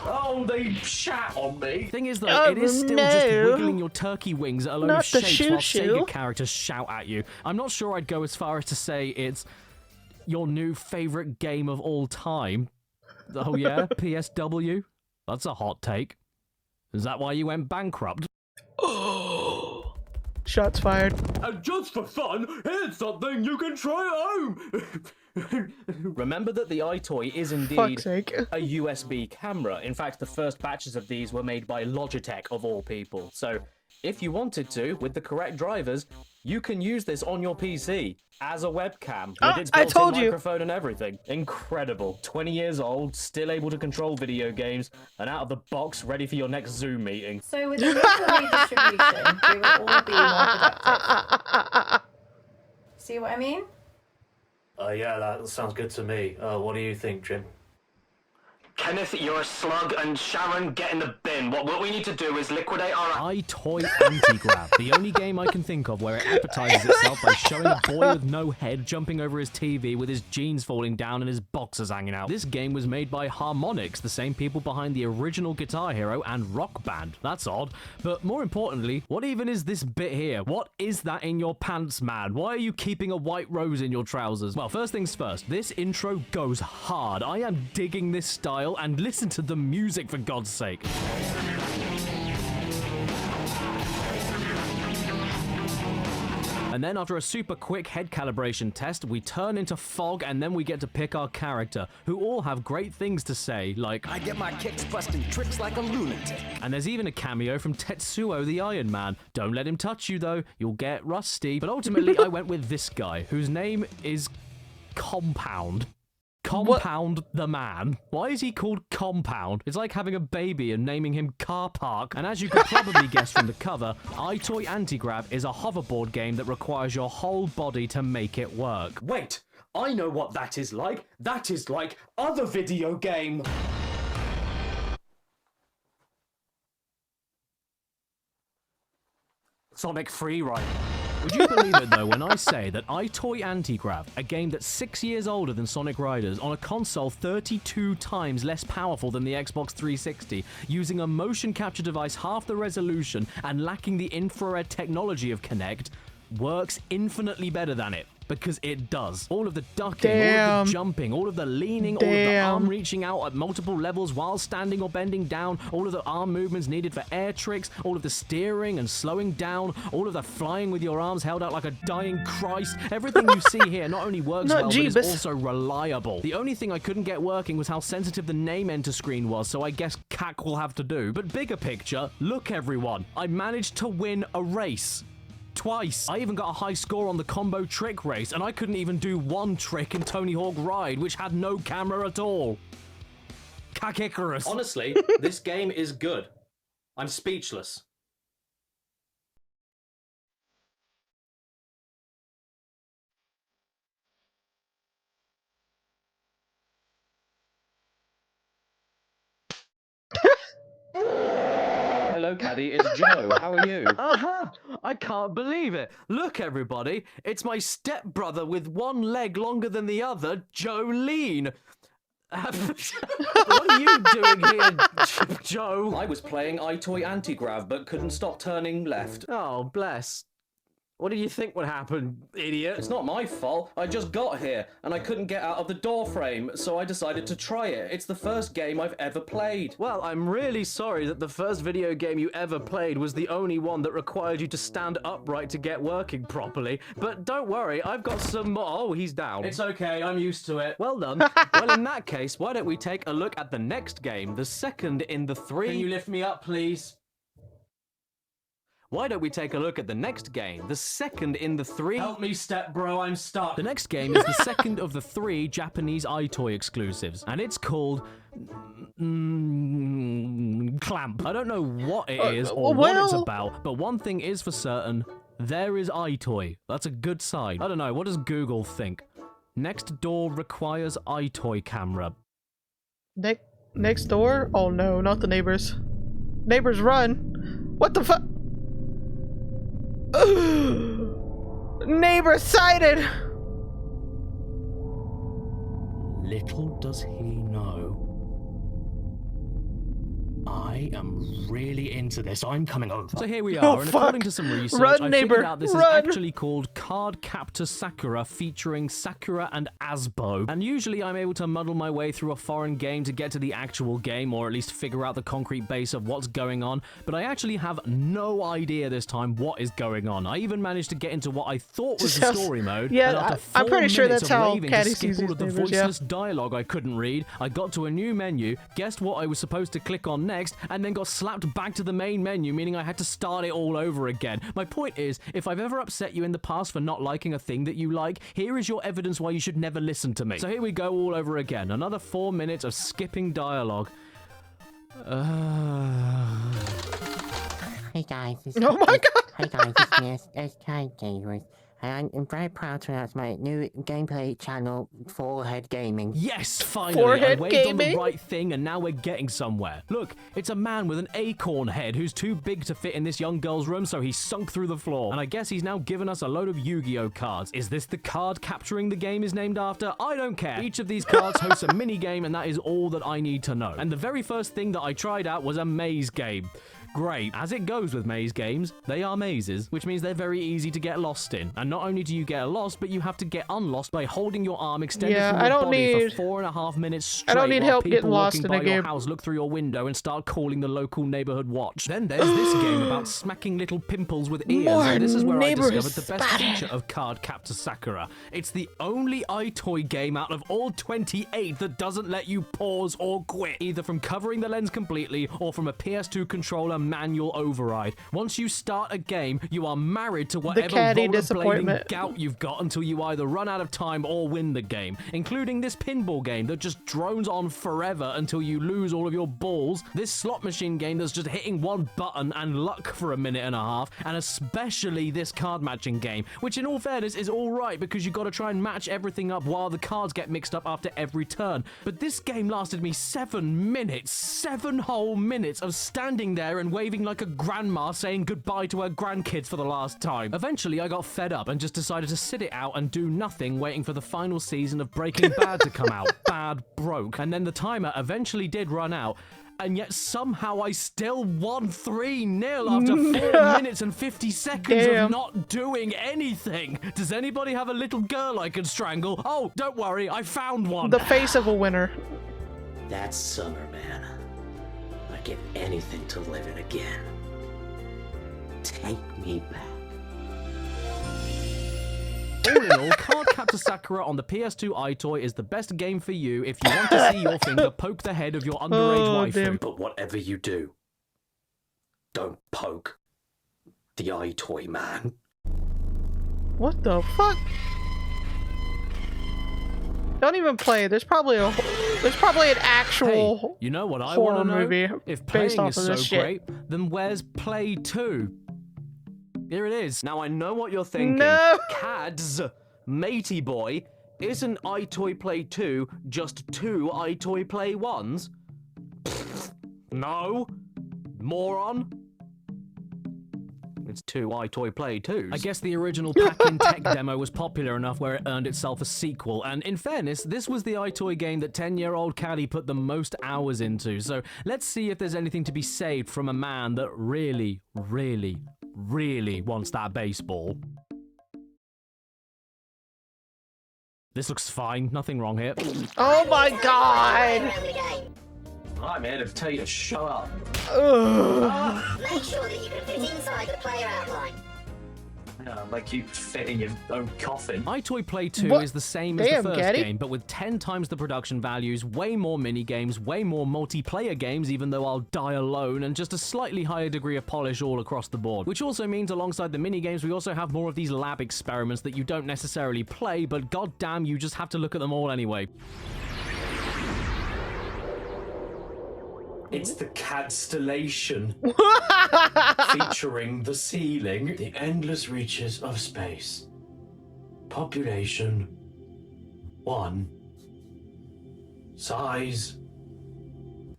[SPEAKER 6] Oh, they shat on me.
[SPEAKER 2] Thing is, though,
[SPEAKER 1] Oh,
[SPEAKER 2] it is still just
[SPEAKER 1] no.
[SPEAKER 2] wiggling your turkey wings at a load
[SPEAKER 1] Not
[SPEAKER 2] of
[SPEAKER 1] the
[SPEAKER 2] shapes while
[SPEAKER 1] shoo-shoo.
[SPEAKER 2] Sega characters shout at you. I'm not sure I'd go as far as to say it's your new favorite game of all time. Oh yeah, PSW? That's a hot take. Is that why you went bankrupt?
[SPEAKER 1] Shots fired.
[SPEAKER 5] And just for fun, here's something you can try at home.
[SPEAKER 2] Remember that the EyeToy is indeed
[SPEAKER 1] Fuck's sake.
[SPEAKER 2] a USB camera. In fact, the first batches of these were made by Logitech, of all people. So, if you wanted to, with the correct drivers, you can use this on your PC as a webcam with its built-in microphone and everything. Incredible. 20 years old, still able to control video games, and out of the box, ready for your next Zoom meeting.
[SPEAKER 11] So with the redistribution, we will all be more productive. See what I mean?
[SPEAKER 6] Yeah, that sounds good to me. What do you think, Jim?
[SPEAKER 13] Kenneth, you're a slug, and Sharon, get in the bin. What we need to do is liquidate our...
[SPEAKER 2] EyeToy anti-gra, the only game I can think of where it advertises itself by showing a boy with no head jumping over his TV with his jeans falling down and his boxers hanging out. This game was made by Harmonix, the same people behind the original Guitar Hero and Rock Band. That's odd. But more importantly, what even is this bit here? What is that in your pants, man? Why are you keeping a white rose in your trousers? Well, first things first, this intro goes hard. I am digging this style, and listen to the music for God's sake. And then after a super quick head calibration test, we turn into fog and then we get to pick our character, who all have great things to say, like,
[SPEAKER 8] I get my kicks busting tricks like a lunatic.
[SPEAKER 2] And there's even a cameo from Tetsuo the Iron Man. Don't let him touch you though, you'll get rusty. But ultimately I went with this guy, whose name is Compound. Compound the Man. Why is he called Compound? It's like having a baby and naming him Car Park. And as you could probably guess from the cover, EyeToy Anti-Gra is a hoverboard game that requires your whole body to make it work.
[SPEAKER 6] Wait, I know what that is like. That is like other video game.
[SPEAKER 2] Sonic Freeride. Would you believe it though when I say that EyeToy Anti-Gra, a game that's 6 years older than Sonic Riders, on a console 32 times less powerful than the Xbox 360, using a motion capture device half the resolution and lacking the infrared technology of Kinect, works infinitely better than it? Because it does. All of the ducking, all of the jumping, all of the leaning, all of the arm reaching out at multiple levels while standing or bending down, all of the arm movements needed for air tricks, all of the steering and slowing down, all of the flying with your arms held out like a dying Christ. Everything you see here not only works well, but is also reliable. The only thing I couldn't get working was how sensitive the name enter screen was, so I guess CAC will have to do. But bigger picture, look everyone, I managed to win a race. Twice. I even got a high score on the combo trick race, and I couldn't even do one trick in Tony Hawk Ride, which had no camera at all. Caddicarus.
[SPEAKER 6] Honestly, this game is good. I'm speechless.
[SPEAKER 2] Hello, Caddy. It's Joe. How are you? I can't believe it. Look, everybody. It's my stepbrother with one leg longer than the other, Jolene. What are you doing here, Joe?
[SPEAKER 6] I was playing EyeToy Anti-Gra, but couldn't stop turning left.
[SPEAKER 2] Oh, bless. What did you think would happen, idiot?
[SPEAKER 6] It's not my fault. I just got here, and I couldn't get out of the door frame, so I decided to try it. It's the first game I've ever played.
[SPEAKER 2] Well, I'm really sorry that the first video game you ever played was the only one that required you to stand upright to get working properly. But don't worry, I've got some more. Oh, he's down.
[SPEAKER 6] It's okay, I'm used to it.
[SPEAKER 2] Well done. Well, in that case, why don't we take a look at the next game, the second in the three...
[SPEAKER 6] Can you lift me up, please?
[SPEAKER 2] Why don't we take a look at the next game, the second in the three...
[SPEAKER 6] Help me, step bro, I'm stuck.
[SPEAKER 2] The next game is the second of the 3 Japanese EyeToy exclusives, and it's called... Clamp. I don't know what it is or what it's about, but one thing is for certain, there is EyeToy. That's a good sign. I don't know, what does Google think? Next door requires EyeToy camera.
[SPEAKER 1] Next door? Oh no, not the neighbors. Neighbors run! What the fuck? Neighbor sighted!
[SPEAKER 2] Little does he know, I
[SPEAKER 6] I am really into this. I'm coming over.
[SPEAKER 2] So here we are, and according to some research, I figured out this is actually called Card Captor Sakura, featuring Sakura and Asbo. And usually I'm able to muddle my way through a foreign game to get to the actual game, or at least figure out the concrete base of what's going on, but I actually have no idea this time what is going on. I even managed to get into what I thought was the story mode.
[SPEAKER 1] Yeah, I'm pretty sure that's how Caddy sees
[SPEAKER 2] all
[SPEAKER 1] these
[SPEAKER 2] of the
[SPEAKER 1] neighbors,
[SPEAKER 2] voiceless dialogue I couldn't read. I got to a new menu, guessed what I was supposed to click on next, and then got slapped back to the main menu, meaning I had to start it all over again. My point is, if I've ever upset you in the past for not liking a thing that you like, here is your evidence why you should never listen to me. So here we go all over again. Another 4 minutes of skipping dialogue.
[SPEAKER 7] Hey guys,
[SPEAKER 1] oh my god!
[SPEAKER 7] Hey guys, it's Caddicarus, and I'm very proud to announce my new gameplay channel, Forehead Gaming.
[SPEAKER 2] Yes, finally!
[SPEAKER 1] Forehead
[SPEAKER 2] I waved
[SPEAKER 1] Gaming?
[SPEAKER 2] on the right thing, and now we're getting somewhere. Look, it's a man with an acorn head who's too big to fit in this young girl's room, so he sunk through the floor. And I guess he's now given us a load of Yu-Gi-Oh cards. Is this the card capturing the game is named after? I don't care. Each of these cards hosts a mini-game, and that is all that I need to know. And the very first thing that I tried out was a maze game. Great. As it goes with maze games, they are mazes, which means they're very easy to get lost in. And not only do you get lost, but you have to get unlost by holding your arm extended from your body for 4.5 minutes straight.
[SPEAKER 1] I don't need
[SPEAKER 2] while
[SPEAKER 1] help
[SPEAKER 2] people
[SPEAKER 1] getting lost
[SPEAKER 2] walking
[SPEAKER 1] in a
[SPEAKER 2] by your
[SPEAKER 1] game.
[SPEAKER 2] house look through your window and start calling the local neighborhood watch. Then there's this game about smacking little pimples with ears, and this is where I discovered the best feature of Card Captor Sakura. It's the only EyeToy game out of all 28 that doesn't let you pause or quit, either from covering the lens completely or from a PS2 controller manual override. Once you start a game, you are married to whatever rollerblading gout you've got until you either run out of time or win the game, including this pinball game that just drones on forever until you lose all of your balls, this slot machine game that's just hitting one button and luck for a minute and a half, and especially this card matching game, which in all fairness is alright because you've got to try and match everything up while the cards get mixed up after every turn. But this game lasted me 7 minutes, 7 whole minutes of standing there and waving like a grandma saying goodbye to her grandkids for the last time. Eventually, I got fed up and just decided to sit it out and do nothing, waiting for the final season of Breaking Bad to come out. Bad broke. And then the timer eventually did run out, and yet somehow I still won 3-0 after 4 minutes and 50 seconds of not doing anything. Does anybody have a little girl I can strangle? Oh, don't worry, I found one.
[SPEAKER 1] The face of a winner.
[SPEAKER 14] That's summer, man. I'd give anything to live it again. Take me back.
[SPEAKER 2] All in all, Card Captor Sakura on the PS2 EyeToy is the best game for you if you want to see your finger poke the head of your underage waifu.
[SPEAKER 14] But whatever you do, don't poke the EyeToy man.
[SPEAKER 1] What the fuck? Don't even play. There's probably an actual
[SPEAKER 2] hey, you know what I
[SPEAKER 1] horror
[SPEAKER 2] want to know?
[SPEAKER 1] movie
[SPEAKER 2] If
[SPEAKER 1] based
[SPEAKER 2] playing
[SPEAKER 1] off
[SPEAKER 2] is
[SPEAKER 1] of this
[SPEAKER 2] so
[SPEAKER 1] shit.
[SPEAKER 2] great, then where's Play 2? Here it is. Now I know what you're thinking.
[SPEAKER 1] No!
[SPEAKER 2] Cads, matey boy, isn't EyeToy Play 2 just 2 EyeToy Play 1s? No. Moron. It's 2 EyeToy Play 2s. I guess the original Pack-In Tech demo was popular enough where it earned itself a sequel, and in fairness, this was the EyeToy game that 10-year-old Caddy put the most hours into, so let's see if there's anything to be saved from a man that really, really, really wants that baseball. This looks fine, nothing wrong here.
[SPEAKER 1] Oh my god!
[SPEAKER 6] I'm here to tell you to shut up.
[SPEAKER 15] Make sure that you can fit inside the player outline.
[SPEAKER 6] Yeah, like you fit in your own coffin.
[SPEAKER 2] EyeToy Play 2
[SPEAKER 1] What?
[SPEAKER 2] is the same as
[SPEAKER 1] Damn,
[SPEAKER 2] the first
[SPEAKER 1] Gaddy.
[SPEAKER 2] game, but with 10 times the production values, way more mini-games, way more multiplayer games, even though I'll die alone, and just a slightly higher degree of polish all across the board. Which also means alongside the mini-games, we also have more of these lab experiments that you don't necessarily play, but goddamn, you just have to look at them all anyway.
[SPEAKER 6] It's the Cadstellation. Featuring the ceiling. The endless reaches of space. Population 1. Size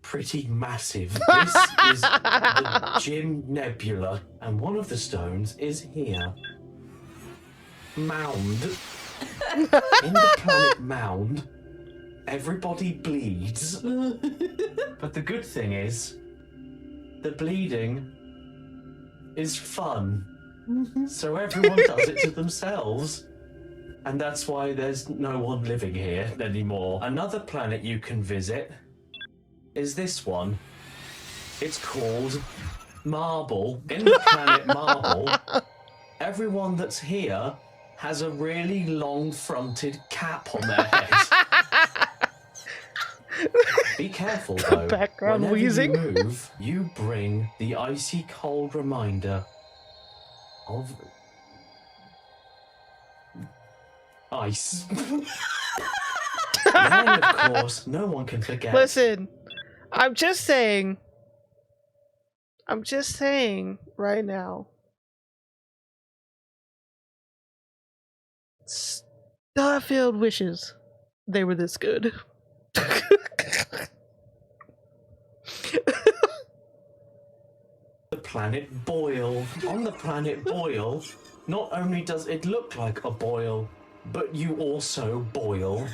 [SPEAKER 6] pretty massive. This is the Jim Nebula, and one of the stones is here. Mound. In the planet Mound, everybody bleeds. But the good thing is, the bleeding is fun. So everyone does it to themselves. And that's why there's no one living here anymore. Another planet you can visit is this one. It's called Marble. In the planet Marble, everyone that's here has a really long-fronted cap on their head. Be careful though.
[SPEAKER 1] Background
[SPEAKER 6] Whenever
[SPEAKER 1] wheezing.
[SPEAKER 6] you move, you bring the icy cold reminder of ice. And of course, no one can forget.
[SPEAKER 1] Listen, I'm just saying right now. Starfield wishes they were this good.
[SPEAKER 6] The planet Boil. On the planet Boil, not only does it look like a boil, but you also boil.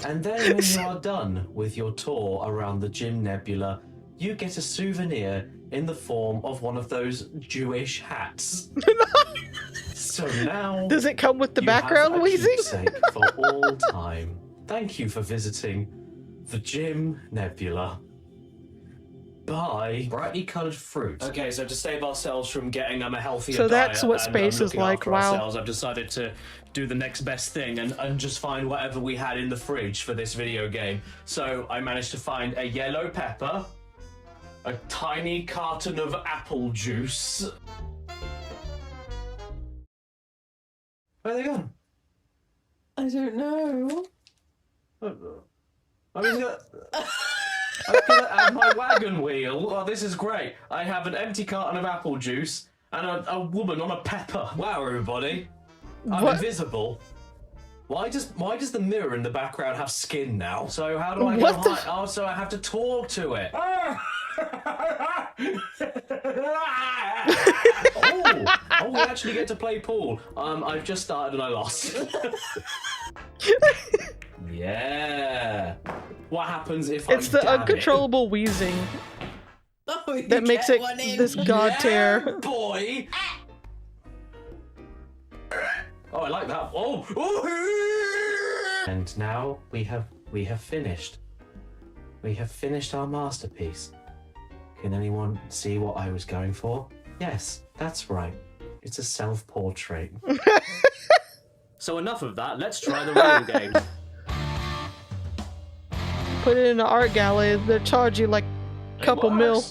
[SPEAKER 6] And then when you are done with your tour around the Jim Nebula, you get a souvenir in the form of one of those Jewish hats. So now...
[SPEAKER 1] Does it come with the
[SPEAKER 6] you
[SPEAKER 1] background
[SPEAKER 6] have a
[SPEAKER 1] wheezing?
[SPEAKER 6] keepsake for all time. Thank you for visiting the Jim Nebula. Bye. Brightly coloured fruit. Okay, so to save ourselves from getting a healthier
[SPEAKER 1] So that's
[SPEAKER 6] diet
[SPEAKER 1] what
[SPEAKER 6] and,
[SPEAKER 1] space is
[SPEAKER 6] looking
[SPEAKER 1] like,
[SPEAKER 6] after
[SPEAKER 1] wow.
[SPEAKER 6] ourselves, I've decided to do the next best thing and just find whatever we had in the fridge for this video game. So I managed to find a yellow pepper, a tiny carton of apple juice. Where are they gone?
[SPEAKER 11] I don't know.
[SPEAKER 6] I was gonna add my wagon wheel. Oh, this is great. I have an empty carton of apple juice and a woman on a pepper. Wow, everybody. I'm
[SPEAKER 1] What?
[SPEAKER 6] invisible. Why does the mirror in the background have skin now? So how do I
[SPEAKER 1] What
[SPEAKER 6] go
[SPEAKER 1] the
[SPEAKER 6] high? Oh, so I have to talk to it. Oh, we actually get to play pool. I've just started and I lost. Yeah. What happens if
[SPEAKER 1] It's
[SPEAKER 6] I'm
[SPEAKER 1] the
[SPEAKER 6] dabbing?
[SPEAKER 1] uncontrollable wheezing
[SPEAKER 11] Oh, you
[SPEAKER 1] that makes
[SPEAKER 11] get
[SPEAKER 1] it
[SPEAKER 11] one in.
[SPEAKER 1] this god
[SPEAKER 6] Yeah,
[SPEAKER 1] tier.
[SPEAKER 6] boy. Oh, I like that. Oh. And now we have finished. We have finished our masterpiece. Can anyone see what I was going for? Yes, that's right. It's a self-portrait. So enough of that. Let's try the real game.
[SPEAKER 1] Put it in an art gallery, they'll charge you like a couple mil.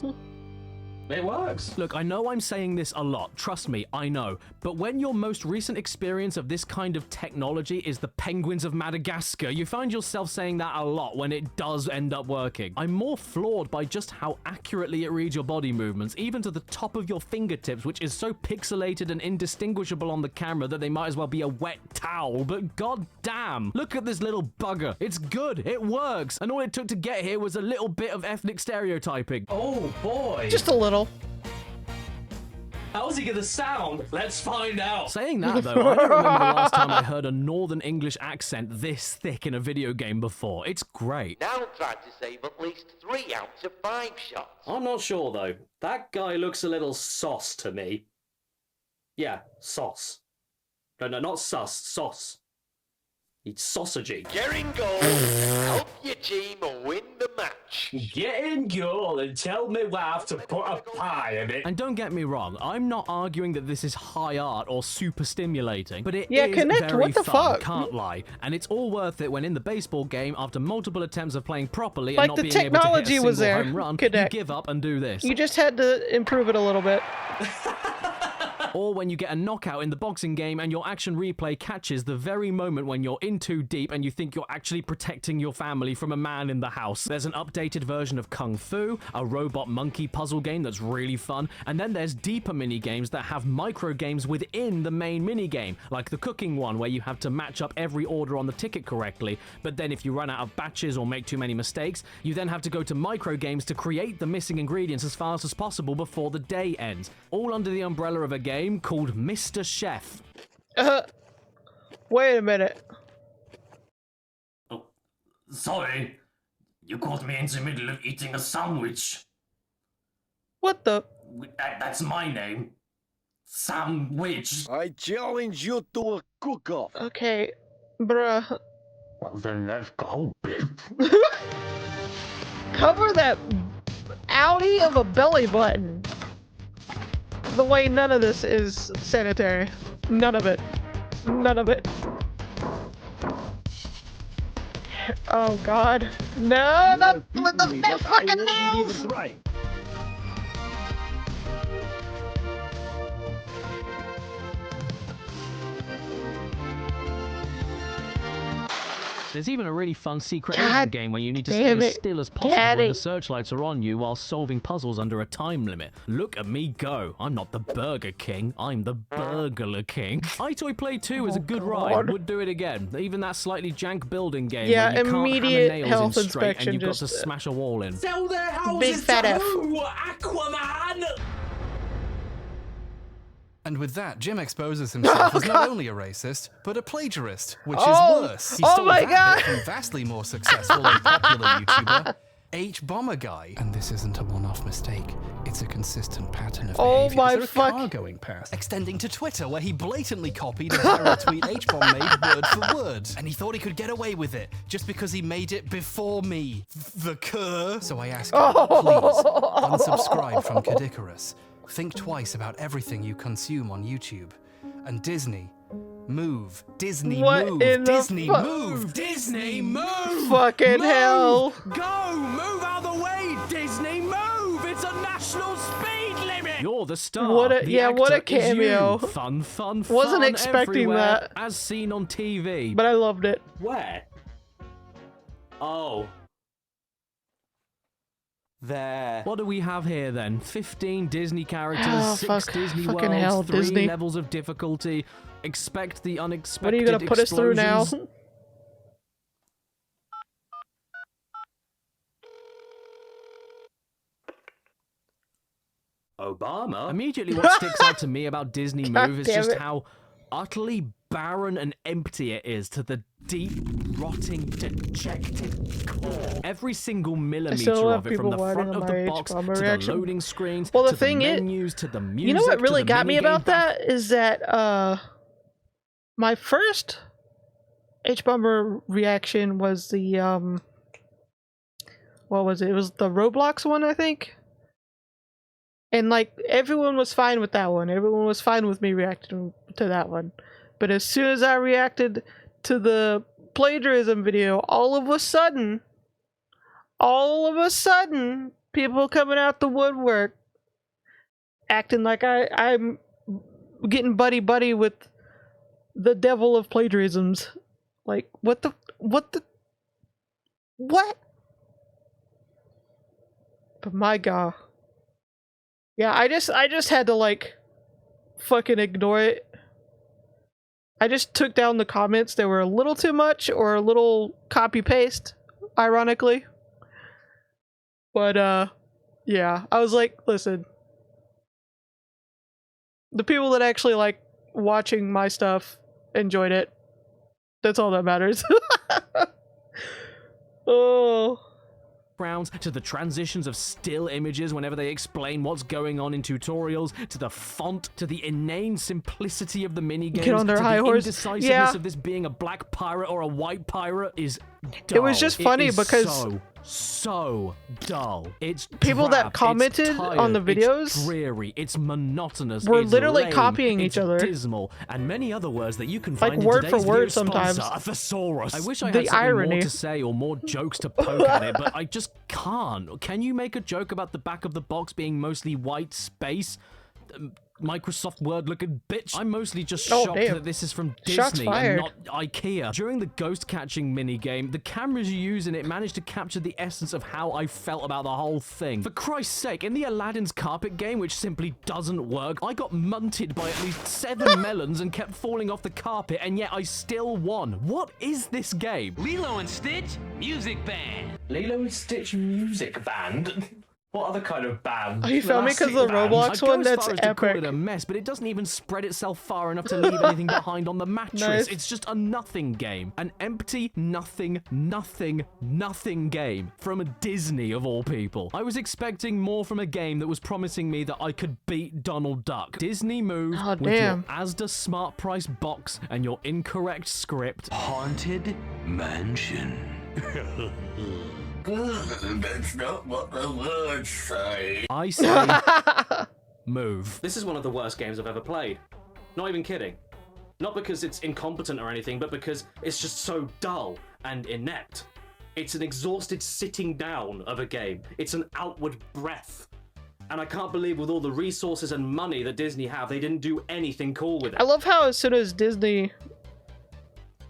[SPEAKER 6] It works.
[SPEAKER 2] Look, I know I'm saying this a lot, trust me, I know, but when your most recent experience of this kind of technology is the penguins of Madagascar, you find yourself saying that a lot when it does end up working. I'm more floored by just how accurately it reads your body movements, even to the top of your fingertips, which is so pixelated and indistinguishable on the camera that they might as well be a wet towel, but god damn, look at this little bugger. It's good, it works, and all it took to get here was a little bit of ethnic stereotyping.
[SPEAKER 6] Oh boy.
[SPEAKER 1] Just a little.
[SPEAKER 6] How's he gonna sound? Let's find out.
[SPEAKER 2] Saying that, though, I don't remember the last time I heard a Northern English accent this thick in a video game before. It's great.
[SPEAKER 16] Now try to save at least 3 out of 5 shots.
[SPEAKER 6] I'm not sure, though. That guy looks a little sauce to me. Yeah, sauce. No, not sus, sauce. It's sausagey.
[SPEAKER 16] Get in goal, help your team win the match.
[SPEAKER 6] Get in goal and tell me wife to put a pie in it.
[SPEAKER 2] And don't get me wrong, I'm not arguing that this is high art or super stimulating, but it
[SPEAKER 1] Yeah,
[SPEAKER 2] is
[SPEAKER 1] Kinect,
[SPEAKER 2] very
[SPEAKER 1] what the
[SPEAKER 2] fun,
[SPEAKER 1] fuck?
[SPEAKER 2] can't lie. And it's all worth it when in the baseball game, after multiple attempts of playing properly
[SPEAKER 1] Like
[SPEAKER 2] and not
[SPEAKER 1] the
[SPEAKER 2] being able to hit a
[SPEAKER 1] technology
[SPEAKER 2] single
[SPEAKER 1] was there,
[SPEAKER 2] home run,
[SPEAKER 1] Kinect.
[SPEAKER 2] you give up and do this.
[SPEAKER 1] You just had to improve it a little bit.
[SPEAKER 2] Or when you get a knockout in the boxing game and your action replay catches the very moment when you're in too deep and you think you're actually protecting your family from a man in the house. There's an updated version of Kung Fu, a robot monkey puzzle game that's really fun, and then there's deeper mini-games that have micro-games within the main mini-game, like the cooking one where you have to match up every order on the ticket correctly, but then if you run out of batches or make too many mistakes, you then have to go to micro-games to create the missing ingredients as fast as possible before the day ends, all under the umbrella of a game called Mr. Chef.
[SPEAKER 1] Wait a minute.
[SPEAKER 5] Oh, sorry. You caught me in the middle of eating a sandwich.
[SPEAKER 1] What the?
[SPEAKER 6] That's my name. Sandwich.
[SPEAKER 16] I challenge you to a cook-off.
[SPEAKER 1] Okay, bruh.
[SPEAKER 6] Well, then let's go, bitch.
[SPEAKER 1] Cover that outie of a belly button. The way none of this is sanitary. None of it. None of it. Oh god. No, not with the fucking nails!
[SPEAKER 2] There's even a really fun secret
[SPEAKER 1] God
[SPEAKER 2] agent game where you need to stay
[SPEAKER 1] damn
[SPEAKER 2] as
[SPEAKER 1] it,
[SPEAKER 2] still as possible
[SPEAKER 1] Daddy.
[SPEAKER 2] when the searchlights are on you while solving puzzles under a time limit. Look at me go. I'm not the Burger King, I'm the Burglar King. EyeToy Play 2 is a good ride. Would do it again. Even that slightly jank building game
[SPEAKER 1] Yeah,
[SPEAKER 2] where you can't
[SPEAKER 1] immediate
[SPEAKER 2] hammer nails
[SPEAKER 1] health
[SPEAKER 2] in straight
[SPEAKER 1] inspection
[SPEAKER 2] and you've got to
[SPEAKER 1] just,
[SPEAKER 2] smash a wall in.
[SPEAKER 5] Sell their houses
[SPEAKER 1] Big fat
[SPEAKER 5] to
[SPEAKER 1] F.
[SPEAKER 5] who? Aquaman!
[SPEAKER 17] And with that, Jim exposes himself as not only a racist, but a plagiarist, which is worse. He
[SPEAKER 1] oh
[SPEAKER 17] stole
[SPEAKER 1] my
[SPEAKER 17] that
[SPEAKER 1] God.
[SPEAKER 17] bit from vastly more successful and popular YouTuber, H-Bomber Guy. And this isn't a one-off mistake. It's a consistent pattern of
[SPEAKER 1] Oh
[SPEAKER 17] behavior.
[SPEAKER 1] my
[SPEAKER 17] Is there a
[SPEAKER 1] fuck.
[SPEAKER 17] car going past? Extending to Twitter, where he blatantly copied a viral tweet H-Bomb made word for word. And he thought he could get away with it, just because he made it before me. The cur. So I ask you, please, unsubscribe from Caddicarus. Think twice about everything you consume on YouTube. And Disney, move. Disney,
[SPEAKER 1] What
[SPEAKER 17] move.
[SPEAKER 1] in the
[SPEAKER 17] Disney,
[SPEAKER 1] fuck?
[SPEAKER 17] move.
[SPEAKER 5] Disney, move!
[SPEAKER 1] Fucking hell.
[SPEAKER 5] Go! Move out of the way, Disney, move! It's a national speed limit!
[SPEAKER 2] You're the star.
[SPEAKER 1] What a-
[SPEAKER 2] The
[SPEAKER 1] yeah, what a
[SPEAKER 2] actor is you.
[SPEAKER 1] cameo.
[SPEAKER 2] Fun, fun,
[SPEAKER 1] Wasn't
[SPEAKER 2] fun
[SPEAKER 1] expecting
[SPEAKER 2] everywhere,
[SPEAKER 1] that.
[SPEAKER 2] as seen on TV.
[SPEAKER 1] But I loved it.
[SPEAKER 6] Where? Oh. There.
[SPEAKER 2] What do we have here then? 15 Disney characters,
[SPEAKER 1] Oh,
[SPEAKER 2] 6
[SPEAKER 1] fuck.
[SPEAKER 2] Disney
[SPEAKER 1] Fucking
[SPEAKER 2] worlds,
[SPEAKER 1] hell,
[SPEAKER 2] 3
[SPEAKER 1] Disney.
[SPEAKER 2] levels of difficulty. Expect the unexpected
[SPEAKER 1] What are you gonna put us through now?
[SPEAKER 2] explosions.
[SPEAKER 6] Obama?
[SPEAKER 2] Immediately what sticks out to me about Disney
[SPEAKER 1] God
[SPEAKER 2] Move is
[SPEAKER 1] damn
[SPEAKER 2] just
[SPEAKER 1] it.
[SPEAKER 2] how utterly barren and empty it is to the deep, rotting, dejected core. Every single millimeter
[SPEAKER 1] have
[SPEAKER 2] of it, from
[SPEAKER 1] people
[SPEAKER 2] the
[SPEAKER 1] whining
[SPEAKER 2] front
[SPEAKER 1] on
[SPEAKER 2] of
[SPEAKER 1] my
[SPEAKER 2] the box to
[SPEAKER 1] H-bomber
[SPEAKER 2] the
[SPEAKER 1] reaction.
[SPEAKER 2] loading screens,
[SPEAKER 1] Well, the
[SPEAKER 2] to
[SPEAKER 1] thing
[SPEAKER 2] the
[SPEAKER 1] is-
[SPEAKER 2] menus, to the music,
[SPEAKER 1] You know what
[SPEAKER 2] to
[SPEAKER 1] really
[SPEAKER 2] the
[SPEAKER 1] got me
[SPEAKER 2] minigame
[SPEAKER 1] about that is that my first H-bomber reaction was the what was it? It was the Roblox one, I think. And like everyone was fine with that one. Everyone was fine with me reacting to that one. But as soon as I reacted to the plagiarism video, all of a sudden, people coming out the woodwork acting like I'm getting buddy with the devil of plagiarisms. Like, what? But my god. Yeah, I just had to like fucking ignore it. I just took down the comments that were a little too much or a little copy paste, ironically. But yeah, I was like, listen. The people that actually like watching my stuff enjoyed it. That's all that matters. Oh.
[SPEAKER 2] backgrounds, to the transitions of still images whenever they explain what's going on in tutorials, to the font, to the inane simplicity of the minigames,
[SPEAKER 1] Get on their
[SPEAKER 2] to
[SPEAKER 1] high
[SPEAKER 2] the
[SPEAKER 1] horse.
[SPEAKER 2] indecisiveness
[SPEAKER 1] Yeah.
[SPEAKER 2] of this being a black pirate or a white pirate is dull.
[SPEAKER 1] It was just funny
[SPEAKER 2] is
[SPEAKER 1] because
[SPEAKER 2] so dull. It's
[SPEAKER 1] people that
[SPEAKER 2] drab,
[SPEAKER 1] commented
[SPEAKER 2] it's tired,
[SPEAKER 1] on the videos
[SPEAKER 2] it's dreary, it's monotonous,
[SPEAKER 1] were
[SPEAKER 2] it's
[SPEAKER 1] literally
[SPEAKER 2] lame,
[SPEAKER 1] copying
[SPEAKER 2] it's
[SPEAKER 1] each other.
[SPEAKER 2] dismal, and many other words that you can
[SPEAKER 1] Like
[SPEAKER 2] find in
[SPEAKER 1] word for
[SPEAKER 2] today's
[SPEAKER 1] word
[SPEAKER 2] video
[SPEAKER 1] sometimes.
[SPEAKER 2] sponsor, a thesaurus. I wish I
[SPEAKER 1] The
[SPEAKER 2] had something
[SPEAKER 1] irony.
[SPEAKER 2] more to say or more jokes to poke at it, but I just can't. Can you make a joke about the back of the box being mostly white space? Microsoft Word looking bitch. I'm mostly just
[SPEAKER 1] Oh,
[SPEAKER 2] shocked
[SPEAKER 1] damn.
[SPEAKER 2] that this is from
[SPEAKER 1] Shots
[SPEAKER 2] Disney
[SPEAKER 1] fired.
[SPEAKER 2] and not IKEA. During the ghost catching minigame, the cameras you use in it managed to capture the essence of how I felt about the whole thing. For Christ's sake, in the Aladdin's carpet game, which simply doesn't work, I got munted by at least 7 melons and kept falling off the carpet, and yet I still won. What is this game?
[SPEAKER 5] Lilo and Stitch Music Band.
[SPEAKER 6] Lilo and Stitch Music Band? What other kind of ban?
[SPEAKER 1] Are you filming because the Roblox one?
[SPEAKER 2] I'd go as
[SPEAKER 1] That's
[SPEAKER 2] far as to call
[SPEAKER 1] epic.
[SPEAKER 2] it a mess, but it doesn't even spread itself far enough to leave anything behind on the mattress.
[SPEAKER 1] Nice.
[SPEAKER 2] It's just a nothing game. An empty, nothing game from a Disney of all people. I was expecting more from a game that was promising me that I could beat Donald Duck. Disney moved
[SPEAKER 1] Oh,
[SPEAKER 2] with your
[SPEAKER 1] damn.
[SPEAKER 2] Asda Smart Price box and your incorrect script.
[SPEAKER 14] Haunted Mansion. That's not what the words say.
[SPEAKER 2] I say move.
[SPEAKER 6] This is one of the worst games I've ever played. Not even kidding. Not because it's incompetent or anything, but because it's just so dull and inept. It's an exhausted sitting down of a game. It's an outward breath. And I can't believe with all the resources and money that Disney have, they didn't do anything cool with it.
[SPEAKER 1] I love how as soon as Disney...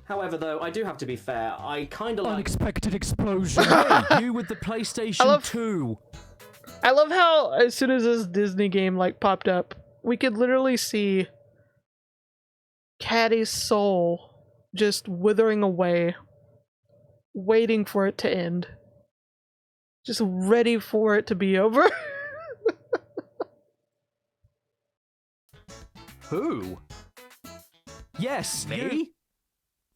[SPEAKER 6] However, though, I do have to be fair. I kind of like...
[SPEAKER 2] Unexpected explosion. Hey, you with the PlayStation 2.
[SPEAKER 1] I love how as soon as this Disney game like popped up, we could literally see Caddy's soul just withering away, waiting for it to end. Just ready for it to be over.
[SPEAKER 2] Who? Yes, you.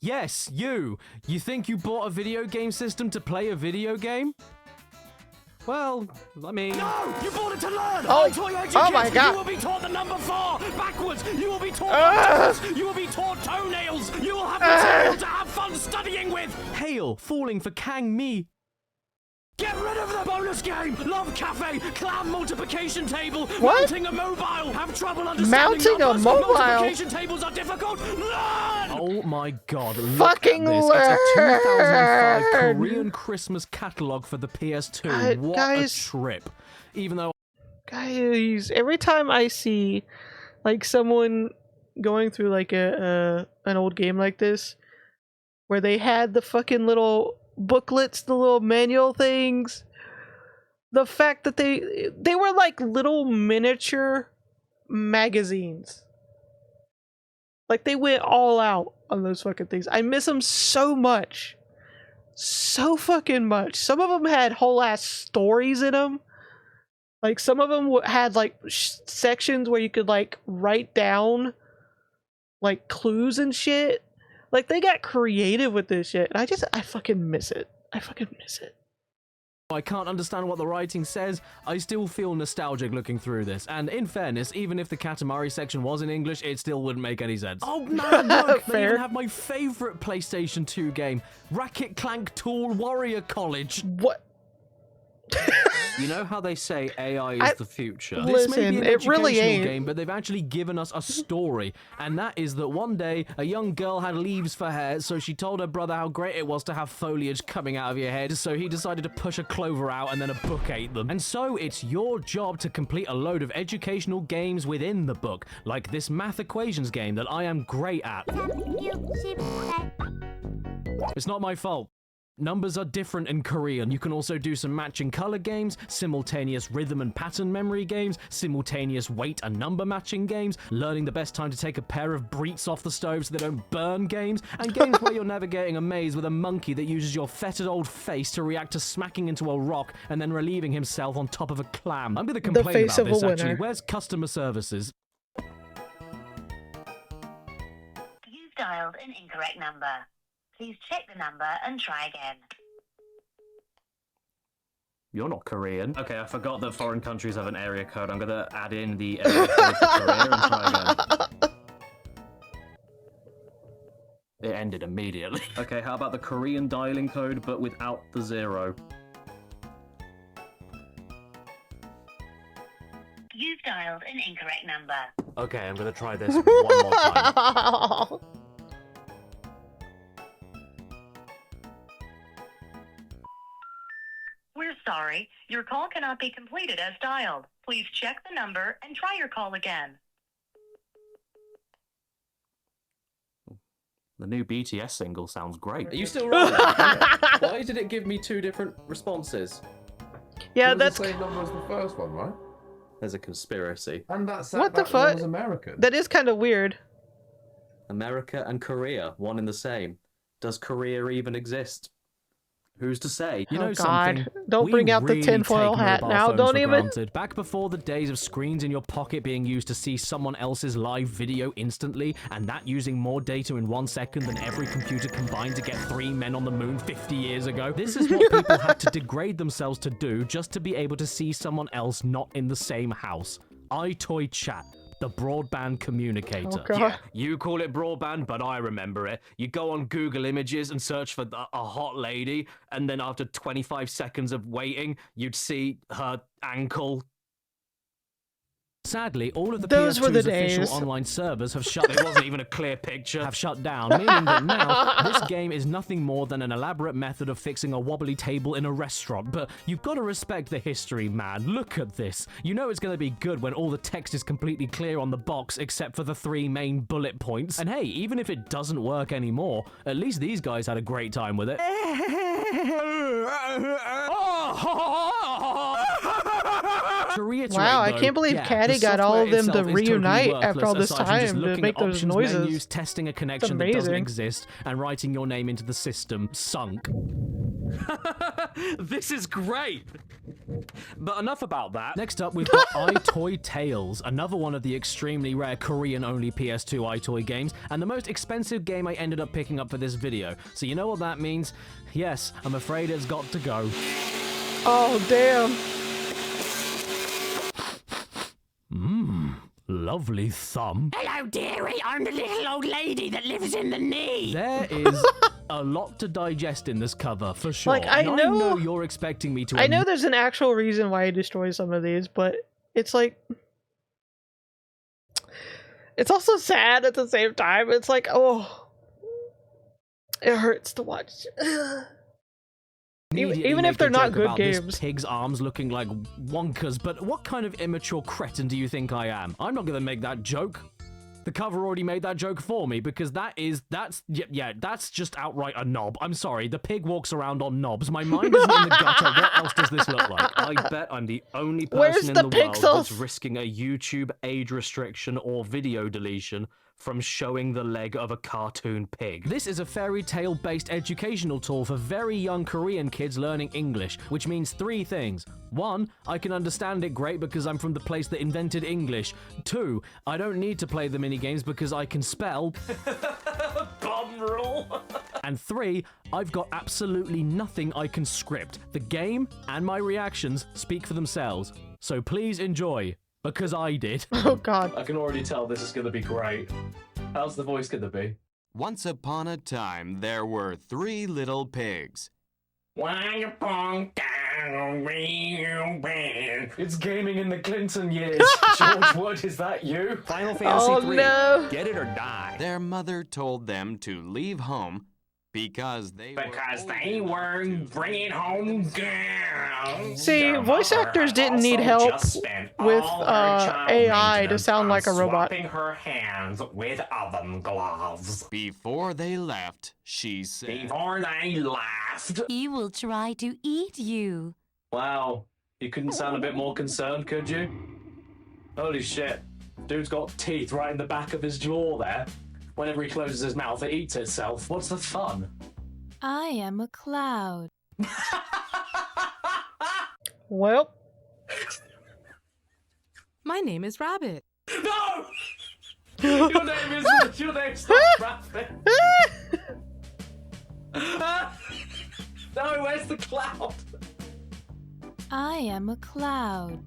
[SPEAKER 2] Yes, you. You think you bought a video game system to play a video game? Well, I mean...
[SPEAKER 5] No! You bought it to learn!
[SPEAKER 1] Oh,
[SPEAKER 5] EyeToy educates.
[SPEAKER 1] oh my God.
[SPEAKER 5] You will be taught the number 4! Backwards! You will be taught buttons! You will be taught toenails! You will have material to have fun studying with!
[SPEAKER 2] Hail, falling for Kang Me.
[SPEAKER 5] Get rid of the bonus game! Love cafe! Clam multiplication table!
[SPEAKER 1] What?
[SPEAKER 5] Mounting a mobile! Have trouble understanding
[SPEAKER 1] Mounting a
[SPEAKER 5] numbers, but
[SPEAKER 1] mobile?
[SPEAKER 5] multiplication tables are difficult! Learn!
[SPEAKER 2] Oh my god, look
[SPEAKER 1] Fucking
[SPEAKER 2] at this. It's a 2005
[SPEAKER 1] learn!
[SPEAKER 2] Korean Christmas catalog for the PS2.
[SPEAKER 1] God,
[SPEAKER 2] What
[SPEAKER 1] guys.
[SPEAKER 2] a trip. Even though...
[SPEAKER 1] Guys, every time I see like someone going through like an old game like this, where they had the fucking little booklets, the little manual things, the fact that they were like little miniature magazines. Like they went all out on those fucking things. I miss them so much. So fucking much. Some of them had whole ass stories in them. Like some of them had like sections where you could like write down like clues and shit. Like they got creative with this shit. And I fucking miss it. I fucking miss it.
[SPEAKER 2] I can't understand what the writing says, I still feel nostalgic looking through this. And in fairness, even if the Katamari section was in English, it still wouldn't make any sense. Oh man, look! They
[SPEAKER 1] Fair.
[SPEAKER 2] even have my favourite PlayStation 2 game, Racket Clank Tool Warrior College.
[SPEAKER 1] What?
[SPEAKER 2] You know how they say AI is the future?
[SPEAKER 1] Listen,
[SPEAKER 2] This may be an
[SPEAKER 1] it really
[SPEAKER 2] educational
[SPEAKER 1] ain't.
[SPEAKER 2] game, but they've actually given us a story. And that is that one day, a young girl had leaves for hair, so she told her brother how great it was to have foliage coming out of your head, so he decided to push a clover out and then a book ate them. And so it's your job to complete a load of educational games within the book, like this math equations game that I am great at. It's not my fault. Numbers are different in Korean. You can also do some matching color games, simultaneous rhythm and pattern memory games, simultaneous weight and number matching games, learning the best time to take a pair of breets off the stove so they don't burn games, and games where you're navigating a maze with a monkey that uses your fetid old face to react to smacking into a rock and then relieving himself on top of a clam. I'm gonna complain
[SPEAKER 1] face
[SPEAKER 2] about
[SPEAKER 1] of a
[SPEAKER 2] this actually.
[SPEAKER 1] winner.
[SPEAKER 2] Where's customer services?
[SPEAKER 18] You've dialed an incorrect number. Please check the number and try again.
[SPEAKER 6] You're not Korean. Okay, I forgot that foreign countries have an area code. I'm gonna add in the area code for Korea and try again. It ended immediately. Okay, how about the Korean dialing code, but without the 0?
[SPEAKER 18] You've dialed an incorrect number.
[SPEAKER 2] Okay, I'm gonna try this one more time.
[SPEAKER 18] We're sorry. Your call cannot be completed as dialed. Please check the number and try your call again.
[SPEAKER 6] The new BTS single sounds great.
[SPEAKER 2] Are you still wrong? Why did it give me 2 different responses?
[SPEAKER 1] Yeah,
[SPEAKER 19] It was
[SPEAKER 1] that's
[SPEAKER 19] the same number as the first one, right?
[SPEAKER 6] There's a conspiracy.
[SPEAKER 19] And that
[SPEAKER 1] what the
[SPEAKER 19] setback one
[SPEAKER 1] fuck?
[SPEAKER 19] was American.
[SPEAKER 1] That is kind of weird.
[SPEAKER 6] America and Korea, one and the same. Does Korea even exist?
[SPEAKER 2] Who's to say? You
[SPEAKER 1] Oh,
[SPEAKER 2] know
[SPEAKER 1] God.
[SPEAKER 2] something?
[SPEAKER 1] Don't
[SPEAKER 2] We
[SPEAKER 1] bring out the
[SPEAKER 2] really
[SPEAKER 1] tinfoil
[SPEAKER 2] take
[SPEAKER 1] hat
[SPEAKER 2] mobile
[SPEAKER 1] now.
[SPEAKER 2] phones
[SPEAKER 1] Don't
[SPEAKER 2] for
[SPEAKER 1] even.
[SPEAKER 2] granted. Back before the days of screens in your pocket being used to see someone else's live video instantly, and that using more data in 1 second than every computer combined to get 3 men on the moon 50 years ago. This is what people had to degrade themselves to do just to be able to see someone else not in the same house. EyeToy chat. The broadband communicator.
[SPEAKER 1] Oh, God.
[SPEAKER 2] Yeah, you call it broadband, but I remember it. You go on Google Images and search for a hot lady, and then after 25 seconds of waiting, you'd see her ankle. Sadly, all of the
[SPEAKER 1] Those were the
[SPEAKER 2] PS2's official
[SPEAKER 1] days.
[SPEAKER 2] online servers have shut. It wasn't even a clear picture. Have shut down, meaning that now this game is nothing more than an elaborate method of fixing a wobbly table in a restaurant. But you've got to respect the history, man. Look at this. You know it's going to be good when all the text is completely clear on the box, except for the 3 main bullet points. And hey, even if it doesn't work anymore, at least these guys had a great time with it. To reiterate,
[SPEAKER 1] Wow, I
[SPEAKER 2] though,
[SPEAKER 1] can't believe
[SPEAKER 2] yeah,
[SPEAKER 1] Caddy
[SPEAKER 2] the
[SPEAKER 1] got all of
[SPEAKER 2] software
[SPEAKER 1] them to
[SPEAKER 2] itself is totally
[SPEAKER 1] reunite
[SPEAKER 2] worthless,
[SPEAKER 1] after all this
[SPEAKER 2] aside from just
[SPEAKER 1] time to
[SPEAKER 2] looking
[SPEAKER 1] make
[SPEAKER 2] at
[SPEAKER 1] those
[SPEAKER 2] options
[SPEAKER 1] noises.
[SPEAKER 2] menus, testing a connection that doesn't
[SPEAKER 1] amazing.
[SPEAKER 2] exist, and writing your name into the system. Sunk. This is great! But enough about that. Next up, we've got EyeToy Tales, another one of the extremely rare Korean-only PS2 EyeToy games, and the most expensive game I ended up picking up for this video. So you know what that means? Yes, I'm afraid it's got to go.
[SPEAKER 1] Oh, damn.
[SPEAKER 2] Lovely thumb.
[SPEAKER 7] Hello, dearie. I'm the little old lady that lives in the knee.
[SPEAKER 2] There is a lot to digest in this cover, for sure.
[SPEAKER 1] Like, I
[SPEAKER 2] And
[SPEAKER 1] know
[SPEAKER 2] you're expecting me to...
[SPEAKER 1] I know there's an actual reason why he destroys some of these, but it's like... It's also sad at the same time. It's like, oh... It hurts to watch. Even if they're not good games.
[SPEAKER 2] This pig's arms looking like wonkers, but what kind of immature cretin do you think I am? I'm not gonna make that joke. The cover already made that joke for me, because that's just outright a knob. I'm sorry, the pig walks around on knobs. My mind isn't in the gutter. What else does this look like? I bet I'm the only person in the world that's risking a YouTube age restriction or video deletion from showing the leg of a cartoon pig. This is a fairy tale based educational tool for very young Korean kids learning English, which means 3 things. 1, I can understand it great because I'm from the place that invented English. 2, I don't need to play the minigames because I can spell. Bomb rule. And 3, I've got absolutely nothing I can script. The game and my reactions speak for themselves. So please enjoy. Because I did.
[SPEAKER 1] Oh, God.
[SPEAKER 6] I can already tell this is going to be great. How's the voice going to be?
[SPEAKER 19] Once upon a time, there were 3 little pigs.
[SPEAKER 6] It's gaming in the Clinton years. George Wood, is that you?
[SPEAKER 19] Final Fantasy
[SPEAKER 1] Oh,
[SPEAKER 19] 3.
[SPEAKER 1] no.
[SPEAKER 19] Get it or die. Their mother told them to leave home because they
[SPEAKER 5] weren't bringing home girls.
[SPEAKER 1] See, voice actors didn't need help with AI to sound like a robot.
[SPEAKER 5] Swapping her hands with oven gloves.
[SPEAKER 19] Before they left, she said...
[SPEAKER 5] Before they left.
[SPEAKER 20] He will try to eat you.
[SPEAKER 6] Wow. You couldn't sound a bit more concerned, could you? Holy shit. Dude's got teeth right in the back of his jaw there. Whenever he closes his mouth, it eats itself. What's the fun?
[SPEAKER 20] I am a cloud.
[SPEAKER 1] Well.
[SPEAKER 21] My name is Rabbit.
[SPEAKER 6] No! Your name's not Rabbit. No, where's the cloud?
[SPEAKER 20] I am a cloud.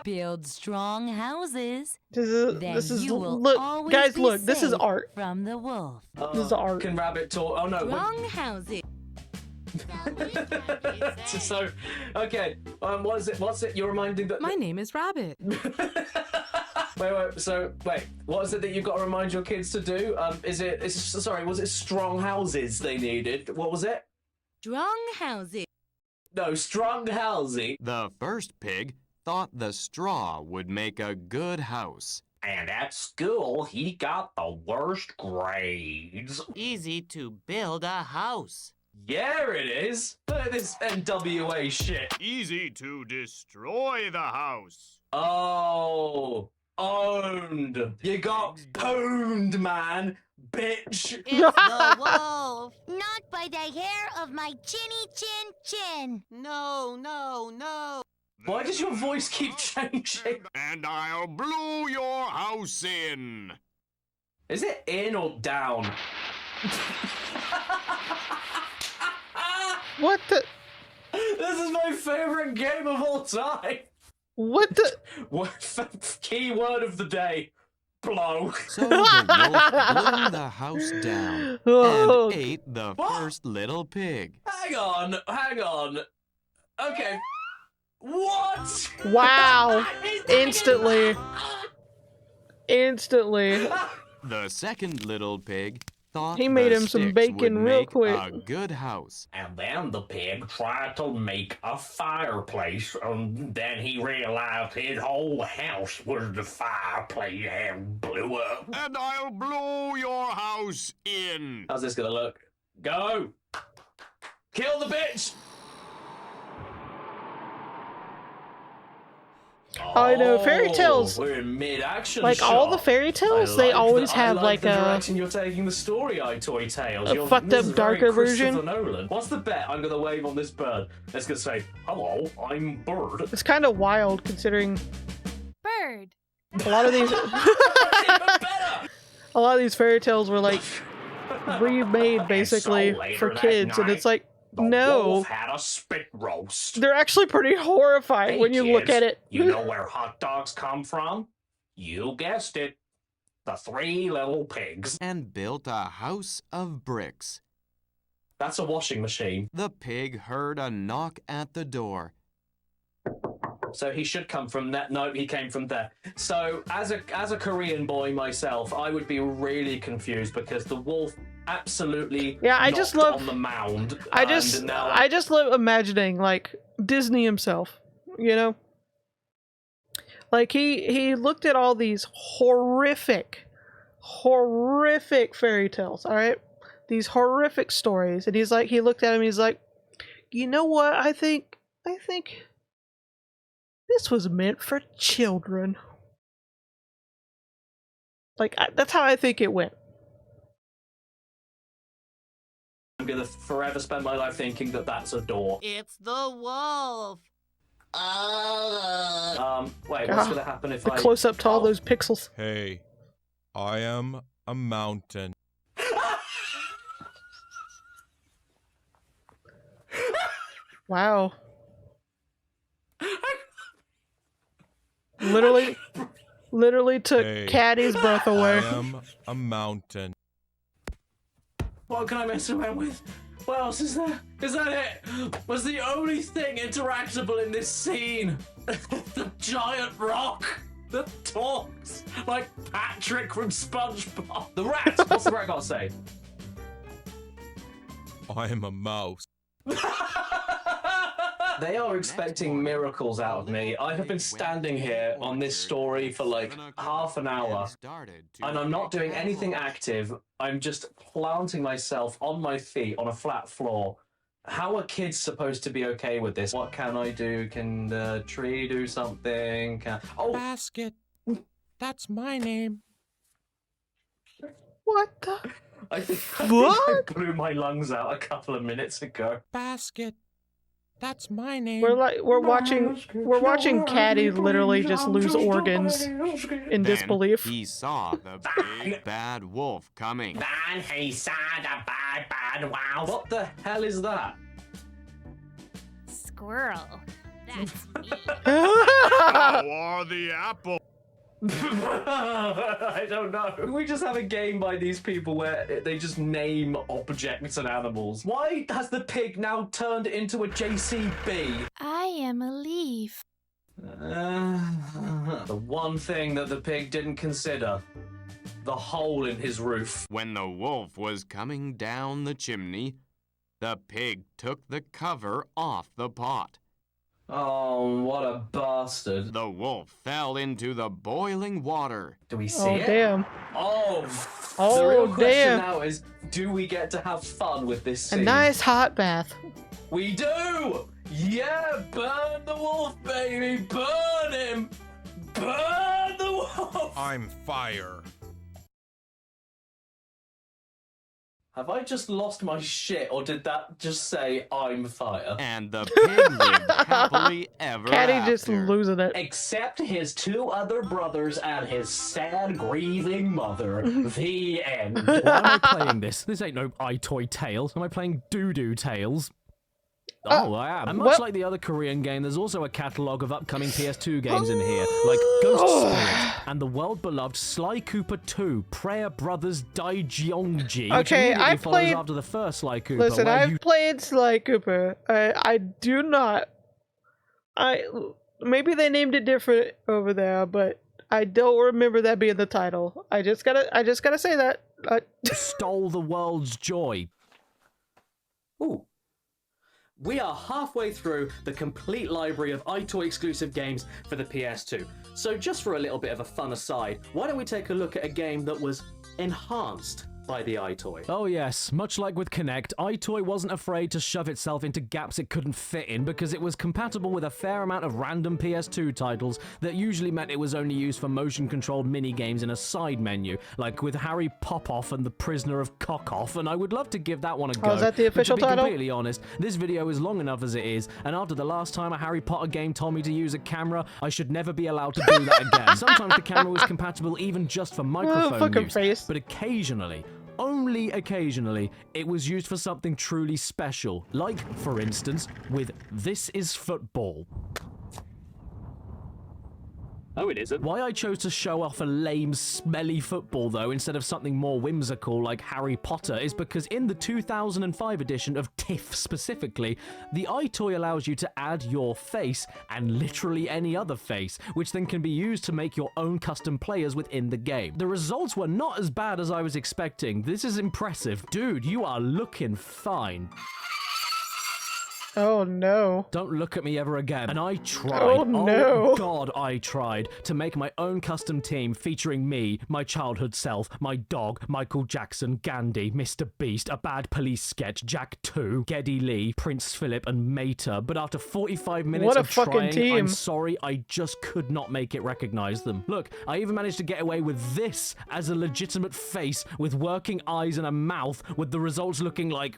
[SPEAKER 20] Build strong houses.
[SPEAKER 1] This is
[SPEAKER 20] you will
[SPEAKER 1] look,
[SPEAKER 20] always
[SPEAKER 1] guys,
[SPEAKER 20] be
[SPEAKER 1] look. This is
[SPEAKER 20] safe
[SPEAKER 1] art.
[SPEAKER 20] From the wolf.
[SPEAKER 1] This is art.
[SPEAKER 6] Can Rabbit talk? Oh no.
[SPEAKER 20] Strong houses.
[SPEAKER 6] So, okay. What is it? What's it? You're reminding that.
[SPEAKER 21] My name is Rabbit.
[SPEAKER 6] Wait. So, wait. What is it that you've got to remind your kids to do? Sorry, was it strong houses they needed? What was it?
[SPEAKER 20] Strong houses.
[SPEAKER 6] No, strong housing.
[SPEAKER 19] The first pig thought the straw would make a good house.
[SPEAKER 5] And at school, he got the worst grades.
[SPEAKER 14] Easy to build a house.
[SPEAKER 6] Yeah, it is. Look at this NWA shit.
[SPEAKER 9] Easy to destroy the house.
[SPEAKER 6] Oh, owned. You got pwned, man. bitch!
[SPEAKER 20] It's the wolf. Not by the hair of my chinny chin chin.
[SPEAKER 14] No, no, no.
[SPEAKER 6] Why does your voice keep changing?
[SPEAKER 9] And I'll blow your house in.
[SPEAKER 6] Is it in or down?
[SPEAKER 1] What the?
[SPEAKER 6] This is my favorite game of all time.
[SPEAKER 1] What the?
[SPEAKER 6] What key word of the day? Blow.
[SPEAKER 19] So the wolf blew the house down
[SPEAKER 1] Oh.
[SPEAKER 19] and ate the first little pig.
[SPEAKER 6] Hang on. Okay. What?
[SPEAKER 1] Wow! Instantly.
[SPEAKER 19] The second little pig thought
[SPEAKER 1] He made
[SPEAKER 19] the
[SPEAKER 1] him some
[SPEAKER 19] sticks
[SPEAKER 1] bacon
[SPEAKER 19] would
[SPEAKER 1] real
[SPEAKER 19] make
[SPEAKER 1] quick.
[SPEAKER 19] a good house.
[SPEAKER 5] And then the pig tried to make a fireplace, and then he realized his whole house was the fireplace and blew up.
[SPEAKER 9] And I'll blow your house in.
[SPEAKER 6] How's this gonna look? Go! Kill the bitch!
[SPEAKER 1] I know fairy tales.
[SPEAKER 6] We're in mid-action.
[SPEAKER 1] Like all the
[SPEAKER 6] shot.
[SPEAKER 1] fairy tales, they always have like
[SPEAKER 6] the
[SPEAKER 1] a.
[SPEAKER 6] direction you're taking the story, EyeToy Tales.
[SPEAKER 1] a fucked
[SPEAKER 6] this
[SPEAKER 1] up,
[SPEAKER 6] is very
[SPEAKER 1] darker
[SPEAKER 6] Christopher
[SPEAKER 1] version.
[SPEAKER 6] Nolan. What's the bet? I'm gonna wave on this bird. It's gonna say, "Hello, I'm Bird."
[SPEAKER 1] It's kind of wild considering
[SPEAKER 20] Bird.
[SPEAKER 1] a lot of these. A lot of these fairy tales were like remade basically for kids, and it's like no,
[SPEAKER 5] Wolf had a spit roast.
[SPEAKER 1] they're actually pretty horrifying
[SPEAKER 5] Hey,
[SPEAKER 1] when you look
[SPEAKER 5] kids,
[SPEAKER 1] at it.
[SPEAKER 5] You know where hot dogs come from? You guessed it. The three little pigs.
[SPEAKER 19] And built a house of bricks.
[SPEAKER 6] That's a washing machine.
[SPEAKER 19] The pig heard a knock at the door.
[SPEAKER 6] So he should come from that. No, he came from there. So as a Korean boy myself, I would be really confused because the wolf absolutely
[SPEAKER 1] I just
[SPEAKER 6] knocked
[SPEAKER 1] love
[SPEAKER 6] on the mound.
[SPEAKER 1] I just love imagining like Disney himself, you know? Like he looked at all these horrific fairy tales, all right? These horrific stories, and he looked at him, he's like, "You know what? I think this was meant for children." Like that's how I think it went.
[SPEAKER 6] I'm gonna forever spend my life thinking that that's a door.
[SPEAKER 20] It's the wolf.
[SPEAKER 6] Wait, what's gonna happen if
[SPEAKER 1] The
[SPEAKER 6] I
[SPEAKER 1] close up to all those pixels.
[SPEAKER 3] Hey, I am a mountain.
[SPEAKER 1] Wow. Literally took
[SPEAKER 3] Hey,
[SPEAKER 1] Caddy's breath away.
[SPEAKER 3] I am a mountain.
[SPEAKER 6] What can I mess around with? What else is there? Is that it? Was the only thing interactable in this scene the giant rock that talks like Patrick from Spongebob? The rat! What's the rat got to say?
[SPEAKER 3] I am a mouse.
[SPEAKER 6] They are expecting miracles out of me. I have been standing here on this story for like half an hour, and I'm not doing anything active. I'm just planting myself on my feet on a flat floor. How are kids supposed to be okay with this? What can I do? Can the tree do something?
[SPEAKER 3] Basket. That's my name.
[SPEAKER 1] What the?
[SPEAKER 6] I think I blew my lungs out a couple of minutes ago.
[SPEAKER 3] Basket. That's my name.
[SPEAKER 1] We're watching Caddy literally just lose organs in disbelief.
[SPEAKER 19] He saw the big bad wolf coming.
[SPEAKER 5] Then he saw the bad wolf.
[SPEAKER 6] What the hell is that?
[SPEAKER 20] Squirrel. That's me.
[SPEAKER 9] How are the apples?
[SPEAKER 6] I don't know. Can we just have a game by these people where they just name objects and animals? Why has the pig now turned into a JCB?
[SPEAKER 21] I am a leaf.
[SPEAKER 6] The one thing that the pig didn't consider. The hole in his roof.
[SPEAKER 19] When the wolf was coming down the chimney, the pig took the cover off the pot.
[SPEAKER 6] Oh, what a bastard.
[SPEAKER 19] The wolf fell into the boiling water.
[SPEAKER 6] Do we see it?
[SPEAKER 1] Damn.
[SPEAKER 6] Oh, the
[SPEAKER 1] Oh,
[SPEAKER 6] real question
[SPEAKER 1] damn.
[SPEAKER 6] now is, do we get to have fun with this
[SPEAKER 1] A
[SPEAKER 6] scene?
[SPEAKER 1] nice hot bath.
[SPEAKER 6] We do! Yeah, burn the wolf, baby! Burn him! Burn the wolf!
[SPEAKER 3] I'm fire.
[SPEAKER 6] Have I just lost my shit, or did that just say I'm fire?
[SPEAKER 19] And the pig lived happily ever
[SPEAKER 1] Caddy
[SPEAKER 19] after.
[SPEAKER 1] just losing it.
[SPEAKER 6] Except his 2 other brothers and his sad, grieving mother. The end.
[SPEAKER 2] Why am I playing this? This ain't no EyeToy Tales. Am I playing Doo-Doo Tales? Oh, I am. And much like the other Korean game, there's also a catalogue of upcoming PS2 games in here, like Ghost Spirit and the world-beloved Sly Cooper 2, Prayer Brothers Daijongji, which immediately follows after the first Sly Cooper.
[SPEAKER 1] Listen, I've played Sly Cooper. I do not. Maybe they named it different over there, but I don't remember that being the title. I just gotta say that.
[SPEAKER 2] Stole the world's joy.
[SPEAKER 6] Ooh. We are halfway through the complete library of EyeToy exclusive games for the PS2. So just for a little bit of a fun aside, why don't we take a look at a game that was enhanced by the EyeToy?
[SPEAKER 2] Oh yes, much like with Kinect, EyeToy wasn't afraid to shove itself into gaps it couldn't fit in because it was compatible with a fair amount of random PS2 titles that usually meant it was only used for motion-controlled mini-games in a side menu, like with Harry Popoff and the Prisoner of Cockoff, and I would love to give that one a go.
[SPEAKER 1] Oh, is that the official
[SPEAKER 2] title? To be
[SPEAKER 1] title?
[SPEAKER 2] completely honest, this video is long enough as it is, and after the last time a Harry Potter game told me to use a camera, I should never be allowed to do that again. Sometimes the camera was compatible even just for microphone use, but occasionally, only occasionally, it was used for something truly special, like, for instance, with This Is Football.
[SPEAKER 6] Oh, it isn't.
[SPEAKER 2] Why I chose to show off a lame, smelly football, though, instead of something more whimsical like Harry Potter, is because in the 2005 edition of TIFF specifically, the EyeToy allows you to add your face and literally any other face, which then can be used to make your own custom players within the game. The results were not as bad as I was expecting. This is impressive. Dude, you are looking fine.
[SPEAKER 1] Oh no.
[SPEAKER 2] Don't look at me ever again. And I tried.
[SPEAKER 1] Oh no.
[SPEAKER 2] Oh god, I tried to make my own custom team featuring me, my childhood self, my dog, Michael Jackson, Gandhi, Mr. Beast, a bad police sketch, Jack 2, Geddy Lee, Prince Philip, and Mater. But after 45 minutes of trying, I'm sorry, I just could not make it recognize them. Look, I even managed to get away with this as a legitimate face with working eyes and a mouth, with the results looking like...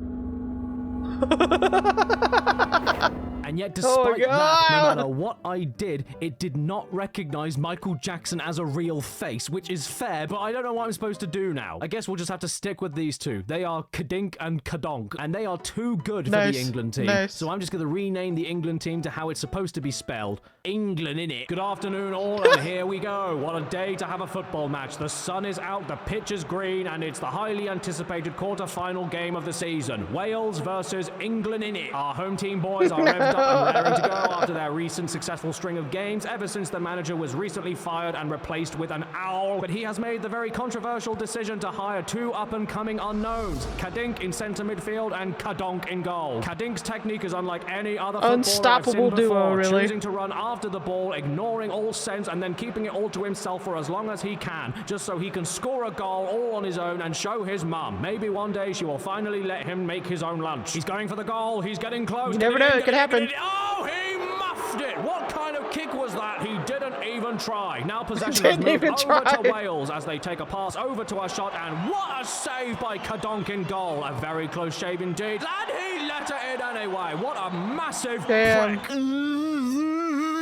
[SPEAKER 2] And yet, despite that, no matter what I did, it did not recognize Michael Jackson as a real face, which is fair, but I don't know what I'm supposed to do now. I guess we'll just have to stick with these two. They are Kadink and Kadonk, and they are too good for the England team. So I'm just going to rename the England team to how it's supposed to be spelled. England, innit? Good afternoon, all, and here we go. What a day to have a football match. The sun is out, the pitch is green, and it's the highly anticipated quarter-final game of the season. Wales versus England, innit? Our home team boys are revved up and raring to go after their recent successful string of games ever since the manager was recently fired and replaced with an owl. But he has made the very controversial decision to hire two up-and-coming unknowns, Kadink in centre midfield and Kadonk in goal. Kadink's technique is unlike any other footballer
[SPEAKER 1] Unstoppable
[SPEAKER 2] I've seen before,
[SPEAKER 1] duo, really.
[SPEAKER 2] choosing to run after the ball, ignoring all sense, and then keeping it all to himself for as long as he can, just so he can score a goal all on his own and show his mum. Maybe one day she will finally let him make his own lunch. He's going for the goal, he's getting close.
[SPEAKER 1] You never know, it could happen.
[SPEAKER 2] Oh, he muffed it! What kind of kick was that? He didn't even try. Now possession has moved over to Wales as they take a pass over to a shot, and what a save by Kadonk in goal. A very close shave indeed, and he let it in anyway. What a massive prick.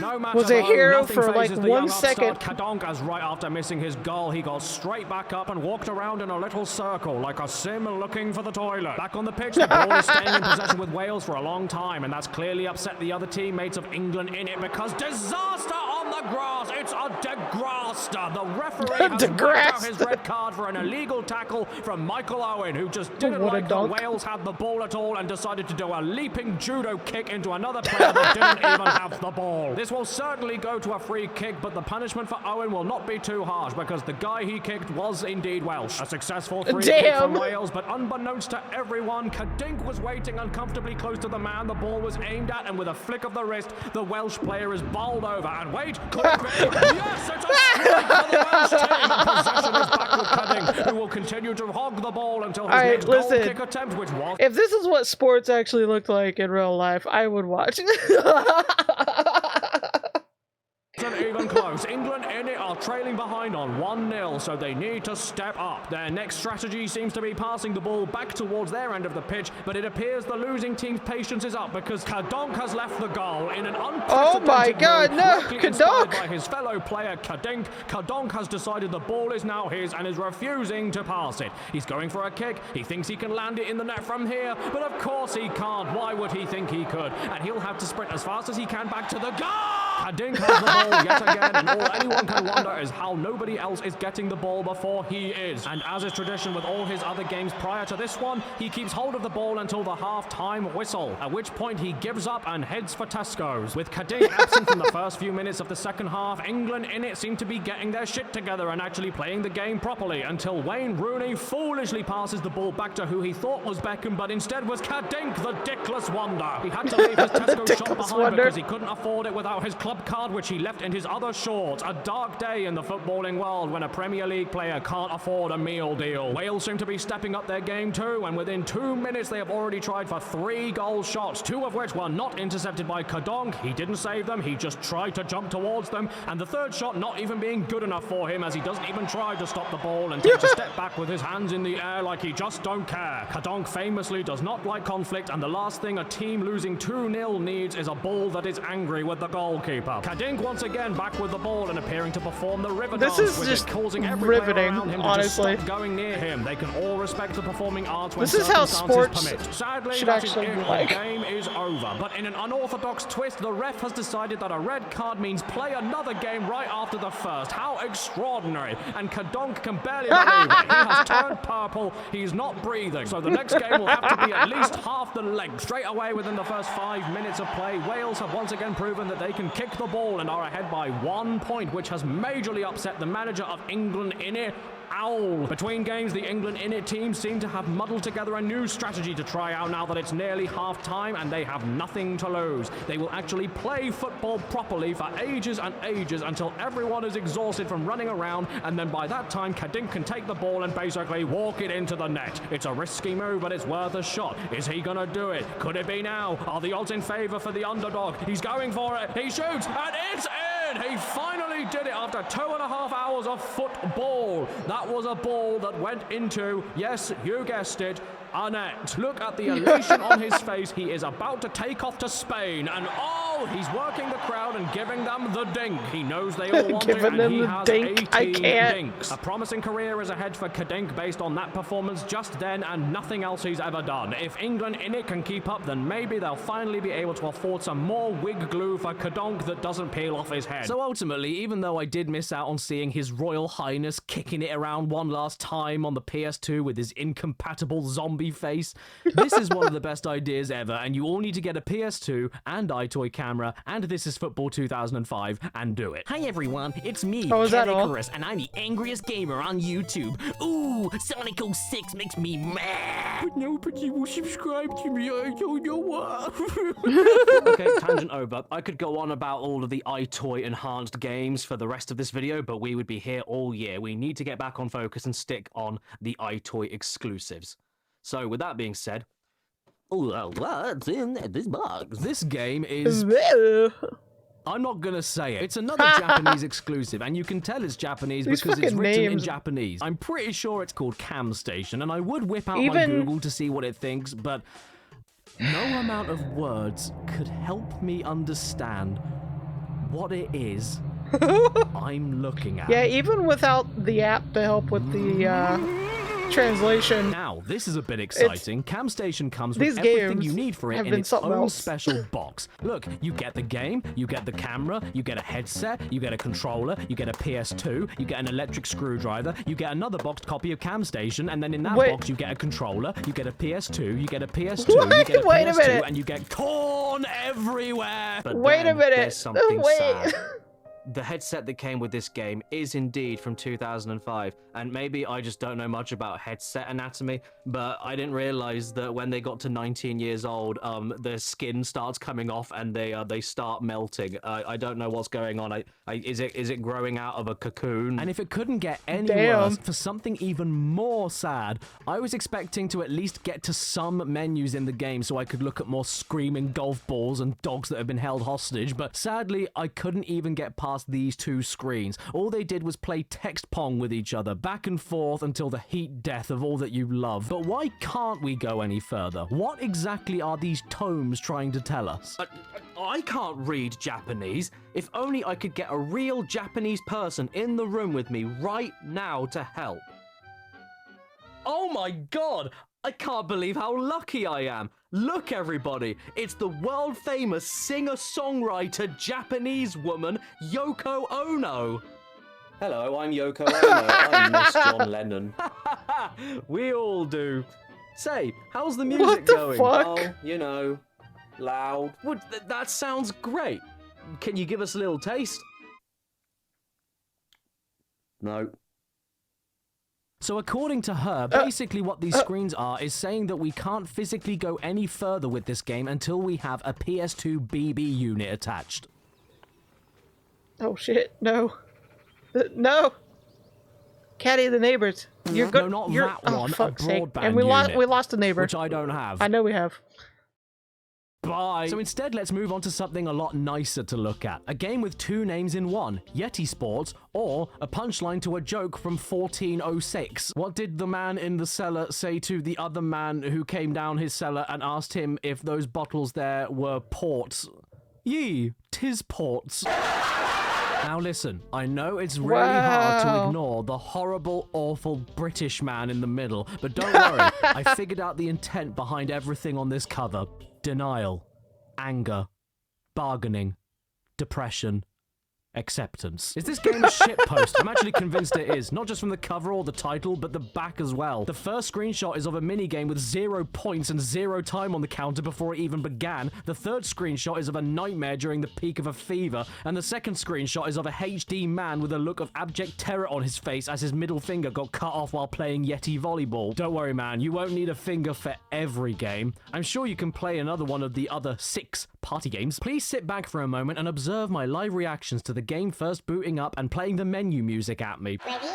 [SPEAKER 2] No matter
[SPEAKER 1] Was a
[SPEAKER 2] though,
[SPEAKER 1] hero
[SPEAKER 2] nothing
[SPEAKER 1] for like
[SPEAKER 2] phases the
[SPEAKER 1] 1
[SPEAKER 2] young
[SPEAKER 1] second.
[SPEAKER 2] upstart Kadonk, as right after missing his goal, he got straight back up and walked around in a little circle like a sim looking for the toilet. Back on the pitch, the ball is staying in possession with Wales for a long time, and that's clearly upset the other teammates of England in it because disaster on the grass. It's a degraster. The referee has whacked out his red card for an illegal tackle from Michael Owen, who just didn't like that Wales had the ball at all and decided to do a leaping judo kick into another player that didn't even have the ball. This will certainly go to a free kick, but the punishment for Owen will not be too harsh because the guy he kicked was indeed Welsh. A successful free kick from Wales, but unbeknownst to everyone, Kadink was waiting uncomfortably close to the man the ball was aimed at, and with a flick of the wrist, the Welsh player is bowled over. And wait, could it be? Yes, it's a strike for the Welsh team, and possession is back with Kadink, who will continue to hog the ball until his next goal kick attempt, which was...
[SPEAKER 1] If this is what sports actually looked like in real life, I would watch.
[SPEAKER 2] even close. England in it are trailing behind on 1-0, so they need to step up. Their next strategy seems to be passing the ball back towards their end of the pitch, but it appears the losing team's patience is up because Caddicarus has left the goal in an unprecedented
[SPEAKER 1] Oh my God,
[SPEAKER 2] move,
[SPEAKER 1] no,
[SPEAKER 2] likely inspired by
[SPEAKER 1] Caddicarus!
[SPEAKER 2] his fellow player Caddicarus. Caddicarus has decided the ball is now his and is refusing to pass it. He's going for a kick. He thinks he can land it in the net from here, but of course he can't. Why would he think he could? And he'll have to sprint as fast as he can back to the goal! Caddicarus has the ball yet again, and all anyone can wonder is how nobody else is getting the ball before he is. And as is tradition with all his other games prior to this one, he keeps hold of the ball until the half-time whistle, at which point he gives up and heads for Tesco's. With Caddicarus absent from the first few minutes of the second half, England in it seem to be getting their shit together and actually playing the game properly until Wayne Rooney foolishly passes the ball back to who he thought was Beckham, but instead was Caddicarus, the dickless wonder. He had to leave his Tesco shop behind because he couldn't afford it without his club card, which he left in his other shorts. A dark day in the footballing world when a Premier League player can't afford a meal deal. Wales seem to be stepping up their game too, and within 2 minutes they have already tried for 3 goal shots, 2 of which were not intercepted by Caddicarus. He didn't save them, he just tried to jump towards them, and the third shot not even being good enough for him, as he doesn't even try to stop the ball and takes a step back with his hands in the air like he just don't care. Caddicarus famously does not like conflict, and the last thing a team losing 2-0 needs is a ball that is angry with the goalkeeper. Caddicarus once again back with the ball and appearing to perform the river dance, with it causing every player around him to just stop going near him. They can all respect the performing arts when
[SPEAKER 1] this is how
[SPEAKER 2] circumstances
[SPEAKER 1] sports
[SPEAKER 2] permit. Sadly,
[SPEAKER 1] should
[SPEAKER 2] that is
[SPEAKER 1] actually
[SPEAKER 2] it.
[SPEAKER 1] be like.
[SPEAKER 2] The game is over. But in an unorthodox twist, the ref has decided that a red card means play another game right after the first. How extraordinary. And Caddicarus can barely believe it. He has turned purple. He's not breathing. So the next game will have to be at least half the length. Straight away within the first 5 minutes of play, Wales have once again proven that they can kick the ball and are ahead by 1 point, which has majorly upset the manager of England in it, Owl. Between games, the England in it team seem to have muddled together a new strategy to try out now that it's nearly half-time and they have nothing to lose. They will actually play football properly for ages and ages until everyone is exhausted from running around, and then by that time Caddicarus can take the ball and basically walk it into the net. It's a risky move, but it's worth a shot. Is he gonna do it? Could it be now? Are the odds in favor for the underdog? He's going for it. He shoots, and it's in! He finally did it after 2.5 hours of football. That was a ball that went into, yes, you guessed it, a net. Look at the elation on his face. He is about to take off to Spain, and oh, he's working the crowd and giving them the dink. He knows they all want it, and he has 18 dinks. A promising career is ahead for Caddicarus based on that performance just then and nothing else he's ever done. If England in it can keep up, then maybe they'll finally be able to afford some more wig glue for Caddicarus that doesn't peel off his head. So ultimately, even though I did miss out on seeing His Royal Highness kicking it around one last time on the PS2 with his incompatible zombie face, this is one of the best ideas ever, and you all need to get a PS2 and EyeToy camera and This Is Football 2005 and do it.
[SPEAKER 4] Hi everyone, it's me,
[SPEAKER 1] Oh, is that all?
[SPEAKER 4] Caddicarus, and I'm the angriest gamer on YouTube. Ooh, Sonic 06 makes me mad. But nobody will subscribe to me, I don't know what.
[SPEAKER 2] Okay, tangent over. I could go on about all of the EyeToy enhanced games for the rest of this video, but we would be here all year. We need to get back on focus and stick on the EyeToy exclusives. So with that being said, what's in this box? This game is... I'm not gonna say it. It's another Japanese exclusive, and you can tell it's Japanese
[SPEAKER 1] These
[SPEAKER 2] because it's
[SPEAKER 1] fucking
[SPEAKER 2] written in
[SPEAKER 1] names.
[SPEAKER 2] Japanese. I'm pretty sure it's called Cam Station, and I would whip out my Google to see what it thinks, but no amount of words could help me understand what it is I'm looking at.
[SPEAKER 1] Yeah, even without the app to help with the translation.
[SPEAKER 2] Now, this is a bit exciting. Cam Station comes
[SPEAKER 1] These
[SPEAKER 2] with everything
[SPEAKER 1] games
[SPEAKER 2] you need for it
[SPEAKER 1] have
[SPEAKER 2] in
[SPEAKER 1] been
[SPEAKER 2] its
[SPEAKER 1] something
[SPEAKER 2] own
[SPEAKER 1] else.
[SPEAKER 2] special box. Look, you get the game, you get the camera, you get a headset, you get a controller, you get a PS2, you get an electric screwdriver, you get another boxed copy of Cam Station, and then in that box you get a controller, you get a PS2, you get a PS2, you get a
[SPEAKER 1] Wait a
[SPEAKER 2] PS2,
[SPEAKER 1] minute.
[SPEAKER 2] and you get corn everywhere. But
[SPEAKER 1] Wait a
[SPEAKER 2] then
[SPEAKER 1] minute.
[SPEAKER 2] there's something
[SPEAKER 1] Wait.
[SPEAKER 2] sad. The headset that came with this game is indeed from 2005, and maybe I just don't know much about headset anatomy, but I didn't realize that when they got to 19 years old, their skin starts coming off and they start melting. I don't know what's going on. Is it growing out of a cocoon? And if it couldn't get any worse, for something even more sad, I was expecting to at least get to some menus in the game so I could look at more screaming golf balls and dogs that have been held hostage, but sadly I couldn't even get past past these two screens. All they did was play text pong with each other, back and forth until the heat death of all that you love. But why can't we go any further? What exactly are these tomes trying to tell us? I can't read Japanese. If only I could get a real Japanese person in the room with me right now to help. Oh my god! I can't believe how lucky I am. Look, everybody, it's the world-famous singer-songwriter Japanese woman, Yoko Ono. Hello, I'm Yoko Ono. I miss John Lennon. We all do. Say, how's the music
[SPEAKER 1] What the
[SPEAKER 2] going?
[SPEAKER 1] fuck?
[SPEAKER 2] Oh, you know, loud. That sounds great. Can you give us a little taste? No. So according to her, basically what these screens are is saying that we can't physically go any further with this game until we have a PS2 BB unit attached.
[SPEAKER 1] Oh shit, no. No! Caddy the neighbors. You're good.
[SPEAKER 2] No, not
[SPEAKER 1] you're,
[SPEAKER 2] that
[SPEAKER 1] oh,
[SPEAKER 2] one, a
[SPEAKER 1] fuck's sake.
[SPEAKER 2] broadband
[SPEAKER 1] And we lost a neighbor.
[SPEAKER 2] which I don't have.
[SPEAKER 1] I know we have.
[SPEAKER 2] Bye. So instead, let's move on to something a lot nicer to look at. A game with two names in one, Yeti Sports, or a punchline to a joke from 1406. What did the man in the cellar say to the other man who came down his cellar and asked him if those bottles there were ports? Yee, 'tis ports. Now listen, I know it's really hard to ignore the horrible, awful British man in the middle, but don't worry, I figured out the intent behind everything on this cover. Denial, anger, bargaining, depression, acceptance. Is this game a shitpost? I'm actually convinced it is, not just from the cover or the title, but the back as well. The first screenshot is of a minigame with 0 points and 0 time on the counter before it even began. The third screenshot is of a nightmare during the peak of a fever, and the second screenshot is of a HD man with a look of abject terror on his face as his middle finger got cut off while playing Yeti volleyball. Don't worry, man, you won't need a finger for every game. I'm sure you can play another one of the other 6 party games. Please sit back for a moment and observe my live reactions to the game first booting up and playing the menu music at me.
[SPEAKER 15] Ready?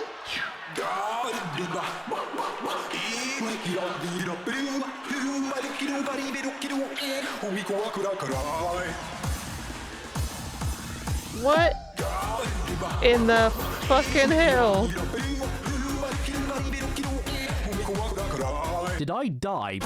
[SPEAKER 1] What in the fucking hell?
[SPEAKER 2] Did I die?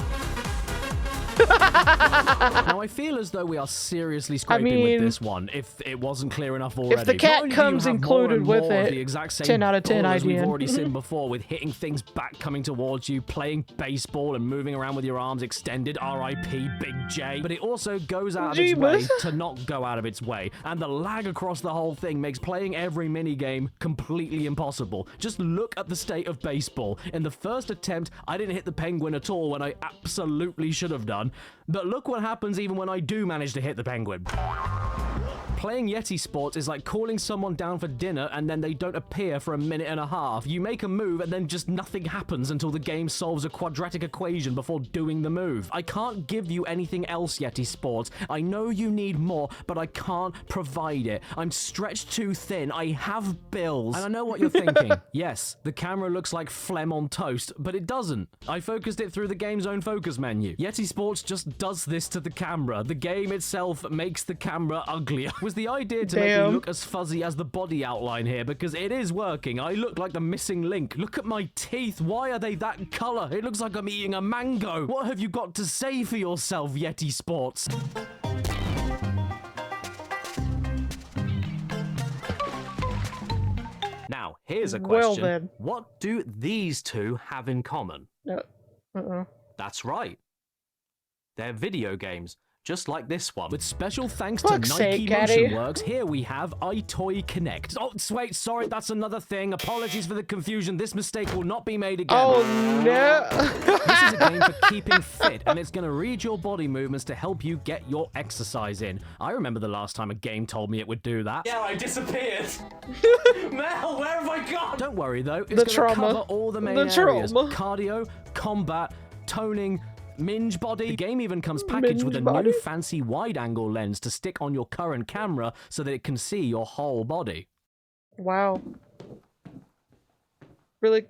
[SPEAKER 2] Now I feel as though we are seriously scraping with this one, if it wasn't clear enough already.
[SPEAKER 1] If the cat comes included with it,
[SPEAKER 2] the exact same
[SPEAKER 1] 10 out of 10
[SPEAKER 2] as we've
[SPEAKER 1] IGN.
[SPEAKER 2] already seen before, with hitting things back coming towards you, playing baseball and moving around with your arms extended, R.I.P. Big J. But it also goes out of its way to not go out of its way, and the lag across the whole thing makes playing every minigame completely impossible. Just look at the state of baseball. In the first attempt, I didn't hit the penguin at all when I absolutely should have done. But look what happens even when I do manage to hit the penguin. Playing Yeti Sports is like calling someone down for dinner and then they don't appear for a minute and a half. You make a move and then just nothing happens until the game solves a quadratic equation before doing the move. I can't give you anything else, Yeti Sports. I know you need more, but I can't provide it. I'm stretched too thin. I have bills. And I know what you're thinking. Yes, the camera looks like phlegm on toast, but it doesn't. I focused it through the game's own focus menu. Yeti Sports just does this to the camera. The game itself makes the camera uglier. Was the idea to make me look as fuzzy as the body outline here, because it is working. I look like the missing link. Look at my teeth. Why are they that color? It looks like I'm eating a mango. What have you got to say for yourself, Yeti Sports? Now, here's a question.
[SPEAKER 1] Well then.
[SPEAKER 2] What do these two have in common?
[SPEAKER 1] No.
[SPEAKER 2] That's right. They're video games, just like this one. With special thanks to
[SPEAKER 1] Fuck's
[SPEAKER 2] Nike
[SPEAKER 1] sake, Caddy.
[SPEAKER 2] Motion Works, here we have EyeToy Connect. Oh, wait, sorry, that's another thing. Apologies for the confusion. This mistake will not be made again.
[SPEAKER 1] Oh, no.
[SPEAKER 2] This is a game for keeping fit, and it's going to read your body movements to help you get your exercise in. I remember the last time a game told me it would do that.
[SPEAKER 6] Yeah, I disappeared. Mel, where have I gone?
[SPEAKER 2] Don't worry, though. It's
[SPEAKER 1] The
[SPEAKER 2] going to
[SPEAKER 1] trauma.
[SPEAKER 2] cover all the main
[SPEAKER 1] The
[SPEAKER 2] areas.
[SPEAKER 1] trauma.
[SPEAKER 2] Cardio, combat, toning, minge body. The game even comes packaged with a
[SPEAKER 1] Minge body?
[SPEAKER 2] new fancy wide-angle lens to stick on your current camera so that it can see your whole body.
[SPEAKER 1] Wow. Really?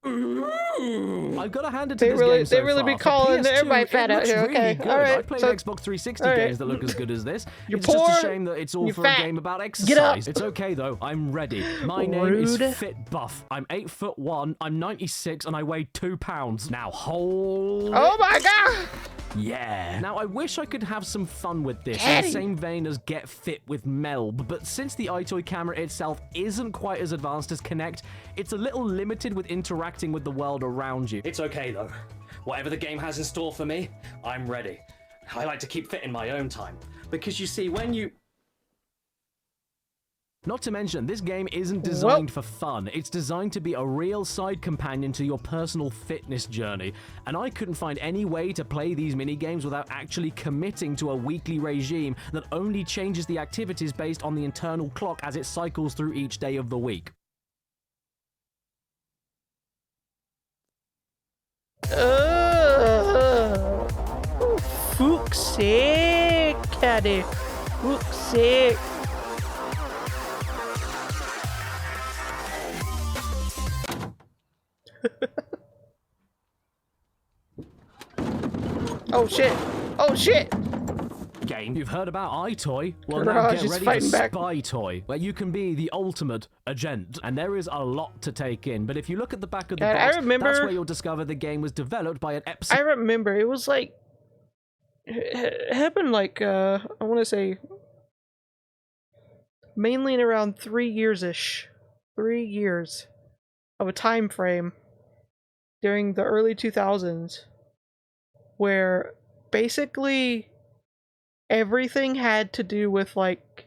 [SPEAKER 2] I've got to hand it to this game so
[SPEAKER 1] they really
[SPEAKER 2] far.
[SPEAKER 1] be calling
[SPEAKER 2] For PS2,
[SPEAKER 1] everybody
[SPEAKER 2] it
[SPEAKER 1] fat out
[SPEAKER 2] looks
[SPEAKER 1] here.
[SPEAKER 2] really
[SPEAKER 1] Okay,
[SPEAKER 2] good.
[SPEAKER 1] all right.
[SPEAKER 2] I've played
[SPEAKER 1] So,
[SPEAKER 2] Xbox 360
[SPEAKER 1] all right.
[SPEAKER 2] games that look as good as this.
[SPEAKER 1] You're
[SPEAKER 2] It's
[SPEAKER 1] poor,
[SPEAKER 2] just a shame that it's all
[SPEAKER 1] you're
[SPEAKER 2] for
[SPEAKER 1] fat.
[SPEAKER 2] a game about
[SPEAKER 1] Get
[SPEAKER 2] exercise.
[SPEAKER 1] up.
[SPEAKER 2] It's okay though. I'm ready. My name is Fit Buff. I'm 8'1". I'm 96 and I weigh 2 pounds. Now hold.
[SPEAKER 1] Oh my god!
[SPEAKER 2] Yeah. Now, I wish I could have some fun with this in
[SPEAKER 1] Caddy.
[SPEAKER 2] the same vein as Get Fit with Melb, but since the EyeToy camera itself isn't quite as advanced as Kinect, it's a little limited with interacting with the world around you.
[SPEAKER 6] It's okay though. Whatever the game has in store for me, I'm ready. I like to keep fit in my own time. Because you see, when you...
[SPEAKER 2] Not to mention, this game isn't designed for fun. It's designed to be a real side companion to your personal fitness journey. And I couldn't find any way to play these minigames without actually committing to a weekly regime that only changes the activities based on the internal clock as it cycles through each day of the week.
[SPEAKER 1] Fuck's sake, Caddy. Fuck's sake. Oh shit! Oh shit!
[SPEAKER 2] Game. You've heard about EyeToy? Well,
[SPEAKER 1] Garage
[SPEAKER 2] now
[SPEAKER 1] is
[SPEAKER 2] get ready
[SPEAKER 1] fighting
[SPEAKER 2] for
[SPEAKER 1] back.
[SPEAKER 2] SpyToy, where you can be the ultimate agent, and there is a lot to take in. But if you look at the back of the
[SPEAKER 1] I
[SPEAKER 2] box,
[SPEAKER 1] remember-
[SPEAKER 2] that's where you'll discover the game was developed by an
[SPEAKER 1] I remember it was like it happened like I want to say mainly in around 3 years-ish. 3 years of a time frame during the early 2000s where basically everything had to do with like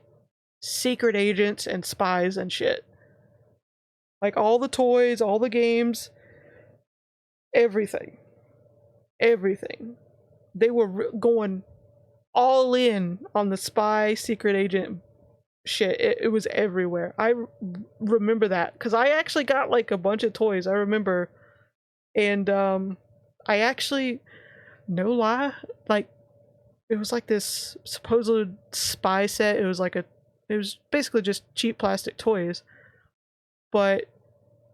[SPEAKER 1] secret agents and spies and shit. Like all the toys, all the games, everything. Everything. They were going all in on the spy secret agent shit. It was everywhere. I remember that because I actually got like a bunch of toys. I remember, and I actually, no lie, like it was like this supposed spy set. It was basically just cheap plastic toys, but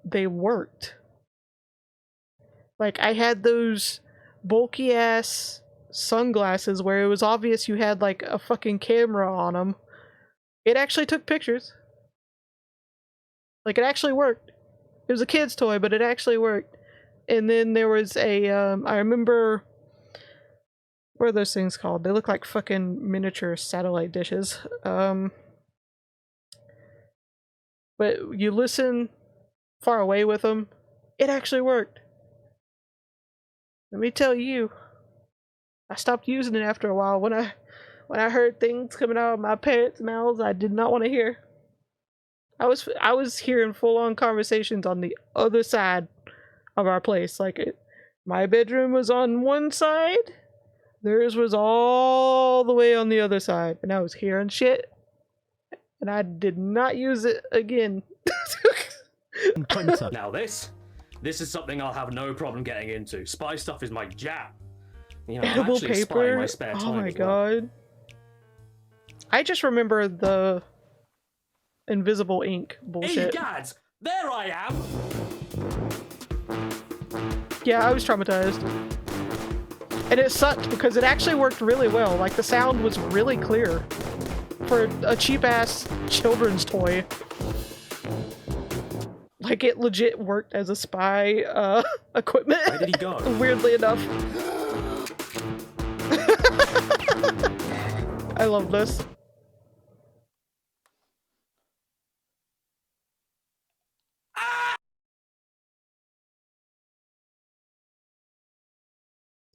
[SPEAKER 1] they worked. Like I had those bulky ass sunglasses where it was obvious you had like a fucking camera on them. It actually took pictures. Like it actually worked. It was a kid's toy, but it actually worked. And then there was a I remember, what are those things called? They look like fucking miniature satellite dishes. But you listen far away with them, it actually worked. Let me tell you, I stopped using it after a while. When I heard things coming out of my parents' mouths I did not want to hear. I was hearing full-on conversations on the other side of our place. Like my bedroom was on one side, theirs was all the way on the other side, and I was hearing shit, and I did not use it again.
[SPEAKER 2] printer.
[SPEAKER 6] Now this is something I'll have no problem getting into. Spy stuff is my jam. You know, I'm
[SPEAKER 1] Edible
[SPEAKER 6] actually a spy in
[SPEAKER 1] paper.
[SPEAKER 6] my spare time.
[SPEAKER 1] Oh my
[SPEAKER 6] as well.
[SPEAKER 1] god. I just remember the invisible ink bullshit.
[SPEAKER 6] Egads! There I am!
[SPEAKER 1] Yeah, I was traumatized. And it sucked because it actually worked really well. Like the sound was really clear for a cheap ass children's toy. Like it legit worked as a spy equipment.
[SPEAKER 6] Where did he go?
[SPEAKER 1] Weirdly enough. I love this.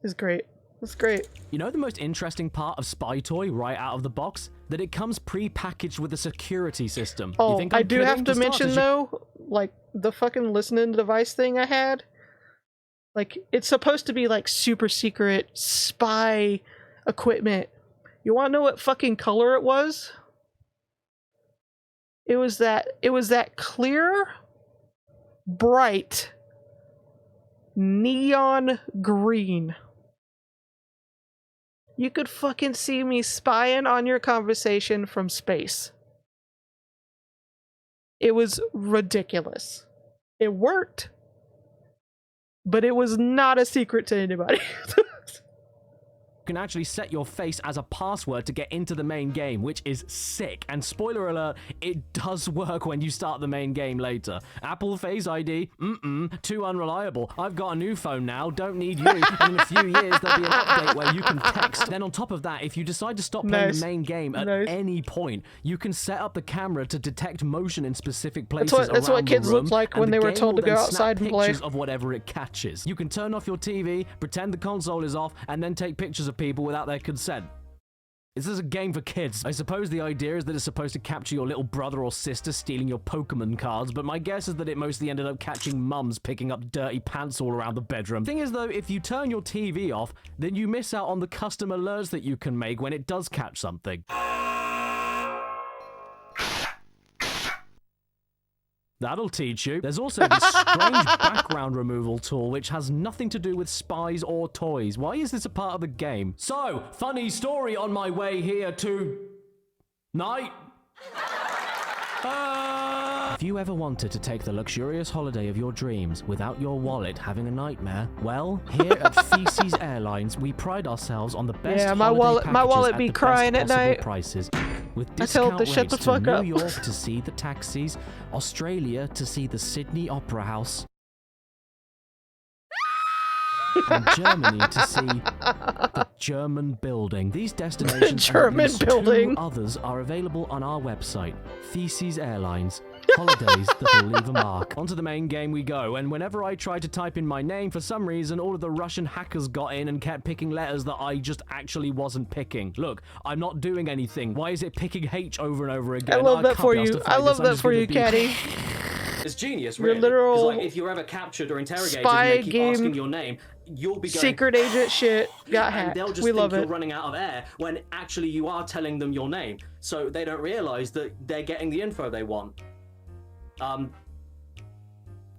[SPEAKER 1] It's great. It's great.
[SPEAKER 2] You know the most interesting part of SpyToy right out of the box? That it comes pre-packaged with a security system. You
[SPEAKER 1] Oh,
[SPEAKER 2] think
[SPEAKER 1] I
[SPEAKER 2] I'm
[SPEAKER 1] do
[SPEAKER 2] kidding?
[SPEAKER 1] have to
[SPEAKER 2] For
[SPEAKER 1] mention
[SPEAKER 2] starters,
[SPEAKER 1] though, like the fucking listening device thing I had. Like it's supposed to be like super secret spy equipment. You want to know what fucking color it was? It was that clear, bright, neon green. You could fucking see me spying on your conversation from space. It was ridiculous. It worked. but it was not a secret to anybody.
[SPEAKER 2] You can actually set your face as a password to get into the main game, which is sick. And spoiler alert, it does work when you start the main game later. Apple Face ID, too unreliable. I've got a new phone now, don't need you. And in a few years, there'll be an update where you can text. Then on top of that, if you decide to stop playing the main game at any point, you can set up the camera to detect motion in specific places
[SPEAKER 1] That's what kids looked like when they were told to go outside and play.
[SPEAKER 2] Of whatever it catches. You can turn off your TV, pretend the console is off, and then take pictures of people without their consent. This is a game for kids. I suppose the idea is that it's supposed to capture your little brother or sister stealing your Pokemon cards, but my guess is that it mostly ended up catching mums picking up dirty pants all around the bedroom. Thing is though, if you turn your TV off, then you miss out on the custom alerts that you can make when it does catch something. That'll teach you. There's also this strange background removal tool which has nothing to do with spies or toys. Why is this a part of the game? So, funny story on my way here to... night. If you ever wanted to take the luxurious holiday of your dreams without your wallet having a nightmare, well, here at Feces Airlines, we pride ourselves on the best holiday packages
[SPEAKER 1] wallet
[SPEAKER 2] at
[SPEAKER 1] be
[SPEAKER 2] the
[SPEAKER 1] crying
[SPEAKER 2] best
[SPEAKER 1] at
[SPEAKER 2] possible
[SPEAKER 1] night.
[SPEAKER 2] prices. With
[SPEAKER 1] I tell it
[SPEAKER 2] discount
[SPEAKER 1] to shut the
[SPEAKER 2] rates
[SPEAKER 1] fuck
[SPEAKER 2] to
[SPEAKER 1] up.
[SPEAKER 2] New York to see the taxis, Australia to see the Sydney Opera House, and Germany to see the German building. These destinations and at least 2 others are available on our website, Feces Airlines. Holidays that'll leave a mark. Onto the main game we go, and whenever I tried to type in my name, for some reason, all of the Russian hackers got in and kept picking letters that I just actually wasn't picking. Look, I'm not doing anything. Why is it picking H over and over again?
[SPEAKER 1] I love that for you. I love that for you, Caddy.
[SPEAKER 6] It's genius,
[SPEAKER 1] Your
[SPEAKER 6] really.
[SPEAKER 1] literal
[SPEAKER 6] 'Cause, like, if you're ever captured or interrogated
[SPEAKER 1] spy
[SPEAKER 6] and they keep
[SPEAKER 1] game
[SPEAKER 6] asking your name, you'll be going...
[SPEAKER 1] secret agent shit got
[SPEAKER 6] and
[SPEAKER 1] hacked.
[SPEAKER 6] they'll just
[SPEAKER 1] We
[SPEAKER 6] think
[SPEAKER 1] love
[SPEAKER 6] you're
[SPEAKER 1] it.
[SPEAKER 6] running out of air when actually you are telling them your name. So they don't realize that they're getting the info they want.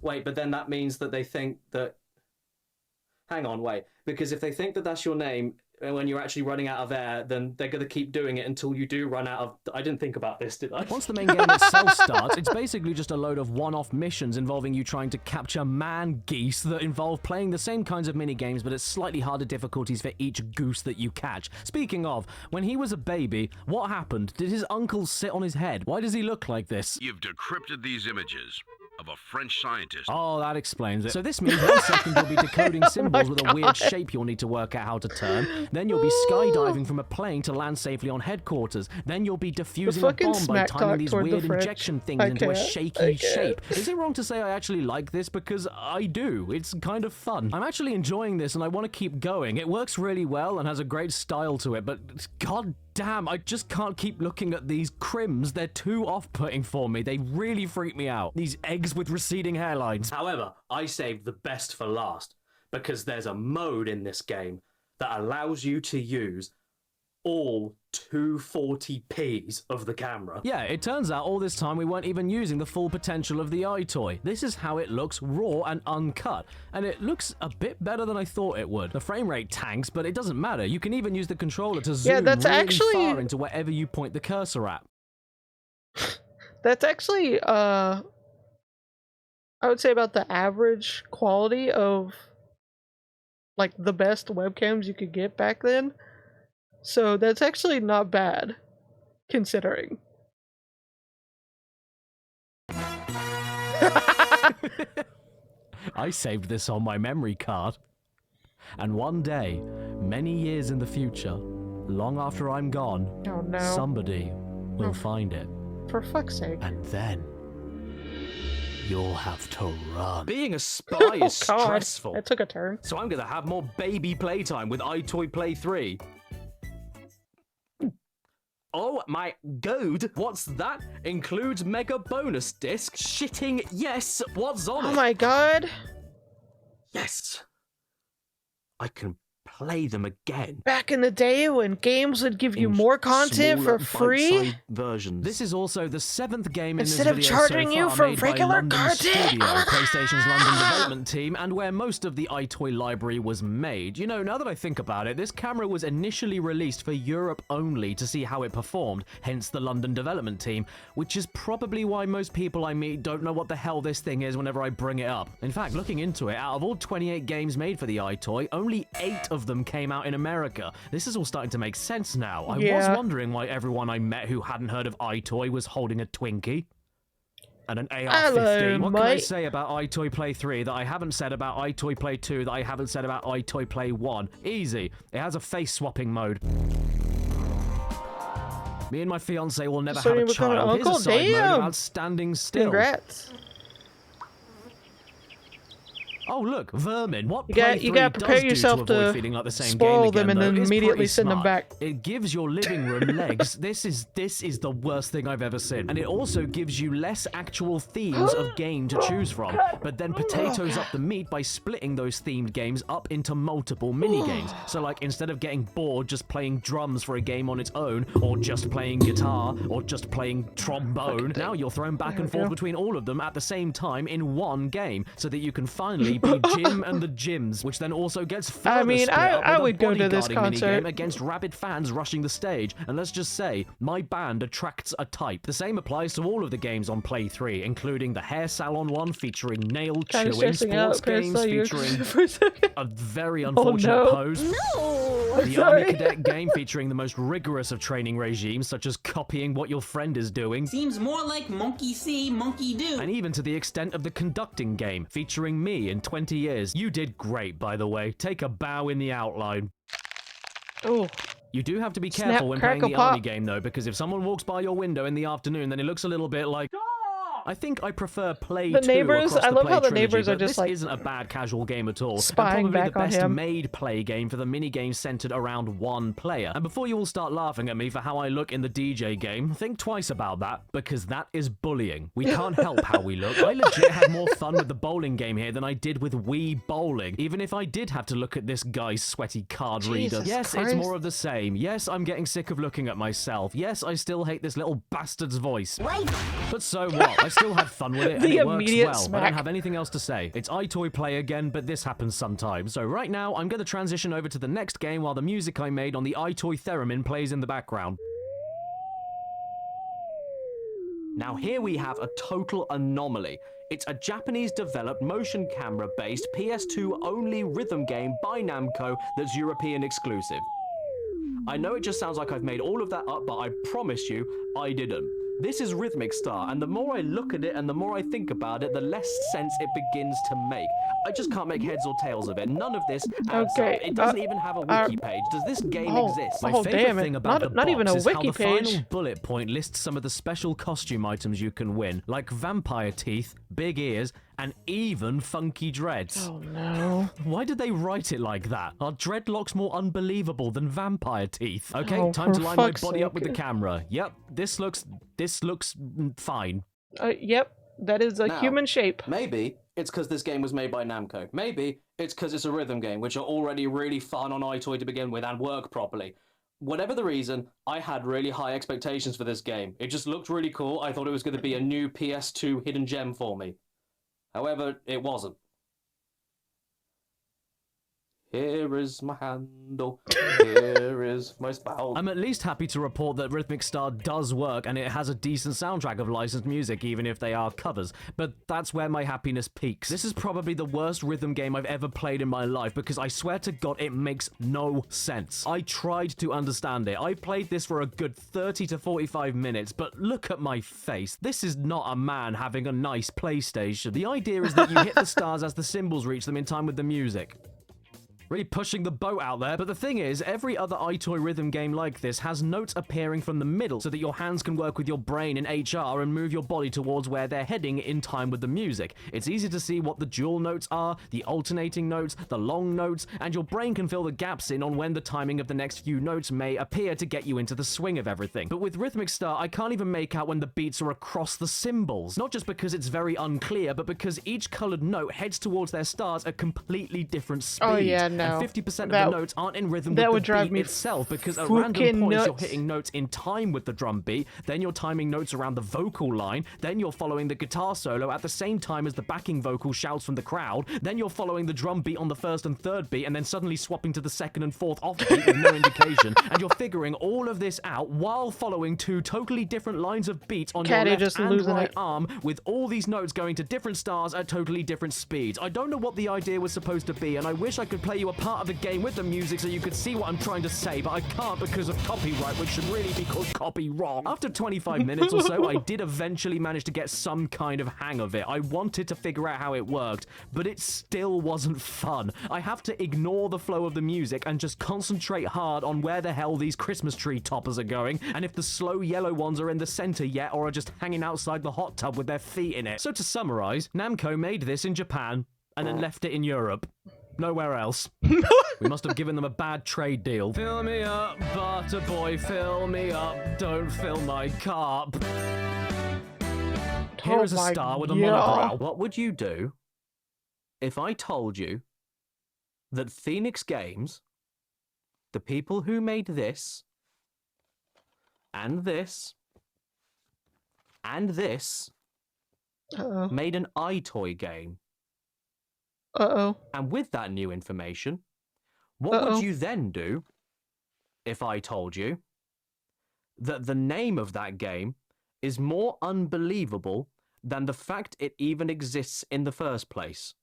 [SPEAKER 6] Wait, but then that means that they think that... Hang on, wait. Because if they think that that's your name, and when you're actually running out of air, then they're going to keep doing it until you do run out of... I didn't think about this, did I?
[SPEAKER 2] Once the main game itself starts, it's basically just a load of one-off missions involving you trying to capture man-geese that involve playing the same kinds of mini-games, but at slightly harder difficulties for each goose that you catch. Speaking of, when he was a baby, what happened? Did his uncle sit on his head? Why does he look like this?
[SPEAKER 10] You've decrypted these images of a French scientist.
[SPEAKER 2] Oh, that explains it. So this means 1 second you'll be decoding symbols with a weird shape you'll need to work out how to turn. Then you'll be skydiving from a plane to land safely on headquarters. Then you'll be defusing a bomb by timing these weird injection things into a shaky shape. Is it wrong to say I actually like this? Because I do. It's kind of fun. I'm actually enjoying this and I want to keep going. It works really well and has a great style to it, but god damn, I just can't keep looking at these crims. They're too off-putting for me. They really freak me out. These eggs with receding hairlines.
[SPEAKER 6] However, I saved the best for last, because there's a mode in this game that allows you to use all 240p's of the camera.
[SPEAKER 2] Yeah, it turns out all this time we weren't even using the full potential of the EyeToy. This is how it looks raw and uncut, and it looks a bit better than I thought it would. The frame rate tanks, but it doesn't matter. You can even use the controller to zoom really far into wherever you point the cursor at.
[SPEAKER 1] That's actually, I would say about the average quality of, like, the best webcams you could get back then. So that's actually not bad, considering.
[SPEAKER 2] I saved this on my memory card. And one day, many years in the future, long after I'm gone,
[SPEAKER 1] oh, no.
[SPEAKER 2] somebody will find it.
[SPEAKER 1] For fuck's sake.
[SPEAKER 2] And then you'll have to run.
[SPEAKER 6] Being a spy
[SPEAKER 1] Oh,
[SPEAKER 6] is
[SPEAKER 1] God.
[SPEAKER 6] stressful.
[SPEAKER 1] That took a turn.
[SPEAKER 6] So I'm going to have more baby playtime with EyeToy Play 3. Oh my god, what's that? Includes mega bonus disc. Shitting yes, what's on it?
[SPEAKER 1] Oh my god.
[SPEAKER 6] Yes. I can
[SPEAKER 2] play them again.
[SPEAKER 1] Back in the day when games would give you more content for free?
[SPEAKER 2] Bite-sized versions. This is also the 7th game in
[SPEAKER 1] Instead
[SPEAKER 2] this
[SPEAKER 1] of
[SPEAKER 2] video
[SPEAKER 1] charging
[SPEAKER 2] so
[SPEAKER 1] you
[SPEAKER 2] far
[SPEAKER 1] for
[SPEAKER 2] made by
[SPEAKER 1] regular
[SPEAKER 2] London
[SPEAKER 1] content.
[SPEAKER 2] Studio, PlayStation's London development team, and where most of the EyeToy library was made. You know, now that I think about it, this camera was initially released for Europe only to see how it performed, hence the London development team, which is probably why most people I meet don't know what the hell this thing is whenever I bring it up. In fact, looking into it, out of all 28 games made for the EyeToy, only 8 of them came out in America. This is all starting to make sense now. I was wondering why everyone I met who hadn't heard of EyeToy was holding a Twinkie and an AR-15.
[SPEAKER 1] Hello,
[SPEAKER 2] What can I
[SPEAKER 1] mate.
[SPEAKER 2] say about EyeToy Play 3 that I haven't said about EyeToy Play 2 that I haven't said about EyeToy Play 1? Easy. It has a face-swapping mode. Me and my fiance will never
[SPEAKER 1] So
[SPEAKER 2] have
[SPEAKER 1] you
[SPEAKER 2] a
[SPEAKER 1] become an
[SPEAKER 2] child. Here's a
[SPEAKER 1] uncle?
[SPEAKER 2] side mode
[SPEAKER 1] Damn.
[SPEAKER 2] about standing still.
[SPEAKER 1] Congrats.
[SPEAKER 2] Oh look, vermin. What
[SPEAKER 1] You
[SPEAKER 2] Play 3
[SPEAKER 1] gotta prepare
[SPEAKER 2] does
[SPEAKER 1] yourself
[SPEAKER 2] do to avoid
[SPEAKER 1] to
[SPEAKER 2] feeling like the same
[SPEAKER 1] spoil
[SPEAKER 2] game
[SPEAKER 1] them
[SPEAKER 2] again,
[SPEAKER 1] and
[SPEAKER 2] though,
[SPEAKER 1] then
[SPEAKER 2] is
[SPEAKER 1] immediately
[SPEAKER 2] pretty
[SPEAKER 1] send them
[SPEAKER 2] smart.
[SPEAKER 1] back.
[SPEAKER 2] It gives your living room legs. This is the worst thing I've ever seen. And it also gives you less actual themes of game to choose from, but then potatoes up the meat by splitting those themed games up into multiple mini games. So like instead of getting bored just playing drums for a game on its own, or just playing guitar, or just playing trombone, now you're thrown back and forth between all of them at the same time in one game, so that you can finally be Jim and the Gyms, which then also gets further
[SPEAKER 1] I mean,
[SPEAKER 2] split
[SPEAKER 1] I
[SPEAKER 2] up with a
[SPEAKER 1] would go to this
[SPEAKER 2] bodyguarding
[SPEAKER 1] concert.
[SPEAKER 2] minigame against rabid fans rushing the stage. And let's just say, my band attracts a type. The same applies to all of the games on Play 3, including the hair salon one featuring nail
[SPEAKER 1] Kinda
[SPEAKER 2] chewing,
[SPEAKER 1] stressing
[SPEAKER 2] sports
[SPEAKER 1] out,
[SPEAKER 2] games
[SPEAKER 1] Chris, so you-
[SPEAKER 2] featuring
[SPEAKER 1] for a second.
[SPEAKER 2] a very unfortunate
[SPEAKER 1] no.
[SPEAKER 2] pose.
[SPEAKER 1] No!
[SPEAKER 2] The
[SPEAKER 1] Sorry.
[SPEAKER 2] Army Cadet game featuring the most rigorous of training regimes, such as copying what your friend is doing.
[SPEAKER 14] Seems more like monkey see, monkey do.
[SPEAKER 2] And even to the extent of the conducting game, featuring me in 20 years. You did great, by the way. Take a bow in the outline.
[SPEAKER 1] Oh.
[SPEAKER 2] You do have to be
[SPEAKER 1] Snap,
[SPEAKER 2] careful when playing the
[SPEAKER 1] crackle,
[SPEAKER 2] army
[SPEAKER 1] pop.
[SPEAKER 2] game, though, because if someone walks by your window in the afternoon, then it looks a little bit like... I think I prefer Play 2
[SPEAKER 1] The neighbors,
[SPEAKER 2] across
[SPEAKER 1] I
[SPEAKER 2] the
[SPEAKER 1] love
[SPEAKER 2] Play
[SPEAKER 1] how the
[SPEAKER 2] trilogy,
[SPEAKER 1] neighbors are
[SPEAKER 2] but
[SPEAKER 1] just,
[SPEAKER 2] this
[SPEAKER 1] like,
[SPEAKER 2] isn't a bad casual game at all.
[SPEAKER 1] spying
[SPEAKER 2] and probably
[SPEAKER 1] back
[SPEAKER 2] the
[SPEAKER 1] on
[SPEAKER 2] best
[SPEAKER 1] him.
[SPEAKER 2] made play game for the mini-games centered around one player. And before you all start laughing at me for how I look in the DJ game, think twice about that, because that is bullying. We can't help how we look. I legit had more fun with the bowling game here than I did with Wii Bowling, even if I did have to look at this guy's sweaty card reader.
[SPEAKER 1] Jesus
[SPEAKER 2] Yes,
[SPEAKER 1] Christ.
[SPEAKER 2] it's more of the same. Yes, I'm getting sick of looking at myself. Yes, I still hate this little bastard's voice. But so what? I still had fun with it, and
[SPEAKER 1] The
[SPEAKER 2] it works
[SPEAKER 1] immediate
[SPEAKER 2] well. I
[SPEAKER 1] smack.
[SPEAKER 2] don't have anything else to say. It's EyeToy Play again, but this happens sometimes. So right now, I'm going to transition over to the next game while the music I made on the EyeToy theremin plays in the background. Now here we have a total anomaly. It's a Japanese-developed, motion camera-based, PS2 only rhythm game by Namco that's European exclusive. I know it just sounds like I've made all of that up, but I promise you, I didn't. This is Rhythmic Star, and the more I look at it and the more I think about it, the less sense it begins to make. I just can't make heads or tails of it. None of this adds
[SPEAKER 1] Okay,
[SPEAKER 2] up. It doesn't even have a wiki page. Does this game exist? My favorite
[SPEAKER 1] damn it.
[SPEAKER 2] thing about
[SPEAKER 1] Not
[SPEAKER 2] the
[SPEAKER 1] even
[SPEAKER 2] box
[SPEAKER 1] a
[SPEAKER 2] is how
[SPEAKER 1] wiki
[SPEAKER 2] the final
[SPEAKER 1] page.
[SPEAKER 2] bullet point lists some of the special costume items you can win, like vampire teeth, big ears, and even funky dreads.
[SPEAKER 1] Oh no.
[SPEAKER 2] Why did they write it like that? Are dreadlocks more unbelievable than vampire teeth? Okay,
[SPEAKER 1] Oh,
[SPEAKER 2] time to
[SPEAKER 1] for
[SPEAKER 2] line my
[SPEAKER 1] fuck's
[SPEAKER 2] body up
[SPEAKER 1] sake.
[SPEAKER 2] with the camera. Yep, this looks fine.
[SPEAKER 1] Yep, that is a
[SPEAKER 2] Now,
[SPEAKER 1] human shape.
[SPEAKER 2] Maybe it's because this game was made by Namco. Maybe it's because it's a rhythm game, which are already really fun on EyeToy to begin with and work properly. Whatever the reason, I had really high expectations for this game. It just looked really cool. I thought it was going to be a new PS2 hidden gem for me. However, it wasn't. Here is my handle. Here is my spout. I'm at least happy to report that Rhythmic Star does work and it has a decent soundtrack of licensed music, even if they are covers. But that's where my happiness peaks. This is probably the worst rhythm game I've ever played in my life because I swear to God it makes no sense. I tried to understand it. I played this for a good 30 to 45 minutes, but look at my face. This is not a man having a nice PlayStation. The idea is that you hit the stars as the symbols reach them in time with the music. Really pushing the boat out there. But the thing is, every other EyeToy rhythm game like this has notes appearing from the middle so that your hands can work with your brain in HR and move your body towards where they're heading in time with the music. It's easy to see what the dual notes are, the alternating notes, the long notes, and your brain can fill the gaps in on when the timing of the next few notes may appear to get you into the swing of everything. But with Rhythmic Star, I can't even make out when the beats are across the symbols. Not just because it's very unclear, but because each colored note heads towards their stars at completely different speeds.
[SPEAKER 1] Oh yeah, No.
[SPEAKER 2] And 50% of
[SPEAKER 1] That-
[SPEAKER 2] the notes aren't in rhythm
[SPEAKER 1] that
[SPEAKER 2] with
[SPEAKER 1] would
[SPEAKER 2] the
[SPEAKER 1] drive
[SPEAKER 2] beat
[SPEAKER 1] me
[SPEAKER 2] itself, because at
[SPEAKER 1] fucking
[SPEAKER 2] random points you're
[SPEAKER 1] nuts.
[SPEAKER 2] hitting notes in time with the drum beat, then you're timing notes around the vocal line, then you're following the guitar solo at the same time as the backing vocal shouts from the crowd, then you're following the drum beat on the first and third beat, and then suddenly swapping to the second and fourth off beat with no indication, and you're figuring all of this out while following two totally different lines of beats on
[SPEAKER 1] Caddy
[SPEAKER 2] your left
[SPEAKER 1] just
[SPEAKER 2] and
[SPEAKER 1] losing
[SPEAKER 2] right
[SPEAKER 1] it.
[SPEAKER 2] arm, with all these notes going to different stars at totally different speeds. I don't know what the idea was supposed to be, and I wish I could play you a part of the game with the music so you could see what I'm trying to say, but I can't because of copyright, which should really be called copy wrong. After 25 minutes or so, I did eventually manage to get some kind of hang of it. I wanted to figure out how it worked, but it still wasn't fun. I have to ignore the flow of the music and just concentrate hard on where the hell these Christmas tree toppers are going, and if the slow yellow ones are in the center yet or are just hanging outside the hot tub with their feet in it. So to summarize, Namco made this in Japan and then left it in Europe. Nowhere else. We must have given them a bad trade deal. Fill me up, butter boy, fill me up, don't fill my cup. Here is a star with a monobrow. What would you do if I told you that Phoenix Games, the people who made this, and this, and this, made an EyeToy game? And with that new information, what would you then do if I told you that the name of that game is more unbelievable than the fact it even exists in the first place?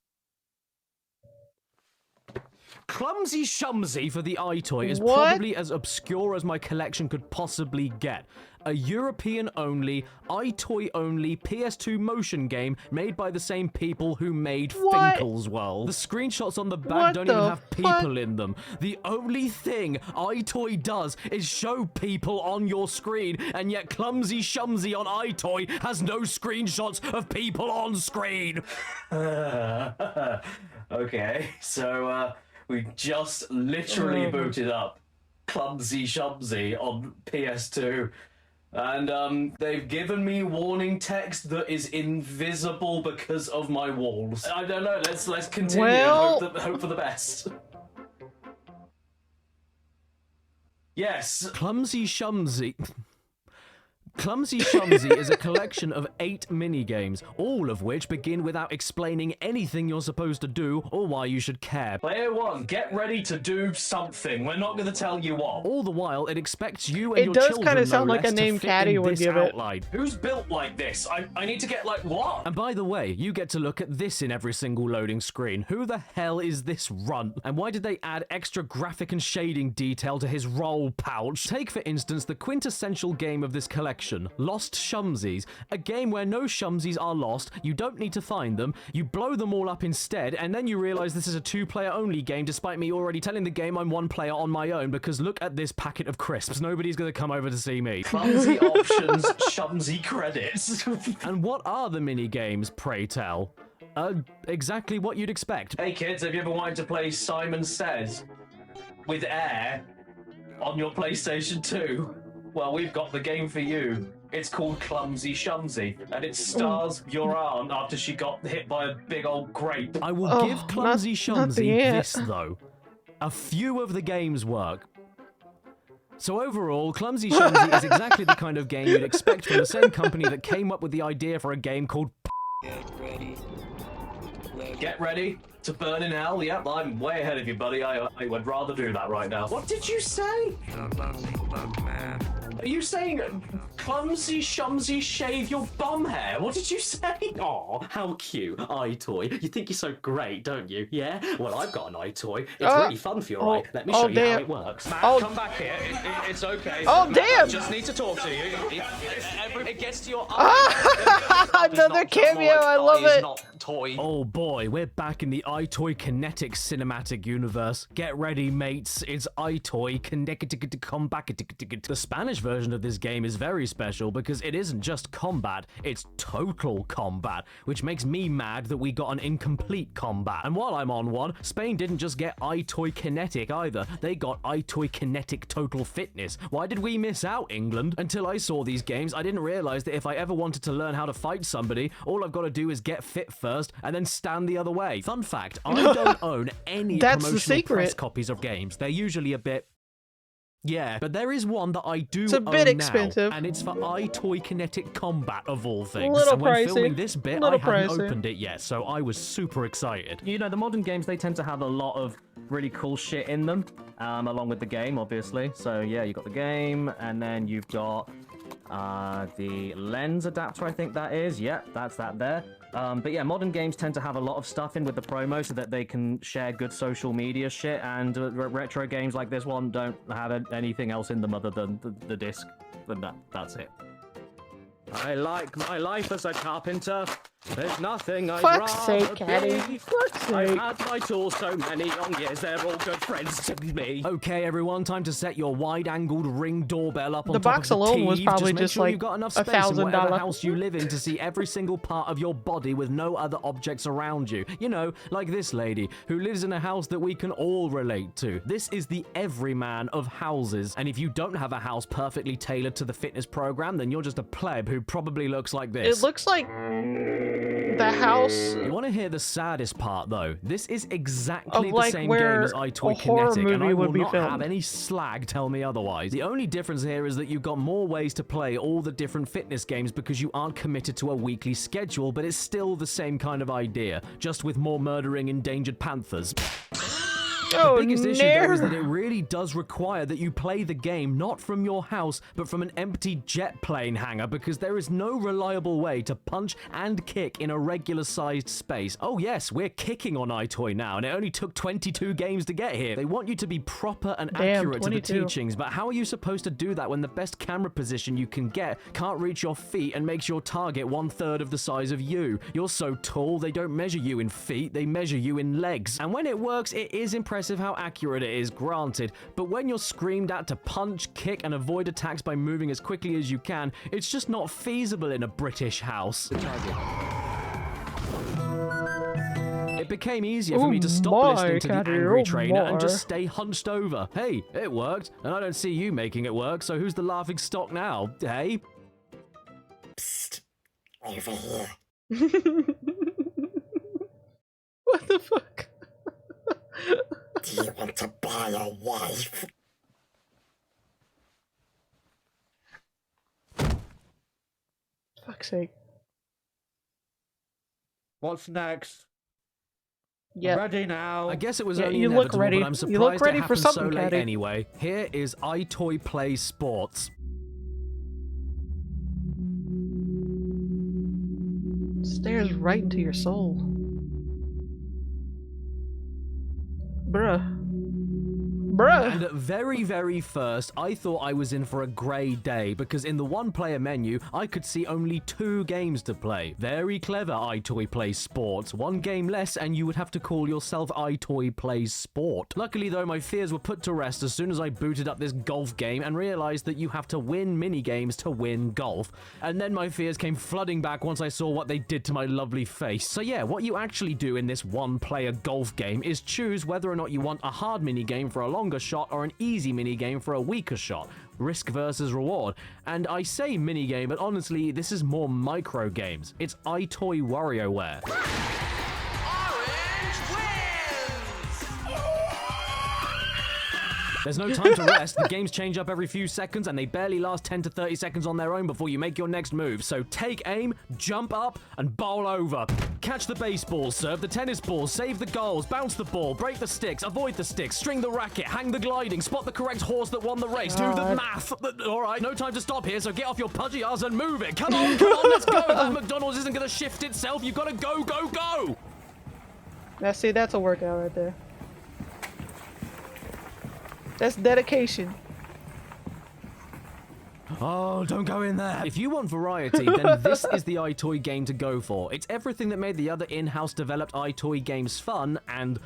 [SPEAKER 2] Clumsy Shumsy for the EyeToy is probably as obscure as my collection could possibly get. A European-only, EyeToy-only PS2 motion game made by the same people who made Finkel's World. The screenshots on the back don't even have people in them. The only thing EyeToy does is show people on your screen, and yet Clumsy Shumsy on EyeToy has no screenshots of people on screen.
[SPEAKER 6] Okay, so we just literally booted up Clumsy Shumsy on PS2, and they've given me warning text that is invisible because of my walls. I don't know. Let's continue and hope for the best. Yes.
[SPEAKER 2] Clumsy Shumsy. Clumsy Shumsy is a collection of 8 minigames, all of which begin without explaining anything you're supposed to do or why you should care.
[SPEAKER 6] Player 1, get ready to do something. We're not going to tell you what.
[SPEAKER 2] All the while, it expects you and your
[SPEAKER 1] does
[SPEAKER 2] children,
[SPEAKER 1] kinda sound
[SPEAKER 2] no
[SPEAKER 1] like a
[SPEAKER 2] less, to
[SPEAKER 1] name
[SPEAKER 2] fit
[SPEAKER 1] Caddy
[SPEAKER 2] in
[SPEAKER 1] would
[SPEAKER 2] this
[SPEAKER 1] give it.
[SPEAKER 2] outline.
[SPEAKER 6] Who's built like this? I need to get like what?
[SPEAKER 2] And by the way, you get to look at this in every single loading screen. Who the hell is this runt? And why did they add extra graphic and shading detail to his roll pouch? Take, for instance, the quintessential game of this collection, Lost Shumsies, a game where no Shumsies are lost, you don't need to find them, you blow them all up instead, and then you realize this is a 2-player only game despite me already telling the game I'm 1 player on my own, because look at this packet of crisps, nobody's gonna come over to see me.
[SPEAKER 6] Clumsy options, Shumsy credits.
[SPEAKER 2] And what are the mini games, pray tell? Exactly what you'd expect.
[SPEAKER 6] Hey kids, have you ever wanted to play Simon Says with air on your PlayStation 2? Well, we've got the game for you. It's called Clumsy Shumsy, and it stars your aunt after she got hit by a big old grape.
[SPEAKER 2] I will give Clumsy Shumsy this, though. A few of the games work. So overall, Clumsy Shumsy is exactly the kind of game you'd expect from the same company that came up with the idea for a game called
[SPEAKER 6] Get ready to burn in hell? Yep, I'm way ahead of you, buddy. I would rather do that right now. What did you say? Are you saying Clumsy Shumsy shave your bum hair? What did you say?
[SPEAKER 14] Aw, how cute. EyeToy. You think you're so great, don't you? Yeah? Well, I've got an EyeToy. It's really fun for your eye. Let me show you how it works.
[SPEAKER 6] Matt, come back here. It's okay.
[SPEAKER 1] Oh,
[SPEAKER 6] Matt,
[SPEAKER 1] damn!
[SPEAKER 6] I just need to talk to you. It gets to your eye.
[SPEAKER 1] Another cameo, I love it.
[SPEAKER 6] Toy.
[SPEAKER 2] Oh boy, we're back in the EyeToy kinetic cinematic universe. Get ready, mates. It's EyeToy kinetic combat. The Spanish version of this game is very special because it isn't just combat, it's total combat, which makes me mad that we got an incomplete combat. And while I'm on one, Spain didn't just get EyeToy kinetic either, they got EyeToy kinetic total fitness. Why did we miss out, England? Until I saw these games, I didn't realize that if I ever wanted to learn how to fight somebody, all I've got to do is get fit first and then stand the other way. Fun fact, fact, I don't own any
[SPEAKER 1] That's the
[SPEAKER 2] promotional
[SPEAKER 1] secret.
[SPEAKER 2] press copies of games. They're usually a bit... Yeah, but there is one that I do
[SPEAKER 1] It's a bit
[SPEAKER 2] own
[SPEAKER 1] expensive.
[SPEAKER 2] now, and it's for EyeToy Kinetic Combat, of all things.
[SPEAKER 1] Little
[SPEAKER 2] and when
[SPEAKER 1] pricey.
[SPEAKER 2] filming this bit, I
[SPEAKER 1] Little
[SPEAKER 2] hadn't
[SPEAKER 1] pricey.
[SPEAKER 2] opened it yet, so I was super excited.
[SPEAKER 6] You know, the modern games, they tend to have a lot of really cool shit in them, along with the game, obviously. So yeah, you've got the game, and then you've got the lens adapter, I think that is. Yeah, that's that there. But yeah, modern games tend to have a lot of stuff in with the promo so that they can share good social media shit, and retro games like this one don't have anything else in them other than the disc, and that's it. I like my life as a carpenter. There's nothing I'd
[SPEAKER 1] Fuck's
[SPEAKER 6] rather
[SPEAKER 1] sake, Caddy.
[SPEAKER 6] be.
[SPEAKER 1] Fuck's
[SPEAKER 6] I've
[SPEAKER 1] sake.
[SPEAKER 6] had my tools so many long years, they're all good friends to me.
[SPEAKER 2] Okay, everyone, time to set your wide-angled Ring doorbell up on
[SPEAKER 1] The
[SPEAKER 2] top
[SPEAKER 1] box
[SPEAKER 2] of the
[SPEAKER 1] alone was
[SPEAKER 2] TV.
[SPEAKER 1] probably
[SPEAKER 2] Make
[SPEAKER 1] just
[SPEAKER 2] sure
[SPEAKER 1] like
[SPEAKER 2] you've got enough space in whatever
[SPEAKER 1] $1,000.
[SPEAKER 2] house you live in to see every single part of your body with no other objects around you. You know, like this lady, who lives in a house that we can all relate to. This is the everyman of houses, and if you don't have a house perfectly tailored to the fitness program, then you're just a pleb who probably looks like this.
[SPEAKER 1] It looks like the house
[SPEAKER 2] You want to hear the saddest part, though? This is
[SPEAKER 1] of
[SPEAKER 2] exactly the
[SPEAKER 1] like
[SPEAKER 2] same game
[SPEAKER 1] where
[SPEAKER 2] as
[SPEAKER 1] a
[SPEAKER 2] EyeToy
[SPEAKER 1] horror
[SPEAKER 2] Kinetic, and I
[SPEAKER 1] movie
[SPEAKER 2] will
[SPEAKER 1] would be
[SPEAKER 2] not have
[SPEAKER 1] filmed.
[SPEAKER 2] any slag tell me otherwise. The only difference here is that you've got more ways to play all the different fitness games because you aren't committed to a weekly schedule, but it's still the same kind of idea, just with more murdering endangered panthers.
[SPEAKER 1] Oh,
[SPEAKER 2] The biggest issue, though, is
[SPEAKER 1] no.
[SPEAKER 2] that it really does require that you play the game not from your house, but from an empty jet plane hangar, because there is no reliable way to punch and kick in a regular-sized space. Oh yes, we're kicking on EyeToy now, and it only took 22 games to get here. They want you to be proper and
[SPEAKER 1] Damn,
[SPEAKER 2] accurate to the
[SPEAKER 1] 22.
[SPEAKER 2] teachings, but how are you supposed to do that when the best camera position you can get can't reach your feet and makes your target 1/3 of the size of you? You're so tall, they don't measure you in feet, they measure you in legs. And when it works, it is impressive how accurate it is, granted, but when you're screamed at to punch, kick, and avoid attacks by moving as quickly as you can, it's just not feasible in a British house. It became easier for me to stop
[SPEAKER 1] my,
[SPEAKER 2] listening to the
[SPEAKER 1] Caddy,
[SPEAKER 2] angry
[SPEAKER 1] oh
[SPEAKER 2] trainer and
[SPEAKER 1] my.
[SPEAKER 2] just stay hunched over. Hey, it worked, and I don't see you making it work, so who's the laughing stock now, hey?
[SPEAKER 15] Over here.
[SPEAKER 1] What the fuck?
[SPEAKER 15] Do you want to buy a wife?
[SPEAKER 1] Fuck's sake.
[SPEAKER 9] What's next?
[SPEAKER 1] Yeah.
[SPEAKER 9] Ready now.
[SPEAKER 2] I guess it was
[SPEAKER 1] Yeah,
[SPEAKER 2] only
[SPEAKER 1] you look
[SPEAKER 2] inevitable,
[SPEAKER 1] ready.
[SPEAKER 2] but I'm
[SPEAKER 1] You
[SPEAKER 2] surprised
[SPEAKER 1] look ready
[SPEAKER 2] it
[SPEAKER 1] for
[SPEAKER 2] happened so
[SPEAKER 1] something,
[SPEAKER 2] late
[SPEAKER 1] Caddy.
[SPEAKER 2] anyway. Here is EyeToy Play Sports.
[SPEAKER 1] Stares right into your soul. Bruh.
[SPEAKER 2] And at very, very first, I thought I was in for a grey day, because in the one-player menu, I could see only 2 games to play. Very clever, EyeToy Plays Sports. 1 game less, and you would have to call yourself EyeToy Plays Sport. Luckily, though, my fears were put to rest as soon as I booted up this golf game and realized that you have to win minigames to win golf. And then my fears came flooding back once I saw what they did to my lovely face. So yeah, what you actually do in this one-player golf game is choose whether or not you want a hard minigame for a longer shot or an easy minigame for a weaker shot. Risk versus reward. And I say minigame, but honestly, this is more micro games. It's EyeToy WarioWare. There's no time to rest. The games change up every few seconds, and they barely last 10 to 30 seconds on their own before you make your next move. So take aim, jump up, and bowl over. Catch the baseball, serve the tennis ball, save the goals, bounce the ball, break the sticks, avoid the sticks, string the racket, hang the gliding, spot the correct horse that won the race, do the math. Alright, no time to stop here, so get off your pudgy ass and move it. Come on, let's go. That McDonald's isn't going to shift itself. You've got to go, go, go.
[SPEAKER 1] Now see, that's a workout right there. That's dedication.
[SPEAKER 2] Oh, don't go in there. If you want variety, then this is the EyeToy game to go for. It's everything that made the other in-house developed EyeToy games fun and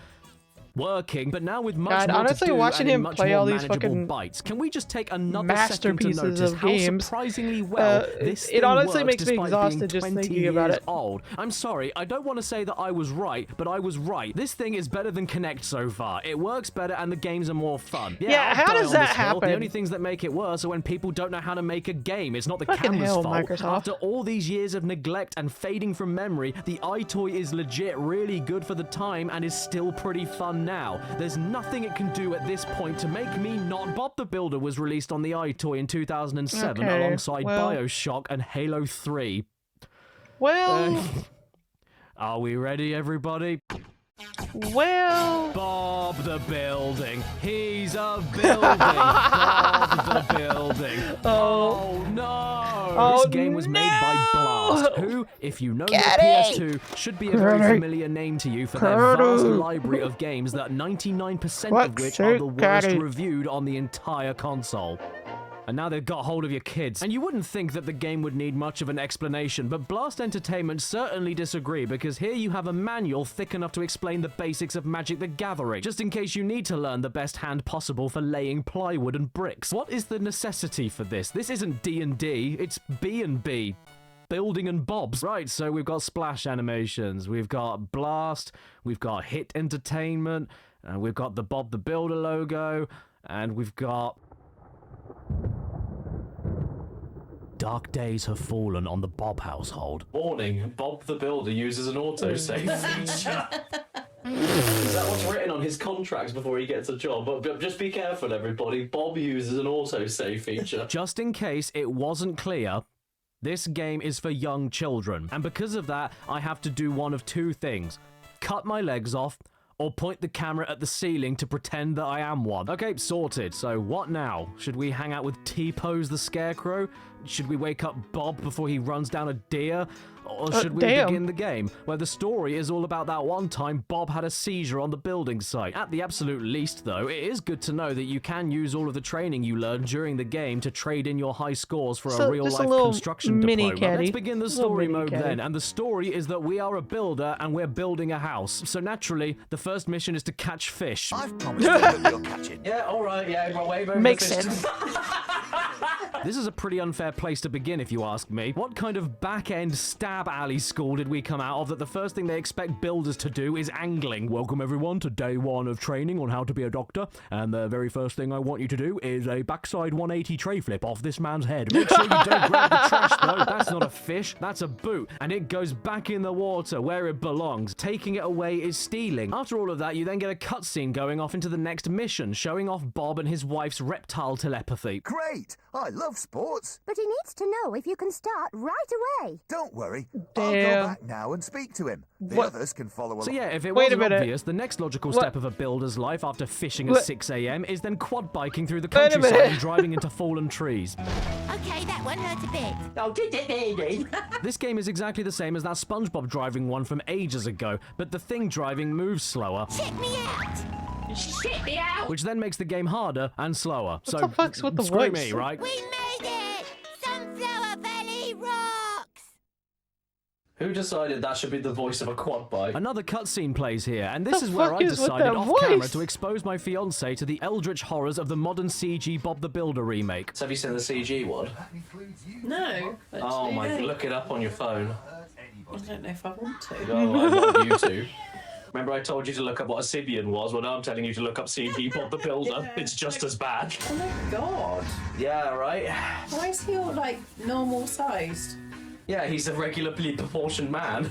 [SPEAKER 2] working, but now with much
[SPEAKER 1] God,
[SPEAKER 2] more
[SPEAKER 1] honestly,
[SPEAKER 2] to do
[SPEAKER 1] watching
[SPEAKER 2] and in
[SPEAKER 1] him
[SPEAKER 2] much
[SPEAKER 1] play
[SPEAKER 2] more
[SPEAKER 1] all these
[SPEAKER 2] manageable
[SPEAKER 1] fucking
[SPEAKER 2] bites. Can we just take another second to
[SPEAKER 1] masterpieces
[SPEAKER 2] notice
[SPEAKER 1] of
[SPEAKER 2] how
[SPEAKER 1] games,
[SPEAKER 2] surprisingly well this
[SPEAKER 1] it
[SPEAKER 2] thing
[SPEAKER 1] honestly
[SPEAKER 2] works
[SPEAKER 1] makes me
[SPEAKER 2] despite
[SPEAKER 1] exhausted
[SPEAKER 2] being
[SPEAKER 1] just
[SPEAKER 2] 20
[SPEAKER 1] thinking about
[SPEAKER 2] years
[SPEAKER 1] it.
[SPEAKER 2] old. I'm sorry, I don't want to say that I was right, but I was right. This thing is better than Kinect so far. It works better and the games are more fun.
[SPEAKER 1] Yeah,
[SPEAKER 2] I'll
[SPEAKER 1] how
[SPEAKER 2] die
[SPEAKER 1] does
[SPEAKER 2] on
[SPEAKER 1] that
[SPEAKER 2] this hill.
[SPEAKER 1] happen?
[SPEAKER 2] The only things that make it worse are when people don't know how to make a game. It's not the
[SPEAKER 1] Fucking
[SPEAKER 2] camera's
[SPEAKER 1] hell,
[SPEAKER 2] fault.
[SPEAKER 1] Microsoft.
[SPEAKER 2] After all these years of neglect and fading from memory, the EyeToy is legit really good for the time and is still pretty fun now. There's nothing it can do at this point to make me not. Bob the Builder was released on the EyeToy in 2007
[SPEAKER 1] Okay,
[SPEAKER 2] alongside
[SPEAKER 1] well.
[SPEAKER 2] BioShock and Halo 3.
[SPEAKER 1] Well,
[SPEAKER 2] Are we ready, everybody?
[SPEAKER 1] well.
[SPEAKER 2] Bob the Building. He's a building. Bob the Building.
[SPEAKER 1] Oh
[SPEAKER 2] no.
[SPEAKER 1] Oh,
[SPEAKER 2] This game was made by Blast, who, if you know your
[SPEAKER 1] Caddy.
[SPEAKER 2] PS2, should be a very
[SPEAKER 1] Caddy.
[SPEAKER 2] familiar name to you for their vast
[SPEAKER 1] Caddy.
[SPEAKER 2] library of games that 99% of
[SPEAKER 1] Fuck's
[SPEAKER 2] which are the
[SPEAKER 1] sake,
[SPEAKER 2] worst
[SPEAKER 1] Caddy.
[SPEAKER 2] reviewed on the entire console. And now they've got hold of your kids. And you wouldn't think that the game would need much of an explanation, but Blast Entertainment certainly disagree, because here you have a manual thick enough to explain the basics of Magic the Gathering, just in case you need to learn the best hand possible for laying plywood and bricks. What is the necessity for this? This isn't D&D, it's B&B. Building and Bobs. Right, so we've got splash animations, we've got Blast, we've got Hit Entertainment, and we've got the Bob the Builder logo, and we've got... Dark days have fallen on the Bob household.
[SPEAKER 6] Warning, Bob the Builder uses an autosave feature. Is that what's written on his contracts before he gets a job? But just be careful, everybody. Bob uses an autosave feature.
[SPEAKER 2] Just in case it wasn't clear, this game is for young children. And because of that, I have to do one of two things. Cut my legs off, or point the camera at the ceiling to pretend that I am one. Okay, sorted. So what now? Should we hang out with T-Pose the Scarecrow? Should we wake up Bob before he runs down a deer? Or should we begin the game, where the story is all about that one time Bob had a seizure on the building site? At the absolute least, though, it is good to know that you can use all of the training you learned during the game to trade in your high scores for a real-life construction diploma. Let's begin the story mode then, and the story is that we are a builder and we're building a house. So naturally, the first mission is to catch fish.
[SPEAKER 16] I've promised you that you're catching.
[SPEAKER 6] Yeah, alright, yeah, my wave over
[SPEAKER 1] Makes
[SPEAKER 6] the
[SPEAKER 1] sense.
[SPEAKER 2] This is a pretty unfair place to begin, if you ask me. What kind of back-end stab alley school did we come out of that the first thing they expect builders to do is angling? Welcome everyone to day one of training on how to be a doctor, and the very first thing I want you to do is a backside 180 tray flip off this man's head. Make sure you don't grab the trash though. That's not a fish, that's a boot, and it goes back in the water where it belongs. Taking it away is stealing. After all of that, you then get a cutscene going off into the next mission, showing off Bob and his wife's reptile telepathy.
[SPEAKER 16] Great! I love sports.
[SPEAKER 15] But he needs to know if you can start right away.
[SPEAKER 16] Don't worry. I'll go back now and speak to him. The others can follow along.
[SPEAKER 2] So yeah, if it
[SPEAKER 1] Wait a
[SPEAKER 2] wasn't
[SPEAKER 1] minute.
[SPEAKER 2] obvious, the next logical step of a builder's life after fishing at
[SPEAKER 1] What?
[SPEAKER 2] 6 a.m. is then quad biking through the
[SPEAKER 1] Wait a
[SPEAKER 2] countryside
[SPEAKER 1] minute.
[SPEAKER 2] and driving into fallen trees.
[SPEAKER 20] Okay, that one hurt a bit.
[SPEAKER 4] Oh, did it?
[SPEAKER 2] This game is exactly the same as that Spongebob driving one from ages ago, but the thing driving moves slower,
[SPEAKER 20] Check me out.
[SPEAKER 4] Shit me out!
[SPEAKER 2] which then makes the game harder and slower. So
[SPEAKER 1] the fuck's with the
[SPEAKER 2] screw
[SPEAKER 1] voice?
[SPEAKER 2] me, right?
[SPEAKER 20] We made it! Sunflower Valley rocks!
[SPEAKER 6] Who decided that should be the voice of a quad bike?
[SPEAKER 2] Another cutscene plays here, and this
[SPEAKER 1] The
[SPEAKER 2] is where
[SPEAKER 1] fuck
[SPEAKER 2] I
[SPEAKER 1] is with
[SPEAKER 2] decided
[SPEAKER 1] that
[SPEAKER 2] off camera
[SPEAKER 1] voice?
[SPEAKER 2] to expose my fiancée to the eldritch horrors of the modern CG Bob the Builder remake.
[SPEAKER 6] So have you seen the CG one?
[SPEAKER 11] No.
[SPEAKER 6] Oh
[SPEAKER 11] actually,
[SPEAKER 6] my,
[SPEAKER 11] no.
[SPEAKER 6] look it up on your phone.
[SPEAKER 11] I don't know if I want to.
[SPEAKER 6] Oh, I want you to. Remember I told you to look up what a Sibian was? Well, now I'm telling you to look up CG Bob the Builder.
[SPEAKER 11] Yeah.
[SPEAKER 6] It's just as bad.
[SPEAKER 11] Oh my god.
[SPEAKER 6] Yeah, right?
[SPEAKER 11] Why is he all like normal sized?
[SPEAKER 6] Yeah, he's a regularly proportioned man.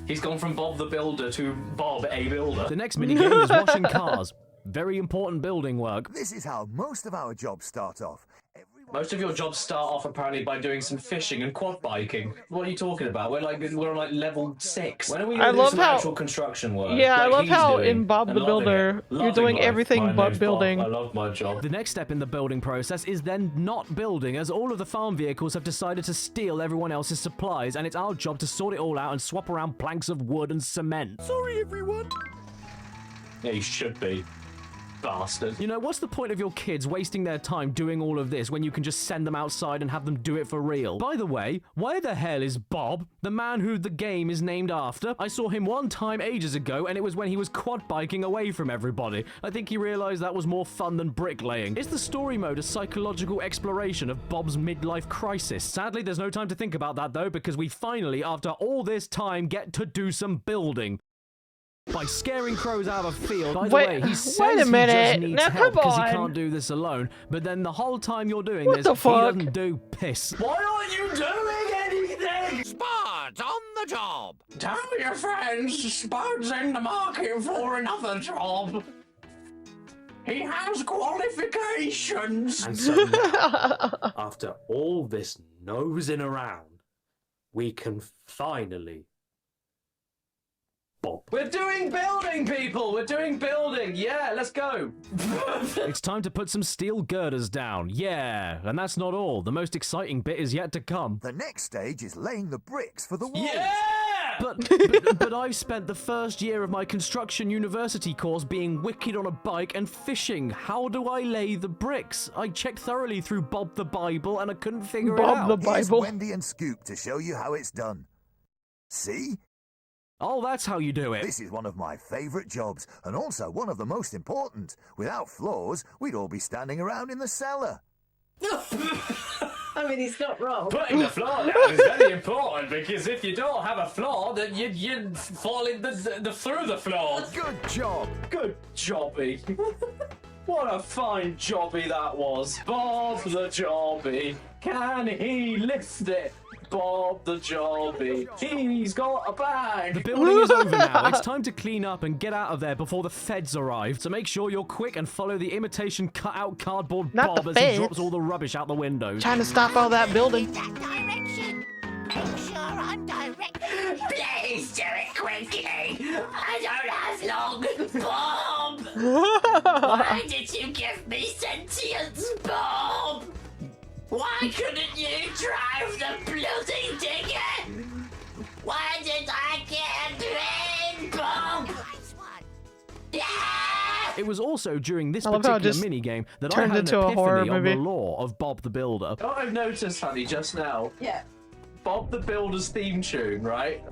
[SPEAKER 6] He's gone from Bob the Builder to Bob a Builder.
[SPEAKER 2] The next minigame is washing cars. Very important building work.
[SPEAKER 16] This is how most of our jobs start off.
[SPEAKER 6] Most of your jobs start off apparently by doing some fishing and quad biking. What are you talking about? We're on like level 6. When are we
[SPEAKER 1] I
[SPEAKER 6] going to do
[SPEAKER 1] love
[SPEAKER 6] some
[SPEAKER 1] how-
[SPEAKER 6] actual construction work?
[SPEAKER 1] Yeah, I
[SPEAKER 6] like
[SPEAKER 1] love
[SPEAKER 6] he's
[SPEAKER 1] how
[SPEAKER 6] doing,
[SPEAKER 1] in Bob
[SPEAKER 6] and
[SPEAKER 1] the
[SPEAKER 6] loving
[SPEAKER 1] Builder,
[SPEAKER 6] it.
[SPEAKER 1] you're
[SPEAKER 6] Loving
[SPEAKER 1] doing
[SPEAKER 6] life.
[SPEAKER 1] everything
[SPEAKER 6] My
[SPEAKER 1] but
[SPEAKER 6] name's
[SPEAKER 1] building.
[SPEAKER 6] Bob. I love my job.
[SPEAKER 2] The next step in the building process is then not building, as all of the farm vehicles have decided to steal everyone else's supplies, and it's our job to sort it all out and swap around planks of wood and cement.
[SPEAKER 16] Sorry, everyone.
[SPEAKER 6] Yeah, you should be. bastard.
[SPEAKER 2] You know, what's the point of your kids wasting their time doing all of this when you can just send them outside and have them do it for real? By the way, where the hell is Bob, the man who the game is named after? I saw him one time ages ago, and it was when he was quad biking away from everybody. I think he realized that was more fun than bricklaying. Is the story mode a psychological exploration of Bob's midlife crisis? Sadly, there's no time to think about that though, because we finally, after all this time, get to do some building. By scaring crows out of a field. By the way, he says
[SPEAKER 1] wait a minute.
[SPEAKER 2] he just needs
[SPEAKER 1] Now,
[SPEAKER 2] help
[SPEAKER 1] come
[SPEAKER 2] because he
[SPEAKER 1] on.
[SPEAKER 2] can't do this alone. But then the whole time you're doing
[SPEAKER 1] What
[SPEAKER 2] this,
[SPEAKER 1] the
[SPEAKER 2] he
[SPEAKER 1] fuck?
[SPEAKER 2] doesn't do piss.
[SPEAKER 6] Why aren't you doing anything?
[SPEAKER 16] Spud's on the job.
[SPEAKER 5] Tell your friends Spud's in the market for another job. He has qualifications.
[SPEAKER 14] And so now, after all this nosing around, we can finally... Bob.
[SPEAKER 6] We're doing building, people! We're doing building! Yeah, let's go!
[SPEAKER 2] It's time to put some steel girders down. Yeah, and that's not all. The most exciting bit is yet to come.
[SPEAKER 12] The next stage is laying the bricks for the walls.
[SPEAKER 6] Yeah!
[SPEAKER 2] But I've spent the first year of my construction university course being wicked on a bike and fishing. How do I lay the bricks? I checked thoroughly through Bob the Bible and I couldn't figure it out.
[SPEAKER 1] Bob the
[SPEAKER 12] Here's
[SPEAKER 1] Bible.
[SPEAKER 12] Wendy and Scoop to show you how it's done. See?
[SPEAKER 2] Oh, that's how you do it.
[SPEAKER 12] This is one of my favourite jobs, and also one of the most important. Without floors, we'd all be standing around in the cellar.
[SPEAKER 11] I mean, he's not wrong.
[SPEAKER 6] Putting the floor down is very important, because if you don't have a floor, then you'd fall in through the floor.
[SPEAKER 12] Good job.
[SPEAKER 6] Good jobby. What a fine jobby that was. Bob the jobby. Can he lift it? Bob the jobby. He's got a bag.
[SPEAKER 2] The building is over now. It's time to clean up and get out of there before the feds arrive. So make sure you're quick and follow the imitation cut-out cardboard
[SPEAKER 1] Not
[SPEAKER 2] Bob
[SPEAKER 1] the
[SPEAKER 2] as he
[SPEAKER 1] feds.
[SPEAKER 2] drops all the rubbish out the windows.
[SPEAKER 1] Trying to stop all that building.
[SPEAKER 20] That direction. Make sure I'm direct.
[SPEAKER 15] Please do it quickly. I don't have long. Bob! Why did you give me sentience, Bob? Why couldn't you drive the bloody digger? Why did I get a brain, Bob? Yeah!
[SPEAKER 2] It was also during this
[SPEAKER 1] I love how it
[SPEAKER 2] particular
[SPEAKER 1] just
[SPEAKER 2] minigame that I
[SPEAKER 1] turned
[SPEAKER 2] had an
[SPEAKER 1] into a horror
[SPEAKER 2] epiphany on the
[SPEAKER 1] movie.
[SPEAKER 2] lore of Bob the Builder.
[SPEAKER 6] What I've noticed, honey, just now.
[SPEAKER 11] Yeah.
[SPEAKER 6] Bob the Builder's theme tune, right?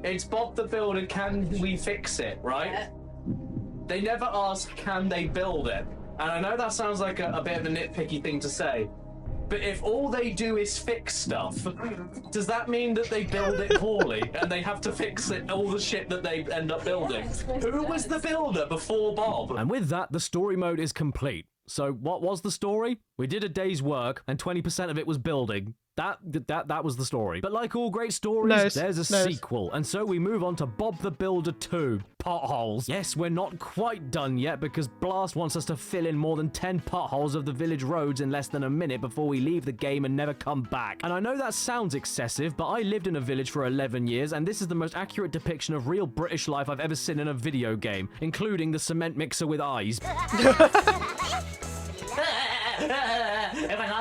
[SPEAKER 6] It's Bob the Builder, can we fix it, right?
[SPEAKER 11] Yeah.
[SPEAKER 6] They never ask, can they build it? And I know that sounds like a bit of a nitpicky thing to say, but if all they do is fix stuff, does that mean that they build it poorly and they have to fix it, all the shit that they end up building? Who was the builder before Bob?
[SPEAKER 2] And with that, the story mode is complete. So what was the story? We did a day's work and 20% of it was building. That was the story. But like all great stories, there's a sequel. And so we move on to Bob the Builder 2, Potholes. Yes, we're not quite done yet because Blast wants us to fill in more than 10 potholes of the village roads in less than a minute before we leave the game and never come back. And I know that sounds excessive, but I lived in a village for 11 years and this is the most accurate depiction of real British life I've ever seen in a video game, including the cement mixer with eyes.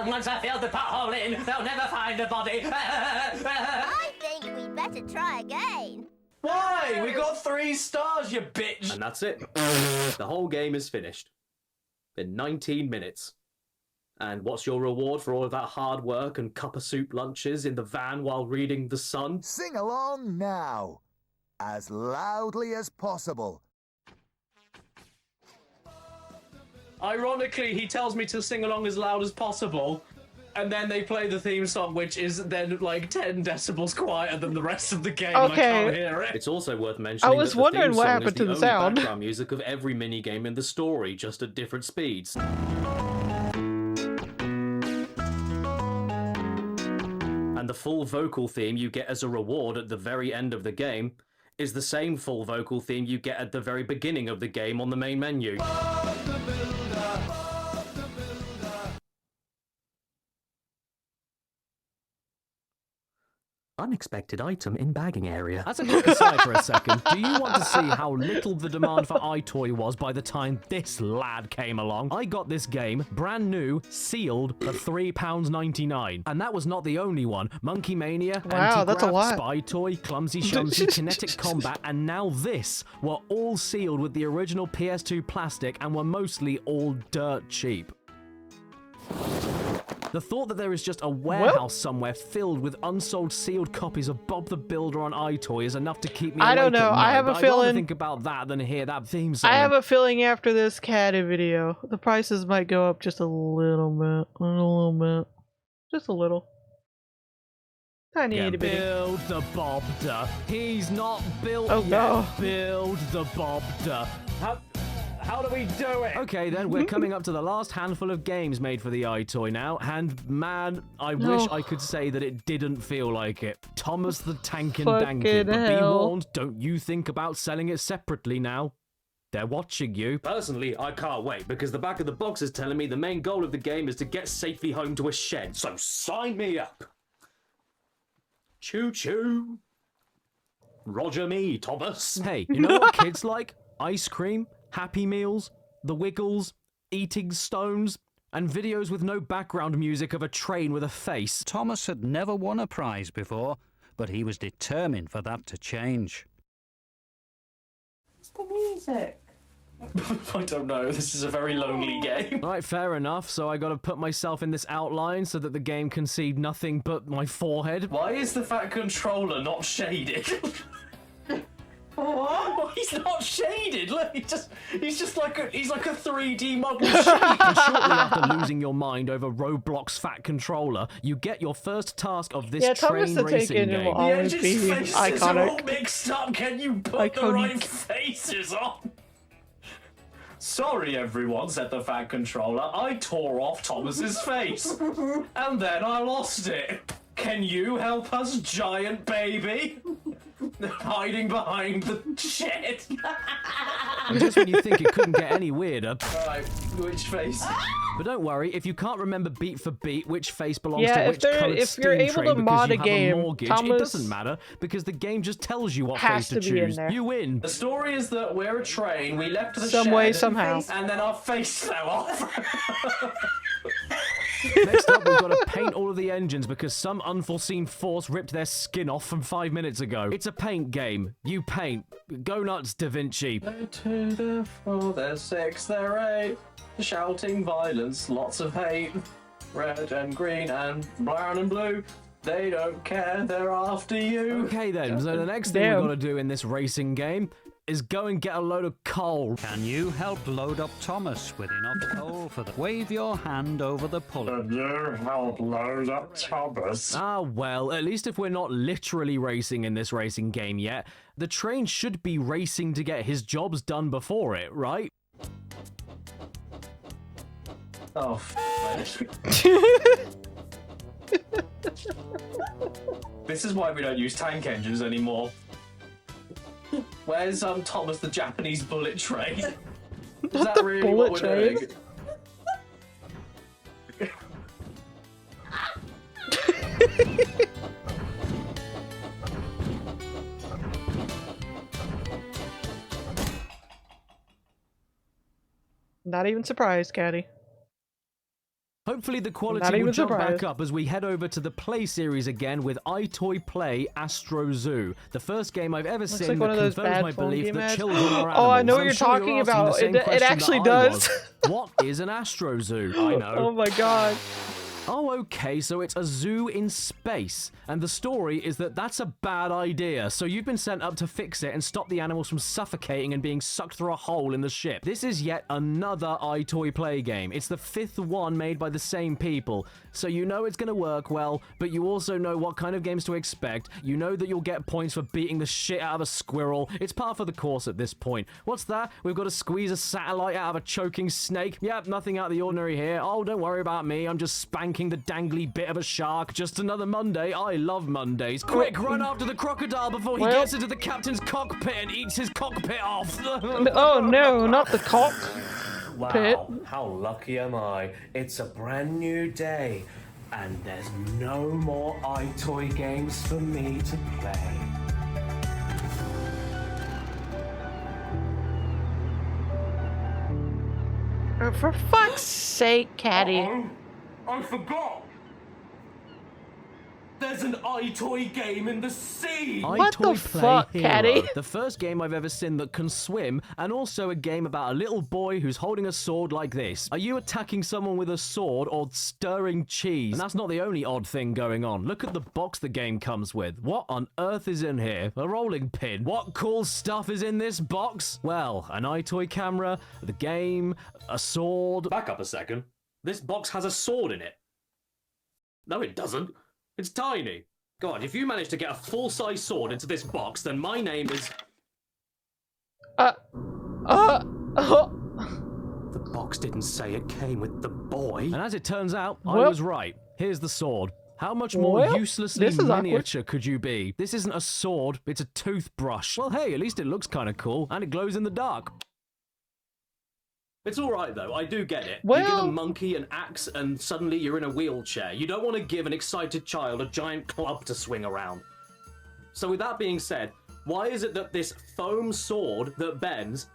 [SPEAKER 15] Once I fill the pothole in, they'll never find the body.
[SPEAKER 20] I think we better try again.
[SPEAKER 6] Why? We got 3 stars, you bitch!
[SPEAKER 14] And that's it. The whole game is finished. In 19 minutes. And what's your reward for all of that hard work and cup of soup lunches in the van while reading The Sun?
[SPEAKER 12] Sing along now, as loudly as possible.
[SPEAKER 6] Ironically, he tells me to sing along as loud as possible, and then they play the theme song, which is then like 10 decibels quieter than the rest of the game, and I can't hear it.
[SPEAKER 14] It's also worth mentioning
[SPEAKER 1] I was
[SPEAKER 14] that the
[SPEAKER 1] wondering
[SPEAKER 14] theme
[SPEAKER 1] what
[SPEAKER 14] song
[SPEAKER 1] happened
[SPEAKER 14] is
[SPEAKER 1] to the
[SPEAKER 14] only
[SPEAKER 1] sound.
[SPEAKER 14] background music of every minigame in the story, just at different speeds. And the full vocal theme you get as a reward at the very end of the game is the same full vocal theme you get at the very beginning of the game on the main menu. Unexpected item in bagging area.
[SPEAKER 2] That's a quick aside for a second. Do you want to see how little the demand for EyeToy was by the time this lad came along? I got this game, brand new, sealed, for £3.99. And that was not the only one. Monkey Mania,
[SPEAKER 1] Wow, that's a
[SPEAKER 2] Anti-gra,
[SPEAKER 1] lot.
[SPEAKER 2] Spy Toy, Clumsy, Shumsy, Kinetic Combat, and now this were all sealed with the original PS2 plastic and were mostly all dirt cheap. The thought that there is just a warehouse somewhere filled with unsold sealed copies of Bob the Builder on EyeToy is enough to keep me
[SPEAKER 1] I don't
[SPEAKER 2] awake
[SPEAKER 1] know.
[SPEAKER 2] at
[SPEAKER 1] I
[SPEAKER 2] night,
[SPEAKER 1] have a
[SPEAKER 2] but I'd rather
[SPEAKER 1] feeling-
[SPEAKER 2] think about that than hear that theme song.
[SPEAKER 1] I have a feeling after this Caddy video, the prices might go up just a little bit. Just a little. Tiny
[SPEAKER 2] Yeah,
[SPEAKER 1] itty bitty.
[SPEAKER 2] build the Bobder. He's not built
[SPEAKER 1] Oh,
[SPEAKER 2] yet.
[SPEAKER 1] no.
[SPEAKER 2] Build the Bobder. How do we do it? Okay, then, we're coming up to the last handful of games made for the EyeToy now, and man, I wish I could say that it didn't feel like it. Thomas the Tankin' Dankin',
[SPEAKER 1] Fucking
[SPEAKER 2] but be
[SPEAKER 1] hell.
[SPEAKER 2] warned, don't you think about selling it separately now. They're watching you.
[SPEAKER 14] Personally, I can't wait because the back of the box is telling me the main goal of the game is to get safely home to a shed. So sign me up. Choo choo. Roger me, Thomas.
[SPEAKER 2] Hey, you know what kids like? Ice cream, Happy Meals, The Wiggles, eating stones, and videos with no background music of a train with a face.
[SPEAKER 13] Thomas had never won a prize before, but he was determined for that to change.
[SPEAKER 11] It's the music.
[SPEAKER 6] I don't know. This is a very lonely game.
[SPEAKER 2] Right, fair enough. So I gotta put myself in this outline so that the game can see nothing but my forehead.
[SPEAKER 6] Why is the fat controller not shaded? What? He's not shaded. Look, he's just like a 3D model sheet.
[SPEAKER 2] And shortly after losing your mind over Roblox Fat Controller, you get your first task of this
[SPEAKER 1] Thomas
[SPEAKER 2] train
[SPEAKER 1] the
[SPEAKER 2] racing
[SPEAKER 1] Tankin'
[SPEAKER 2] game.
[SPEAKER 1] will always be
[SPEAKER 6] Faces are all
[SPEAKER 1] iconic.
[SPEAKER 6] mixed up. Can you put the right faces on? Sorry, everyone, said the fat controller. I tore off Thomas's face. And then I lost it. Can you help us, giant baby? Hiding behind the shed.
[SPEAKER 2] Just when you think it couldn't get any weirder.
[SPEAKER 6] Alright, which face?
[SPEAKER 2] But don't worry, if you can't remember beat for beat which face belongs
[SPEAKER 1] Yeah,
[SPEAKER 2] to
[SPEAKER 1] if
[SPEAKER 2] which
[SPEAKER 1] they're-
[SPEAKER 2] coloured
[SPEAKER 1] if you're
[SPEAKER 2] steam
[SPEAKER 1] able
[SPEAKER 2] train
[SPEAKER 1] to
[SPEAKER 2] because
[SPEAKER 1] mod
[SPEAKER 2] you
[SPEAKER 1] a
[SPEAKER 2] have
[SPEAKER 1] game,
[SPEAKER 2] mortgage,
[SPEAKER 1] Thomas
[SPEAKER 2] it doesn't matter because the game just tells you what
[SPEAKER 1] has
[SPEAKER 2] face to
[SPEAKER 1] to be in
[SPEAKER 2] choose.
[SPEAKER 1] there.
[SPEAKER 2] You win.
[SPEAKER 6] The story is that we're a train, we left the
[SPEAKER 1] Some
[SPEAKER 6] shed,
[SPEAKER 1] way, somehow.
[SPEAKER 6] and then our face fell off.
[SPEAKER 2] Next up, we've got to paint all of the engines because some unforeseen force ripped their skin off from 5 minutes ago. It's a paint game. You paint. Go nuts, Da Vinci.
[SPEAKER 6] They're 2, they're 4, they're 6, they're 8. Shouting violence, lots of hate. Red and green and brown and blue. They don't care, they're after you.
[SPEAKER 2] Okay then, so the next thing we've got to do in this racing game is go and get a load of coal.
[SPEAKER 13] Can you help load up Thomas with enough coal for the... Wave your hand over the pulley.
[SPEAKER 5] Can you help load up Thomas?
[SPEAKER 2] Ah, well, at least if we're not literally racing in this racing game yet, the train should be racing to get his jobs done before it, right?
[SPEAKER 6] Oh, This is why we don't use tank engines anymore. Where's Thomas the Japanese bullet train? Is that really
[SPEAKER 1] bullet
[SPEAKER 6] what we're
[SPEAKER 1] train?
[SPEAKER 6] doing?
[SPEAKER 1] Not even surprised, Caddy.
[SPEAKER 2] Hopefully the
[SPEAKER 1] Not
[SPEAKER 2] quality
[SPEAKER 1] even
[SPEAKER 2] will jump
[SPEAKER 1] surprised.
[SPEAKER 2] back up as we head over to the Play series again with EyeToy Play Astro Zoo, the first game I've ever
[SPEAKER 1] Looks
[SPEAKER 2] seen
[SPEAKER 1] like one
[SPEAKER 2] that
[SPEAKER 1] of those
[SPEAKER 2] confirms
[SPEAKER 1] bad
[SPEAKER 2] my
[SPEAKER 1] phone
[SPEAKER 2] belief
[SPEAKER 1] game
[SPEAKER 2] that
[SPEAKER 1] ads.
[SPEAKER 2] children are animals.
[SPEAKER 1] Oh, I know what
[SPEAKER 2] I'm
[SPEAKER 1] you're
[SPEAKER 2] sure
[SPEAKER 1] talking
[SPEAKER 2] asking the
[SPEAKER 1] about.
[SPEAKER 2] same
[SPEAKER 1] It
[SPEAKER 2] question
[SPEAKER 1] actually
[SPEAKER 2] that I
[SPEAKER 1] does.
[SPEAKER 2] was. What is an Astro Zoo? I know.
[SPEAKER 1] Oh my god.
[SPEAKER 2] Oh, okay, so it's a zoo in space, and the story is that that's a bad idea, so you've been sent up to fix it and stop the animals from suffocating and being sucked through a hole in the ship. This is yet another EyeToy Play game. It's the 5th one made by the same people, so you know it's gonna work well, but you also know what kind of games to expect. You know that you'll get points for beating the shit out of a squirrel. It's par for the course at this point. What's that? We've got to squeeze a satellite out of a choking snake? Yep, nothing out of the ordinary here. Oh, don't worry about me. I'm just spanking the dangly bit of a shark. Just another Monday. I love Mondays. Quick, run after the crocodile before he gets into the captain's cockpit and eats his cockpit off.
[SPEAKER 1] Oh no, not the cock.
[SPEAKER 6] Wow,
[SPEAKER 1] Pit.
[SPEAKER 6] how lucky am I? It's a brand new day. And there's no more EyeToy games for me to play.
[SPEAKER 1] For fuck's sake, Caddy.
[SPEAKER 6] I forgot! There's an EyeToy game in the sea!
[SPEAKER 1] What the
[SPEAKER 2] EyeToy
[SPEAKER 1] fuck,
[SPEAKER 2] Play
[SPEAKER 1] Caddy?
[SPEAKER 2] Hero, the first game I've ever seen that can swim, and also a game about a little boy who's holding a sword like this. Are you attacking someone with a sword or stirring cheese? And that's not the only odd thing going on. Look at the box the game comes with. What on earth is in here? A rolling pin. What cool stuff is in this box? Well, an EyeToy camera, the game, a sword.
[SPEAKER 14] Back up a second. This box has a sword in it. No, it doesn't. It's tiny. God, if you manage to get a full-size sword into this box, then my name is... The box didn't say it came with the boy.
[SPEAKER 2] And as it turns out, I
[SPEAKER 1] Well-
[SPEAKER 2] was right. Here's the sword. How much more
[SPEAKER 1] Well,
[SPEAKER 2] uselessly
[SPEAKER 1] this is awkward.
[SPEAKER 2] miniature could you be? This isn't a sword, it's a toothbrush. Well, hey, at least it looks kind of cool, and it glows in the dark.
[SPEAKER 14] It's alright though, I do get it. You
[SPEAKER 1] Well-
[SPEAKER 14] give a monkey an axe and suddenly you're in a wheelchair. You don't want to give an excited child a giant club to swing around. So with that being said, why is it that this foam sword that bends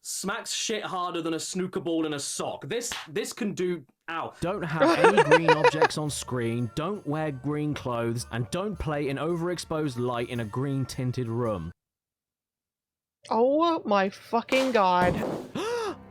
[SPEAKER 14] smacks shit harder than a snooker ball in a sock? This can do... Ow.
[SPEAKER 2] Don't have any green objects on screen, don't wear green clothes, and don't play in overexposed light in a green tinted room.
[SPEAKER 1] Oh my fucking god.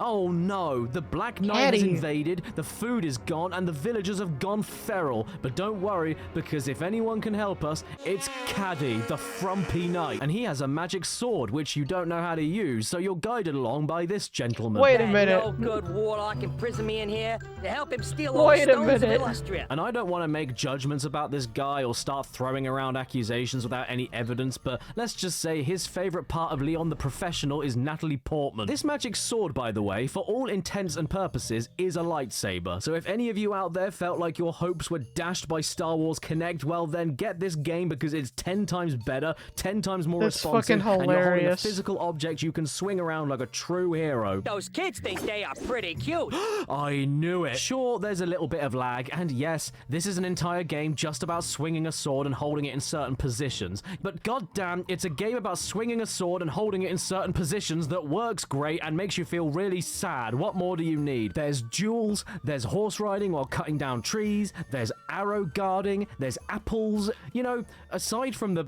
[SPEAKER 2] Oh no, the Black Knight has
[SPEAKER 1] Caddy.
[SPEAKER 2] invaded, the food is gone, and the villagers have gone feral. But don't worry, because if anyone can help us, it's Caddy, the frumpy knight. And he has a magic sword, which you don't know how to use, so you're guided along by this gentleman.
[SPEAKER 1] Wait a minute.
[SPEAKER 8] No good warlock imprison me in here to help him steal
[SPEAKER 1] Wait a
[SPEAKER 8] all the stones of
[SPEAKER 1] minute.
[SPEAKER 8] Illustria.
[SPEAKER 2] And I don't want to make judgments about this guy or start throwing around accusations without any evidence, but let's just say his favorite part of Leon the Professional is Natalie Portman. This magic sword, by the way, for all intents and purposes, is a lightsaber. So if any of you out there felt like your hopes were dashed by Star Wars Kinect, well then get this game because it's 10 times better, 10 times more
[SPEAKER 1] That's
[SPEAKER 2] responsive,
[SPEAKER 1] fucking
[SPEAKER 2] and you're holding a
[SPEAKER 1] hilarious.
[SPEAKER 2] physical object you can swing around like a true hero.
[SPEAKER 8] Those kids think they are pretty cute.
[SPEAKER 2] I knew it. Sure, there's a little bit of lag, and yes, this is an entire game just about swinging a sword and holding it in certain positions. But goddamn, it's a game about swinging a sword and holding it in certain positions that works great and makes you feel really sad. What more do you need? There's duels, there's horse riding while cutting down trees, there's arrow guarding, there's apples. You know, aside from the...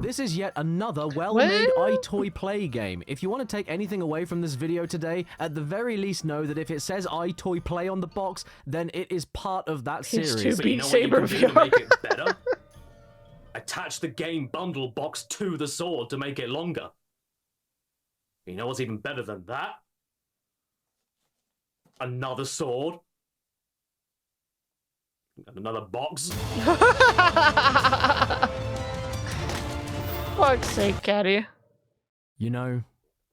[SPEAKER 2] This is yet another well-made EyeToy Play game. If you want to take anything away from this video today, at the very least know that if it says EyeToy Play on the box, then it is part of that series.
[SPEAKER 1] PS2
[SPEAKER 14] But you know what you can do to make it better? Attach the game bundle box to the sword to make it longer. You know what's even better than that? Another sword. And another box.
[SPEAKER 1] Fuck's sake, Caddy.
[SPEAKER 2] You know,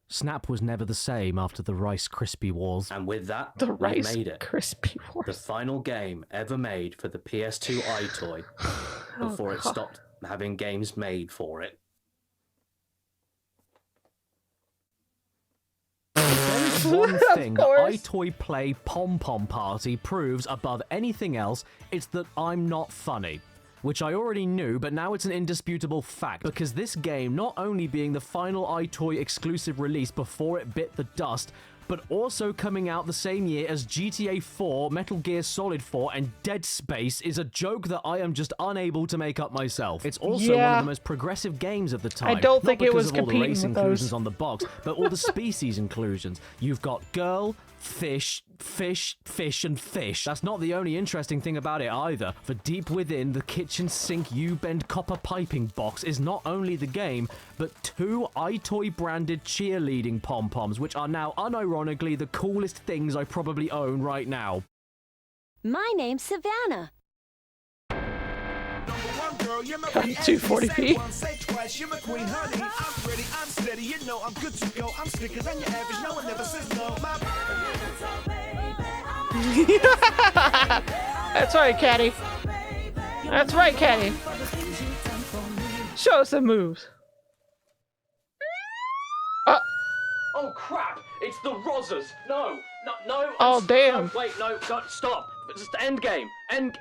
[SPEAKER 2] Snap was never the same after the Rice Krispie Wars.
[SPEAKER 14] And with that,
[SPEAKER 1] The
[SPEAKER 14] we
[SPEAKER 1] Rice
[SPEAKER 14] made it.
[SPEAKER 1] Krispie Wars.
[SPEAKER 14] The final game ever made for the PS2 EyeToy before it
[SPEAKER 1] God.
[SPEAKER 14] stopped having games made for it.
[SPEAKER 2] There's one
[SPEAKER 1] Of
[SPEAKER 2] thing that
[SPEAKER 1] course.
[SPEAKER 2] EyeToy Play Pom Pom Party proves above anything else, it's that I'm not funny. Which I already knew, but now it's an indisputable fact, because this game, not only being the final EyeToy exclusive release before it bit the dust, but also coming out the same year as GTA 4, Metal Gear Solid 4, and Dead Space is a joke that I am just unable to make up myself. It's also one
[SPEAKER 1] Yeah.
[SPEAKER 2] of the most progressive games of the time.
[SPEAKER 1] I don't
[SPEAKER 2] Not
[SPEAKER 1] think it
[SPEAKER 2] because
[SPEAKER 1] was
[SPEAKER 2] of all the
[SPEAKER 1] competing
[SPEAKER 2] race
[SPEAKER 1] with those.
[SPEAKER 2] inclusions on the box, but all the species inclusions. You've got girl, fish, fish, fish, and fish. That's not the only interesting thing about it either, for deep within the kitchen sink U-bend copper piping box is not only the game, but 2 EyeToy branded cheerleading pom-poms, which are now unironically the coolest things I probably own right now.
[SPEAKER 22] My name's Savannah.
[SPEAKER 1] 240p. That's right, Caddy. That's right, Caddy. Show us some moves.
[SPEAKER 6] Oh crap! It's the Rozzers! No! No!
[SPEAKER 1] Oh, damn.
[SPEAKER 6] No, wait, no, God, stop!
[SPEAKER 14] Just end game.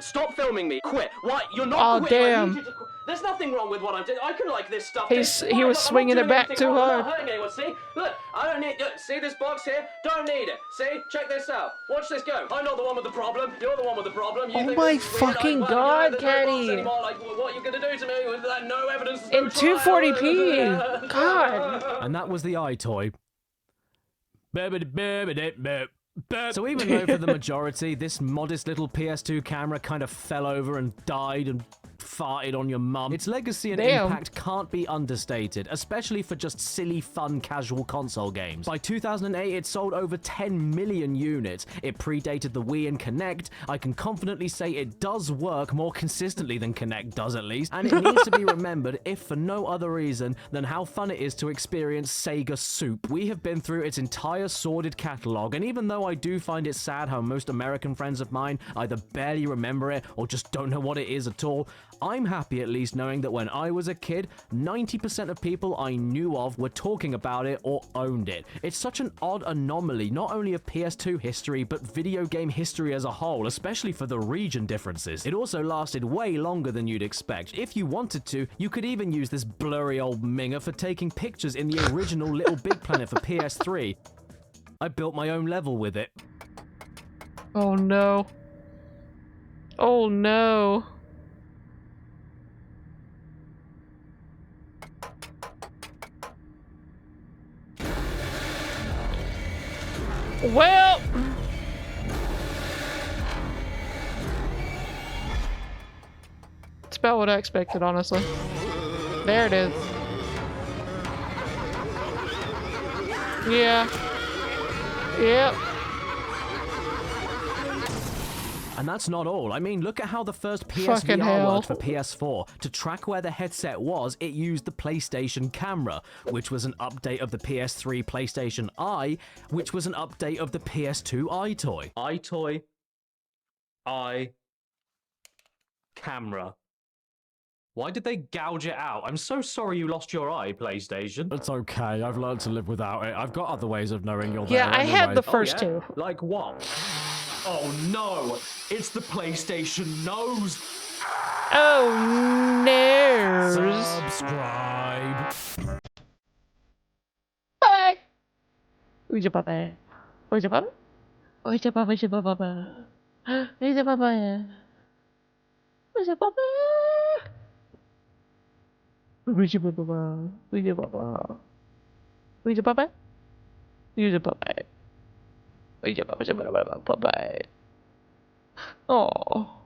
[SPEAKER 14] Stop filming me. Quit. Why? You're not
[SPEAKER 1] Oh,
[SPEAKER 14] quitting. I
[SPEAKER 1] damn.
[SPEAKER 14] need you to quit. There's nothing wrong with what I'm doing. I can like this stuff.
[SPEAKER 1] He
[SPEAKER 14] Why?
[SPEAKER 1] was
[SPEAKER 14] I'm not
[SPEAKER 1] swinging
[SPEAKER 14] doing
[SPEAKER 1] it back
[SPEAKER 14] anything
[SPEAKER 1] too
[SPEAKER 14] wrong. I'm
[SPEAKER 1] hard.
[SPEAKER 14] not hurting anyone. See? Look, I don't need. Look, see this box here? Don't need it. See? Check this out. Watch this go. I'm not the one with the problem. You're the one with the problem. You
[SPEAKER 1] Oh
[SPEAKER 14] think
[SPEAKER 1] my
[SPEAKER 14] this is weird?
[SPEAKER 1] fucking
[SPEAKER 14] Well,
[SPEAKER 1] God,
[SPEAKER 14] there's no box
[SPEAKER 1] Caddy.
[SPEAKER 14] anymore. Like, what are you gonna do to me with that? No evidence.
[SPEAKER 1] In 240p. God.
[SPEAKER 2] And that was the EyeToy. So even though for the majority, this modest little PS2 camera kind of fell over and died and farted on your mum, its legacy and
[SPEAKER 1] Damn.
[SPEAKER 2] impact can't be understated, especially for just silly, fun, casual console games. By 2008, it sold over 10 million units. It predated the Wii and Kinect. I can confidently say it does work more consistently than Kinect does, at least, and it needs to be remembered, if for no other reason than how fun it is to experience Sega soup. We have been through its entire sordid catalog, and even though I do find it sad how most American friends of mine either barely remember it or just don't know what it is at all, I'm happy at least knowing that when I was a kid, 90% of people I knew of were talking about it or owned it. It's such an odd anomaly, not only of PS2 history, but video game history as a whole, especially for the region differences. It also lasted way longer than you'd expect. If you wanted to, you could even use this blurry old minger for taking pictures in the original Little Big Planet for PS3. I built my own level with it.
[SPEAKER 1] Oh no. Oh no. Well, it's about what I expected, honestly. There it is. Yeah. Yep.
[SPEAKER 2] And that's not all. I mean, look at how the first
[SPEAKER 1] Fucking
[SPEAKER 2] PSVR
[SPEAKER 1] hell.
[SPEAKER 2] worked for PS4. To track where the headset was, it used the PlayStation camera, which was an update of the PS3 PlayStation Eye, which was an update of the PS2 EyeToy.
[SPEAKER 14] EyeToy. Eye. Camera. Why did they gouge it out? I'm so sorry you lost your eye, PlayStation.
[SPEAKER 2] It's okay, I've learned to live without it. I've got other ways of knowing you're there
[SPEAKER 1] Yeah, I had
[SPEAKER 2] anyway.
[SPEAKER 1] the first
[SPEAKER 14] Oh, yeah?
[SPEAKER 1] two.
[SPEAKER 14] Like what? Oh no! It's the PlayStation nose!
[SPEAKER 1] Oh, no.
[SPEAKER 2] Subscribe.
[SPEAKER 1] Bye. Who's your papa? Who's your papa? Who's your papa? Who's your papa? Who's your papa? Who's your papa? Who's your papa? Who's your papa? Who's your papa? Who's your papa? Who's your papa? Oh.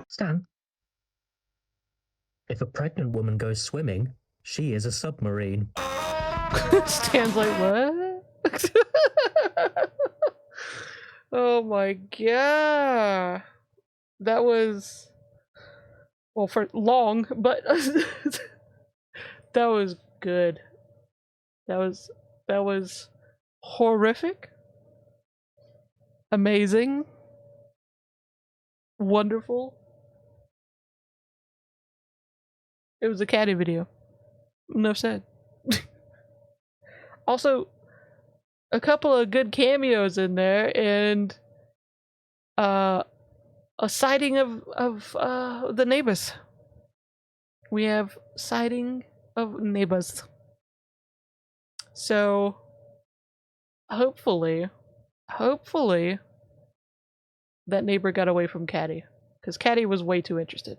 [SPEAKER 17] Stan, if a pregnant woman goes swimming, she is a submarine.
[SPEAKER 1] Stan's like, what? Oh my god. That was, well, for long, but that was good. That was horrific. Amazing. Wonderful. It was a Caddy video. Enough said. Also, a couple of good cameos in there, and a sighting of the neighbors. We have sighting of neighbors. So hopefully that neighbor got away from Caddy, because Caddy was way too interested.